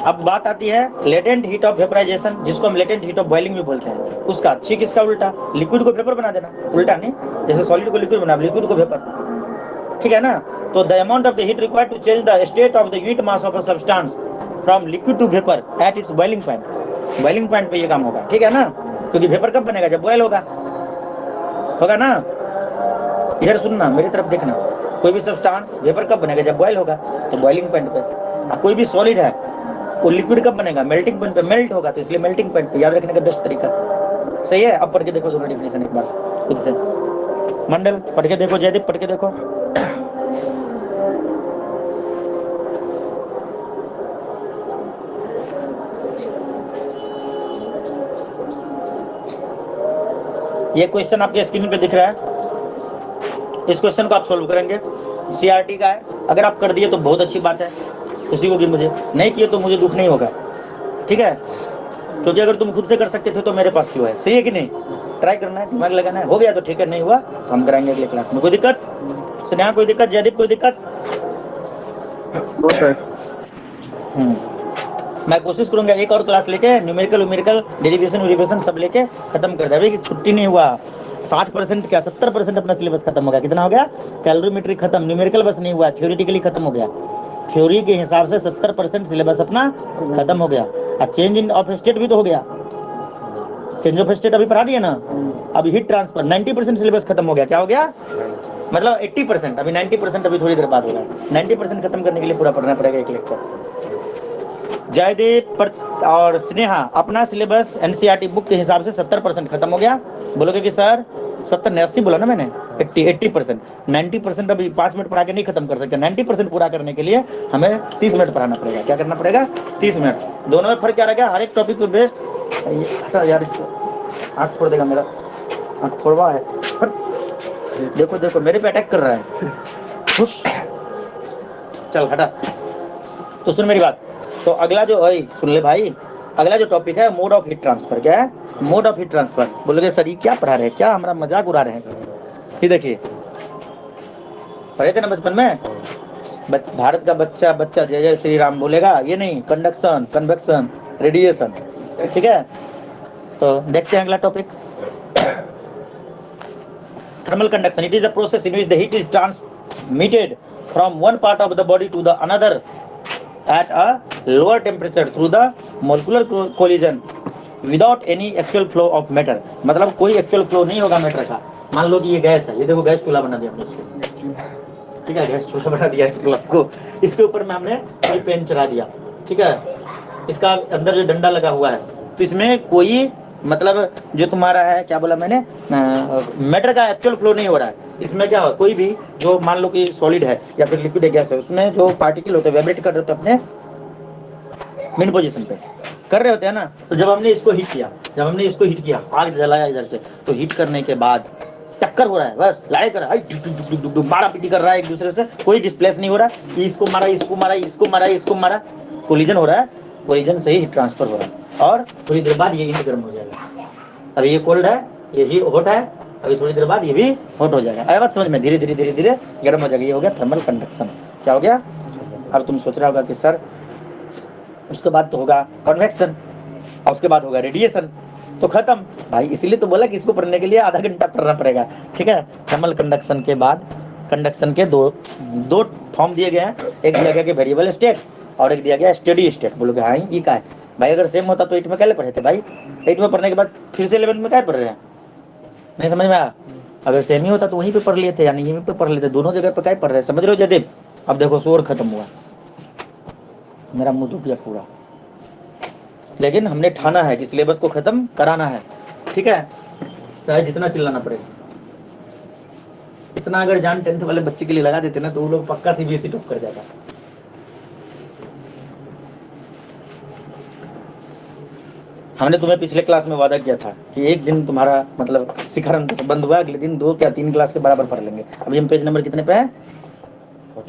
अब बात आती है लेटेंट हीट ऑफ वेपोराइजेशन, जिसको हम लेटेंट हीट ऑफ बॉइलिंग भी बोलते हैं। उसका ठीक इसका उल्टा, लिक्विड को वेपर बना देना, उल्टा नहीं, जैसे सॉलिड को लिक्विड बना, लिक्विड को वेपर, ठीक है ना? तो the amount of the heat required to change the state of the unit mass of a substance from liquid to vapour at its boiling point, boiling point पे ये काम होगा, ठीक है ना? क्योंकि वेपर कब बनेगा? जब बॉयल होगा ना? इधर सुनना, मेरी तरफ देखना, कोई भी सब्सटेंस वेपर कब बनेगा? जब बॉयल होगा, तो बॉइलिंग पॉइंट पे। कोई भी सॉलिड है वो लिक्विड कब बनेगा? मेल्टिंग पॉइंट पे, मेल्ट होगा, तो इसलिए मेल्टिंग पॉइंट पे। याद रखने का बेस्ट तरीका, सही है? अब पढ़ के देखो दोनों डेफिनेशन एक बार खुद से। मंडल पढ़ के देखो, जयदीप पढ़ के देखो। ये क्वेश्चन आपके स्क्रीन पे दिख रहा है, इस क्वेश्चन को आप सोल्व करेंगे, सीआरटी का है। अगर आप कर दिए तो बहुत अच्छी बात है, खुशी होगी मुझे, नहीं किए तो मुझे दुख नहीं होगा, ठीक है। क्योंकि अगर तुम खुद से कर सकते थे तो मेरे पास क्यों है, सही है कि नहीं। ट्राई करना है, दिमाग लगाना है, हो गया तो ठीक है, नहीं हुआ तो हम कराएंगे अगले क्लास में। कोई दिक्कत? स्नेहा कोई दिक्कत? जयदीप कोई दिक्कत? No sir. मैं कोशिश करूंगा एक और क्लास लेके न्यूमेरिकल डेरिवेशन सब लेके खत्म कर दे। अभी छुट्टी नहीं हुआ, 60% क्या 70% अपना सिलेबस खत्म हो गया। कितना हो गया? कैलोरीमेट्री खत्म, न्यूमेरिकल बस नहीं हुआ, थ्योरेटिकली खत्म हो गया। थ्योरी के हिसाब से 70% सिलेबस अपना खत्म हो गया। और चेंज इन ऑफ स्टेट भी तो हो गया, चेंज ऑफ स्टेट अभी पढ़ा दिया ना। अभी हीट ट्रांसफर 90% सिलेबस खत्म हो गया। क्या हो गया? मतलब 80%, अभी 90% अभी थोड़ी देर बाद होगा। 90% खत्म करने के लिए पूरा पढ़ना पड़ेगा एक लेक्चर। जयदीप और स्नेहा अपना सिलेबस एनसीईआरटी बुक के हिसाब से 70% खत्म हो गया। बोलोगे कि सर 70 80 बोला ना मैंने, 80%। 90% अभी 5 मिनट पढ़ा के नहीं खत्म कर सकते। 90% पूरा करने के लिए हमें 30 मिनट पढ़ाना पड़ेगा। क्या करना पड़ेगा? 30 मिनट। दोनों में फर्क क्या रहेगा? हर एक टॉपिक पे बेस्ड। हटा यार इसको, आँख फोड़ देगा मेरा, आँख फोड़वा है। देखो देखो मेरे पे अटैक कर रहा है, खुश। चल हटा। तो सुन मेरी बात, तो अगला जो सुन ले भाई, अगला जो टॉपिक है मोड ऑफ हीट ट्रांसफर। क्या है? Mode of heat transfer. बोलोगे सर ये क्या पढ़ा रहे हैं, क्या हमारा मजाक उड़ा रहे हैं? ये देखिए पढ़े थे ना बचपन में, भारत का बच्चा बच्चा जय जय श्री राम बोलेगा, ये नहीं, कंडक्शन, कन्वेक्शन, रेडिएशन, ठीक है। तो देखते हैं अगला topic, thermal conduction. It is a process in which the heat is transmitted from one part of the body to the another at a lower temperature through the molecular collision without any actual flow of matter. मतलब कोई एक्चुअल फ्लो नहीं होगा मैटर का। मान लो कि ये गैस है, ये देखो गैस चूल्हा बना दिया हमने इसको, ठीक है, गैस चूल्हा बना दिया इसको आपको, इसके ऊपर में हमने कोई पेन चढ़ा दिया, ठीक है। इसका अंदर जो डंडा लगा हुआ है, तो इसमें कोई मतलब जो तुम्हारा है, क्या बोला मैंने, मैटर का एक्चुअल फ्लो नहीं हो रहा है। इसमें क्या हो, कोई भी जो मान लो कि सॉलिड है या फिर लिक्विड है, गैस है, उसमें जो पार्टिकल होते हैं वाइब्रेट कर रहे होते हैं अपने मेन पोजीशन पे कर रहे होते हैं ना। तो जब हमने इसको हीट किया, आग जलाया इधर से, तो हीट करने के बाद टक्कर हो रहा है, बस लड़ाई कर रहा है, मारा पीटी कर रहा है एक दूसरे से, कोई डिस्प्लेस नहीं हो रहा कि इसको मारा, कोलिजन हो रहा है, कोलिजन से ही हीट ट्रांसफर हो रहा है। और थोड़ी देर बाद ये हीट गर्म हो जाएगा। अभी ये कोल्ड है, ये ही हॉट है, अभी थोड़ी देर बाद ये भी हॉट हो जाएगा। आया बात समझ में? धीरे धीरे गर्म हो जाएगा। ये हो गया थर्मल कंडक्शन। क्या हो गया? अब तुम सोच रहा होगा कि सर उसके बाद तो होगा कन्वेक्शन और उसके बाद होगा रेडिएशन, तो खत्म भाई। इसीलिए तो बोला कि इसको पढ़ने के लिए आधा घंटा पढ़ना पड़ेगा, ठीक है। थर्मल कंडक्शन के बाद कंडक्शन के दो फॉर्म दिए गए हैं, एक दिया गया कि वेरिएबल स्टेट और एक दिया गया स्टेडी स्टेट। बोलोगे हाँ ये क्या है भाई? अगर सेम होता तो 8 में क्या पढ़े थे भाई? 8 में पढ़ने के बाद फिर से 11 में क्या पढ़ रहे हैं? नहीं समझ में आया? अगर सेम ही होता तो वहीं पे पढ़ लिए थे, यानी यहीं पे पढ़ लेते, दोनों जगह पे क्या पढ़ रहे हैं? समझ रहे हो जयदीप? अब देखो शोर खत्म हुआ, मेरा मुंह दुख गया पूरा, लेकिन हमने ठाना है कि सिलेबस को खत्म कराना है, ठीक है, चाहे जितना चिल्लाना पड़ेगा। इतना अगर जान 10th वाले बच्चे के लिए लगा देते ना तो वो लोग पक्का सीबीएसई टॉप कर जाता। हमने तुम्हें पिछले क्लास में वादा किया था कि एक दिन तुम्हारा मतलब शिखर बंद हुआ, अगले दिन 2 या 3 क्लास के बराबर पढ़ लेंगे। अभी हम पेज नंबर कितने पे है?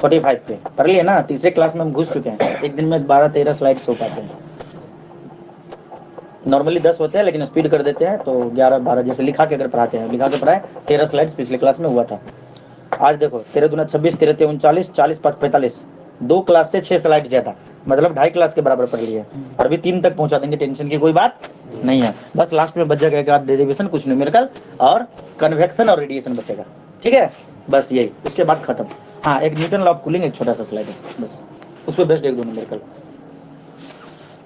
45 पे पढ़ लिए ना। तीसरे क्लास में हम घुस चुके हैं। एक दिन में 12-13 स्लाइड्स हो पाते हैं। नॉर्मली 10 होते हैं, लेकिन स्पीड कर देते हैं तो 11-12 जैसे लिखा के अगर पढ़ाते हैं, लिखा के पढ़ाए 13 स्लाइड्स पिछले क्लास में हुआ था। आज देखो 13 दूना 26, 13 3 39, 40 5 45, 2 क्लास से 6 स्लाइड ज्यादा, मतलब 2.5 क्लास के बराबर पढ़ लिए और अभी 3 तक पहुंचा देंगे। टेंशन की कोई बात नहीं है। बस लास्ट में बच जाएगा एक आध डेरिवेशन, कुछ न्यूमेरिकल और कन्वेक्शन और रेडिएशन बचेगा, ठीक है। बस यही, उसके बाद खत्म। हाँ, एक न्यूटन लॉ ऑफ कूलिंग एक छोटा सा स्लाइड है, बस उस पर बेस्ट 1-2 न्यूमेरिकल।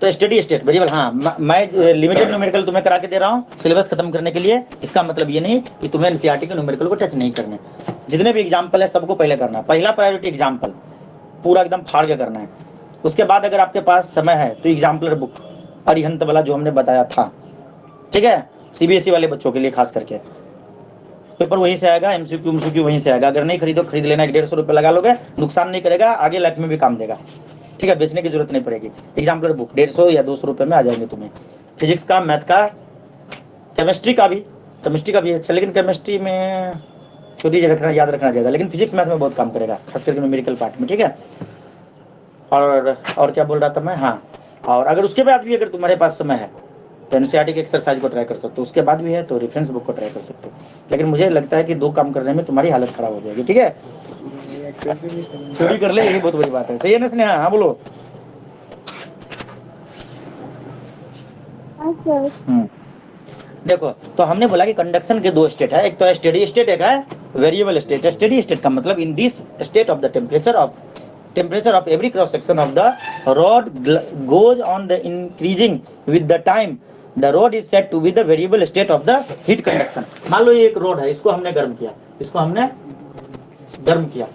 तो स्टडी स्टेट वेरिएबल, हाँ मैं लिमिटेड न्यूमेरिकल तुम्हें करा के दे रहा हूँ सिलेबस खत्म करने के लिए। इसका मतलब ये नहीं कि तुम्हें एनसीईआरटी के न्यूमेरिकल को टच नहीं करने। जितने भी एग्जाम्पल है सबको पहले करना है। पहला प्रायोरिटी एग्जाम्पल पूरा एकदम फाड़ के करना है। उसके बाद अगर आपके पास समय है तो एग्जाम्पलर बुक अरिहंत वाला जो हमने बताया था, ठीक है, सीबीएसई वाले बच्चों के लिए खास करके। पेपर वहीं से आएगा, एमसीक्यू वहीं से आएगा। अगर नहीं खरीदो खरीद लेना, 150 रुपये लगा लोगे, नुकसान नहीं करेगा, आगे लाइफ में भी काम देगा, ठीक है। बेचने की जरूरत नहीं पड़ेगी। एग्जाम्पलर बुक 150 या 200 रुपये में आ जाएंगे तुम्हें। फिजिक्स का, मैथ का, केमिस्ट्री का भी केमिस्ट्री का भी अच्छा, लेकिन केमिस्ट्री में थ्योरी रखना, याद रखना ज़्यादा, लेकिन फिजिक्स मैथ में बहुत काम करेगा, खास करके न्यूमेरिकल पार्ट में, ठीक है। और क्या बोल रहा था मैं, हाँ, और अगर उसके बाद भी अगर तुम्हारे पास समय है तो एनसीईआरटी के एक्सरसाइज को ट्राई कर सकते हो, उसके बाद भी है तो रेफरेंस बुक को ट्राई कर सकते हो। लेकिन मुझे लगता है कि 2 काम करने में तुम्हारी हालत खराब हो जाएगी, ठीक है। थ्योरी कर ले, यही बहुत बड़ी बात है, सही है ना स्नेहा? हाँ बोलो। हाँ सर। देखो, तो हमने बोला कि कंडक्शन के 2 स्टेट है, एक तो है स्टेडी स्टेट, एक है वेरिएबल स्टेट। स्टेडी स्टेट का मतलब in this state of the temperature of every cross section of the rod goes on the increasing with the time. The rod is said to be the variable state of the heat conduction. मान लो ये एक रोड है, इसको हमने गर्म किया,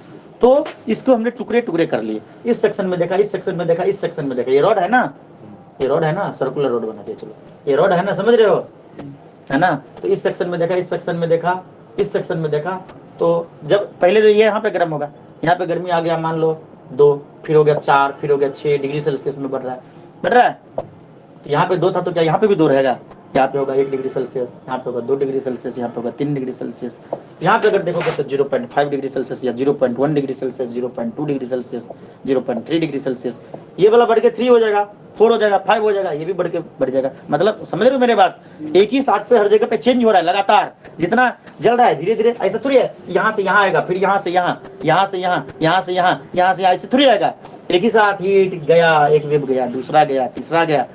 तो इसको हमने टुकड़े टुकड़े कर लिए, इस सेक्शन में देखा, इस सेक्शन में देखा, इस सेक्शन में देखा। ये रोड है ना, सर्कुलर रोड बना दिया, चलो ये रोड है ना, समझ रहे हो, है ना। तो इस सेक्शन में देखा, इस सेक्शन में देखा, इस सेक्शन में देखा, तो जब पहले तो ये यहाँ पे गर्म होगा, यहाँ पे गर्मी आ गया मान लो 2, फिर हो गया 4, फिर हो गया 6 डिग्री सेल्सियस में बढ़ रहा है। तो यहाँ पे 2 था तो क्या यहाँ पे भी 2 रहेगा, यहाँ पे होगा 1 डिग्री सेल्सियस, यहाँ पे होगा 2 डिग्री सेल्सियस, यहाँ पे होगा 3 डिग्री सेल्सियस। यहाँ पे अगर देखोगे तो 0.5 डिग्री सेल्सियस या 0.1 degree Celsius, 0.2 degree Celsius, 0.3 degree Celsius, ये वाला बढ़ के 3 हो जाएगा, 4 हो जाएगा, 5 हो जाएगा, ये भी बढ़ जाएगा। मतलब समझ रहे हो मेरे बात, एक ही साथ पे हर जगह पे चेंज हो रहा है लगातार, जितना जल रहा है धीरे धीरे, ऐसा थोड़ी है यहाँ से यहाँ आएगा, फिर यहाँ से यहाँ, यहाँ से यहाँ, यहाँ से यहाँ, यहाँ से ऐसे थोड़ी आएगा। एक ही साथ हीट गया, एक वेव गया, दूसरा गया, तीसरा गया।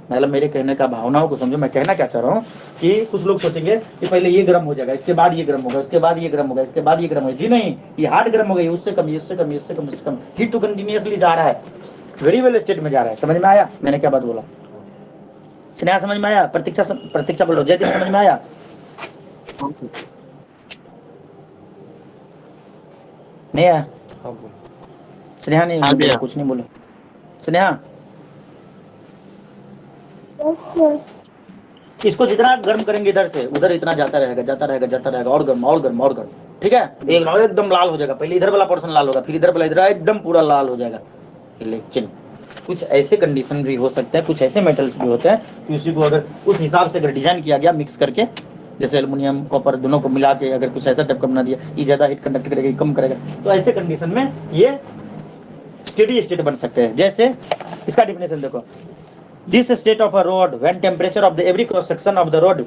मतलब मेरे कहने का भावनाओं को समझो, मैं कहना क्या चाह रहा हूँ कि कुछ लोग सोचेंगे कि पहले ये गर्म हो जाएगा, इसके बाद ये गर्म होगा, इसके बाद ये गर्म होगा, इसके बाद ये गर्म होगा। जी नहीं, ये हार्ड गर्म हो गई, उससे कम, उससे कम, उससे कम, उससे कम, हीट तो कंटिन्यूअसली जा रहा है, वेरिएबल स्टेट में जा रहा है। समझ में आया मैंने क्या बात बोला? स्नेहा समझ में आया? प्रतीक्षा बोलो, जयदीप समझ में आया? नहीं आया? स्नेहा नहीं बोलो, कुछ नहीं बोलो। स्नेहा इसको जितना गर्म करेंगे इधर से उधर इतना जाता रहेगा, और गर्म, ठीक है। एकदम लाल हो जाएगा, पहले इधर वाला पोर्शन लाल होगा, फिर इधर वाला, इधर एकदम पूरा लाल हो जाएगा। लेकिन कुछ ऐसे कंडीशन भी हो सकते हैं, कुछ ऐसे मेटल्स भी होते हैं कि उसी को अगर उस हिसाब से अगर डिजाइन किया गया मिक्स करके, जैसे एल्युमिनियम कॉपर दोनों को मिला के अगर कुछ ऐसा टाइप का बना दिया, ये ज्यादा हीट कंडक्ट करेगा, ये कम करेगा, तो ऐसे कंडीशन में ये स्टेडी स्टेट बन सकते हैं। जैसे इसका डिफिनेशन देखो, this state of a rod when temperature of the every cross section of the rod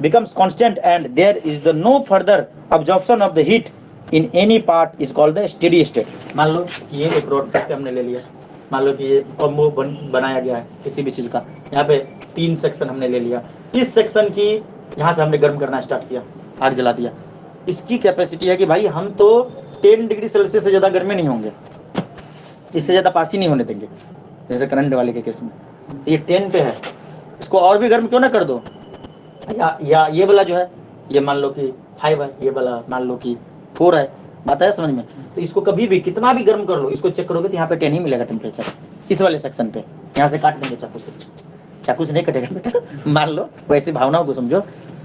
becomes constant and there is the no further absorption of the heat in any part is called the steady state. मान लो कि ये एक रोड से हमने ले लिया, मान लो कि ये कॉम्बो बनाया गया है किसी भी चीज का, यहाँ पे 3 सेक्शन हमने ले लिया, इस सेक्शन की यहाँ से हमने गर्म करना स्टार्ट किया, आग जला दिया। इसकी कैपेसिटी है कि भाई हम तो 10 डिग्री सेल्सियस से ज्यादा गर्मी नहीं होंगे, इससे ज्यादा पास ही नहीं होने देंगे, जैसे करंट वाले के केस में। तो ये 10 पे है, इसको और भी गर्म क्यों ना कर दो, या ये वाला जो है ये मान लो कि 5 है, ये वाला मान लो कि 4 है, बात है समझ में। तो इसको कभी भी कितना भी गर्म कर लो, इसको चेक करोगे तो यहाँ पे 10 ही मिलेगा टेम्परेचर, इस वाले सेक्शन पे। यहाँ से काट देंगे चाकू से नहीं कटेगा बेटा, मान लो वैसे भावनाओं को समझो।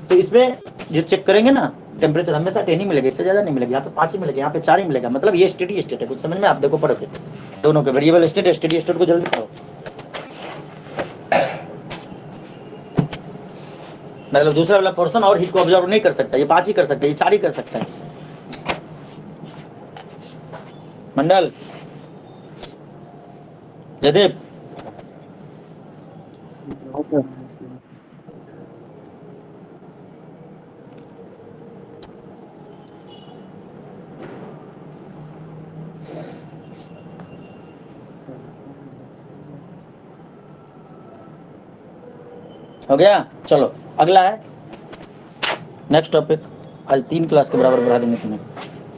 तो इसमें जो चेक करेंगे ना टेम्परेचर हमेशा 10 ही मिलेगा, इससे ज्यादा नहीं मिलेगा। यहाँ पे 5 ही मिलेगा, यहाँ पे 4 ही मिलेगा, मतलब ये स्टेडी स्टेट है। कुछ समझ में आप देखो पढ़ोगे दोनों के, वेरिएबल स्टेट स्टेडी स्टेट को जल्दी पढ़ो। मतलब दूसरा वाला पोर्शन और हीट को ऑब्जर्व नहीं कर सकता, ये 5 ही कर सकता है, ये 4 ही कर सकता है। मंडल, जयदेव, हो गया? चलो अगला है नेक्स्ट टॉपिक। आज 3 क्लास के बराबर बढ़ा देंगे तुम्हें,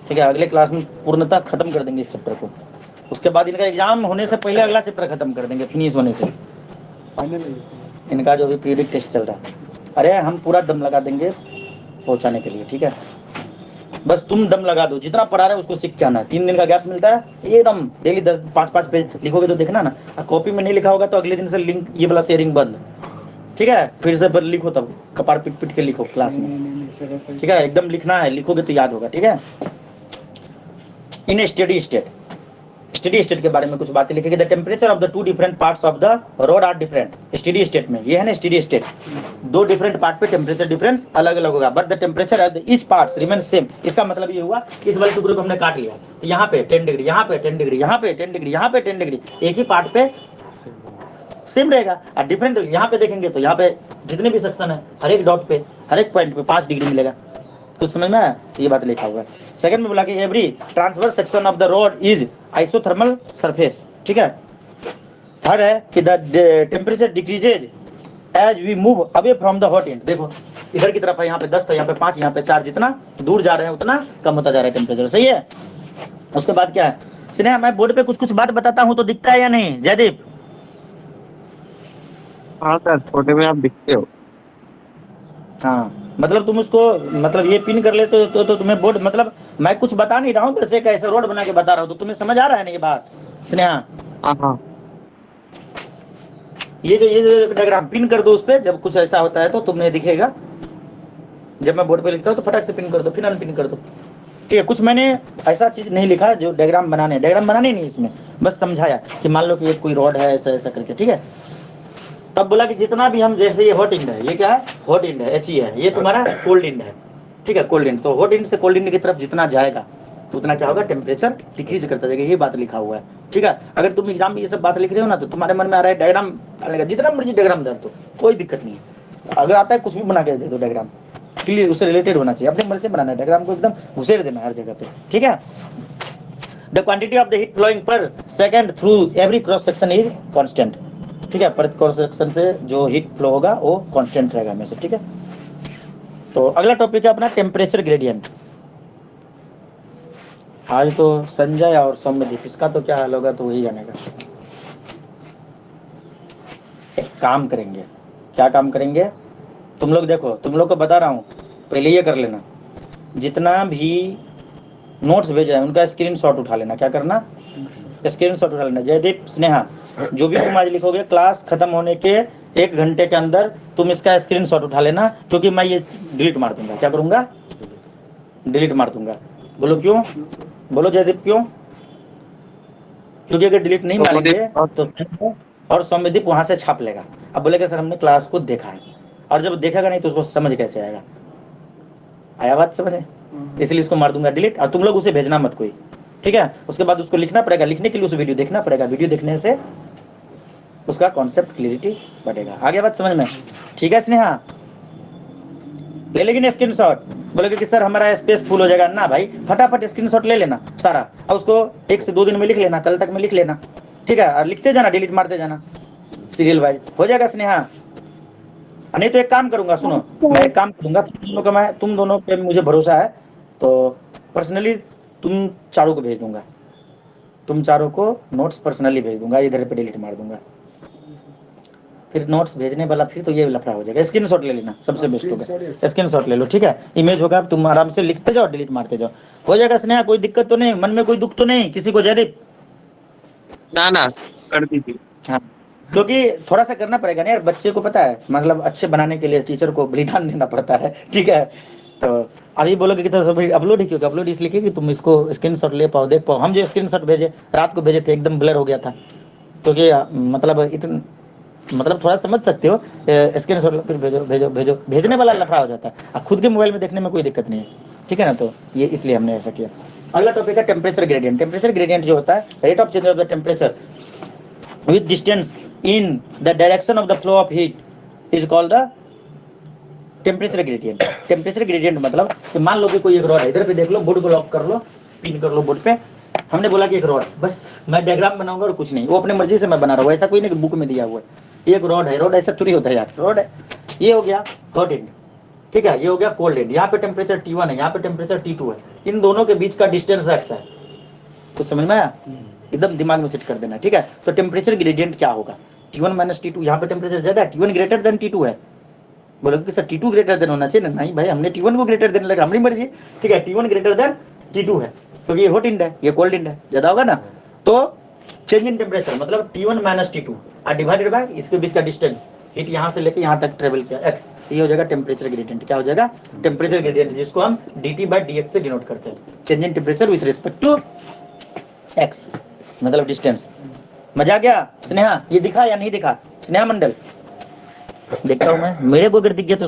ठीक है। अगले क्लास में पूर्णतः खत्म कर देंगे इस चैप्टर को, उसके बाद इनका एग्जाम होने से पहले अगला चैप्टर खत्म कर देंगे, फिनिश होने से। इनका जो भी पीरियडिक टेस्ट चल रहा है, अरे हम पूरा दम लगा देंगे पहुंचाने के लिए, ठीक है। बस तुम दम लगा दो, जितना पढ़ा रहे उसको सीख के आना। 3 दिन का गैप मिलता है, एकदम डेली 5-5 पेज लिखोगे तो देखना ना, कॉपी में नहीं लिखा होगा तो अगले दिन से लिंक ये वाला शेयरिंग बंद, ठीक है। फिर से लिखो, तब कपार पिट पिट के लिखो क्लास में, ठीक है। एकदम लिखना है, लिखोगे तो याद होगा, ठीक है। In steady state steady state के बारे में कुछ बातें लिखेगी। The temperature of the two different parts of the rod are different. Steady state में ये है ना, स्टेडी स्टेट, दो डिफरेंट पार्ट पे टेम्परेचर डिफरेंस अलग अलग होगा, but the temperature of each parts remain same. इसका मतलब ये हुआ इस वाले टुकड़े को हमने काट लिया, तो यहाँ पे 10 डिग्री, यहाँ पे 10 डिग्री, यहाँ पे 10 डिग्री, यहाँ पे 10 डिग्री, एक ही पार्ट पे सेम रहेगा। और डिफरेंट यहाँ पे देखेंगे तो यहाँ पे जितने भी सेक्शन है हर एक डॉट पे हर एक पॉइंट पे 5 डिग्री मिलेगा। तो समझ में आया, ये बात लिखा हुआ है। सेकंड में बोला कि every transverse section of the road is isothermal surface, ठीक है। थर्ड है कि the temperature decreases as we move away from the hot end. देखो इधर की तरफ है, यहाँ पे 10 था, यहाँ पे 5, यहाँ पे 4, जितना दूर जा रहे हैं उतना कम होता जा रहा है टेम्परेचर, सही है। उसके बाद क्या है स्नेहा, मैं बोर्ड पे कुछ कुछ बात बताता हूँ तो दिखता है या नहीं जयदीप? हाँ सर, छोटे में आप दिखते हो। हाँ, मतलब तुम उसको मतलब ये पिन कर लेते हो तो तुम्हें बोर्ड, मतलब मैं कुछ बता नहीं रहा हूँ, वैसे कैसे रोड बना के बता रहा हूँ, तो तुम्हें समझ आ रहा है ना ये बात स्नेहा? हाँ, ये जो डायग्राम पिन कर दो उस पे, जब कुछ ऐसा होता है तो तुम्हें दिखेगा। जब मैं बोर्ड पे लिखता हूँ तो फटाक से पिन कर दो, फिर अनपिन कर दो, ठीक है। कुछ मैंने ऐसा चीज नहीं लिखा जो डायग्राम बनाने नहीं इसमें, बस समझाया कि मान लो कि ये कोई रोड है ऐसा ऐसा करके, ठीक है। तब बोला कि जितना भी हम, जैसे ये हॉट इंड है, ये क्या है हॉट इंड है, HE है, ये तुम्हारा कोल्ड इंड है, ठीक है, कोल्ड इंड। तो हॉट इंड से कोल्ड इंड की तरफ जितना जाएगा तो उतना क्या होगा, टेम्परेचर डिक्रीज करता जाएगा, ये बात लिखा हुआ है, ठीक है। अगर तुम एग्जाम में ये सब बात लिख रहे हो ना तो तुम्हारे मन में आ रहा है डायग्राम आएगा, जितना मर्जी डायग्राम दे दो कोई दिक्कत नहीं है। अगर आता है कुछ भी बना के दे दो डायग्राम, क्लियर उससे रिलेटेड होना चाहिए, अपने मर्जी से बनाना है डायग्राम को, एकदम घुसेड़ देना हर जगह पे, ठीक है। The quantity of the heat flowing per second through every cross section is constant, ठीक है। प्रति क्रॉस सेक्शन से जो हीट फ्लो होगा वो कांस्टेंट रहेगा हमेशा, ठीक है। तो अगला टॉपिक है अपना टेम्परेचर ग्रेडियंट। आज तो संजय और सौम्यदीप, इसका तो क्या हाल होगा तो वही जानेगा। एक काम करेंगे, क्या काम करेंगे, तुम लोग देखो, तुम लोग को बता रहा हूँ, पहले ये कर लेना, जितना भी नोट्स भेजा है उनका स्क्रीनशॉट उठा लेना। क्या करना, स्क्रीनशॉट उठा लेना। जयदीप, स्नेहा, जो भी तुम आज लिखोगे क्लास खत्म होने के 1 घंटे के अंदर तुम इसका स्क्रीनशॉट उठा लेना, क्योंकि मैं ये डिलीट मार दूंगा। क्या करूंगा, डिलीट मार दूंगा। बोलो क्यों, बोलो जयदीप क्यों? क्योंकि अगर डिलीट नहीं मारेंगे तो और सौम्यदीप वहां से छाप लेगा। अब बोलेगा सर हमने क्लास को देखा है, और जब देखेगा नहीं तो उसको समझ कैसे आएगा? आया बात समझे? इसलिए इसको मार दूंगा डिलीट, और तुम लोग उसे भेजना मत कोई, ठीक है। उसके बाद उसको लिखना पड़ेगा, लिखने के लिए उस वीडियो देखना पड़ेगा, वीडियो देखने से उसका कॉन्सेप्ट क्लियरिटी बढ़ेगा। आगे बात समझ में, ठीक है स्नेहा? ले लेकिन स्क्रीनशॉट, बोलोगे कि सर हमारा स्पेस फुल हो जाएगा ना भाई, फटाफट स्क्रीनशॉट ले लेना सारा, और उसको 1 से 2 दिन में लिख लेना, कल तक में लिख लेना, ठीक है। और लिखते जाना, डिलीट मारते जाना, सीरियल वाइज हो जाएगा स्नेहा। नहीं तो एक काम करूंगा, सुनो, मैं एक काम करूंगा, तुम दोनों पे मुझे भरोसा है, तो पर्सनली तुम चारों को भेज दूंगा, तुम चारों को नोट्स पर्सनली भेज दूंगा, इधर पे डिलीट मार दूंगा। फिर नोट्स भेजने वाला फिर तो ये लफड़ा हो जाएगा। स्क्रीनशॉट ले लेना, सबसे बेस्ट होगा, स्क्रीनशॉट ले लो, ठीक है। इमेज होगा, तुम आराम से लिखते जाओ, डिलीट मारते जाओ, हो जाएगा स्नेहा। कोई दिक्कत तो नहीं, मन में कोई दुख तो नहीं किसी को? जयदीप ना कर दी थी। हाँ, क्योंकि थोड़ा सा करना पड़ेगा ना यार, बच्चे को पता है, मतलब अच्छे बनाने के लिए टीचर को बलिदान देना पड़ता है, ठीक है। तो अभी बोलोगे कि तो अपलोड ही क्यों, अपलोड इसलिए कि तुम इसको स्क्रीनशॉट ले पाओ, देख पाओ। हम जो स्क्रीनशॉट भेजे रात को भेजे थे, एकदम ब्लर हो गया था, क्योंकि मतलब इतना, मतलब थोड़ा समझ सकते हो, स्क्रीनशॉट फिर भेजो भेजो भेजो, भेजने वाला लफड़ा हो जाता है। खुद के मोबाइल में देखने में कोई दिक्कत नहीं है, ठीक है ना। तो ये इसलिए हमने ऐसा किया। अगला टॉपिक है टेम्परेचर ग्रेडियंट। टेम्परेचर ग्रेडियंट जो होता है, rate of change of the temperature with distance in the direction of the flow of heat is called the temperature gradient. temperature gradient मतलब कि मान लो कि कोई एक रॉड है, इधर पे देख लो, बोर्ड को लॉक कर लो, पिन कर लो बोर्ड पे। हमने बोला कि एक रॉड, बस मैं डायग्राम बनाऊंगा और कुछ नहीं, वो अपने मर्जी से मैं बना रहा हूँ, ऐसा कोई नहीं कि बुक में दिया हुआ है। एक रॉड है, रॉड ऐसा थोड़ी होता है यार, रॉड है। ये हो गया हॉट एंड, ठीक है, ये हो गया कोल्ड एंड। यहाँ पे टेम्परेचर T1 है, यहाँ पे टेम्परेचर T2 है, इन दोनों के बीच का डिस्टेंस x है। कुछ समझ में आया? एकदम दिमाग में सेट कर देना, ठीक है। तो टेम्परेचर ग्रेडियंट क्या होगा, T1 माइनस T2, यहाँ पे टेम्परेचर ज्यादा है, T1 ग्रेटर देन T2 है। बोलोगे कि सर T2 ग्रेटर देन होना चाहिए ना, नहीं भाई, हमने T1 को ग्रेटर देने लगा, हमारी मर्जी, ठीक है। T1 ग्रेटर देन T2 है, क्योंकि ये हॉट इंड है, ये कोल्ड इंड है, ज्यादा होगा ना। तो चेंज इन टेम्परेचर मतलब T1 माइनस T2 और डिवाइडेड बाय इसके बीच का डिस्टेंस, हीट यहाँ से लेके यहाँ तक ट्रेवल किया, x, ये हो जाएगा टेम्परेचर ग्रेडियंट। क्या हो जाएगा, टेम्परेचर ग्रेडियंट, जिसको हम dt/dx से डिनोट करते हैं, change in temperature with respect to x। मतलब डिस्टेंस। मजा आ गया स्नेहा? ये दिखा या नहीं दिखा? स्नेहा मंडल देखता हूँ मैं, मेरे को अगर दिख गया तो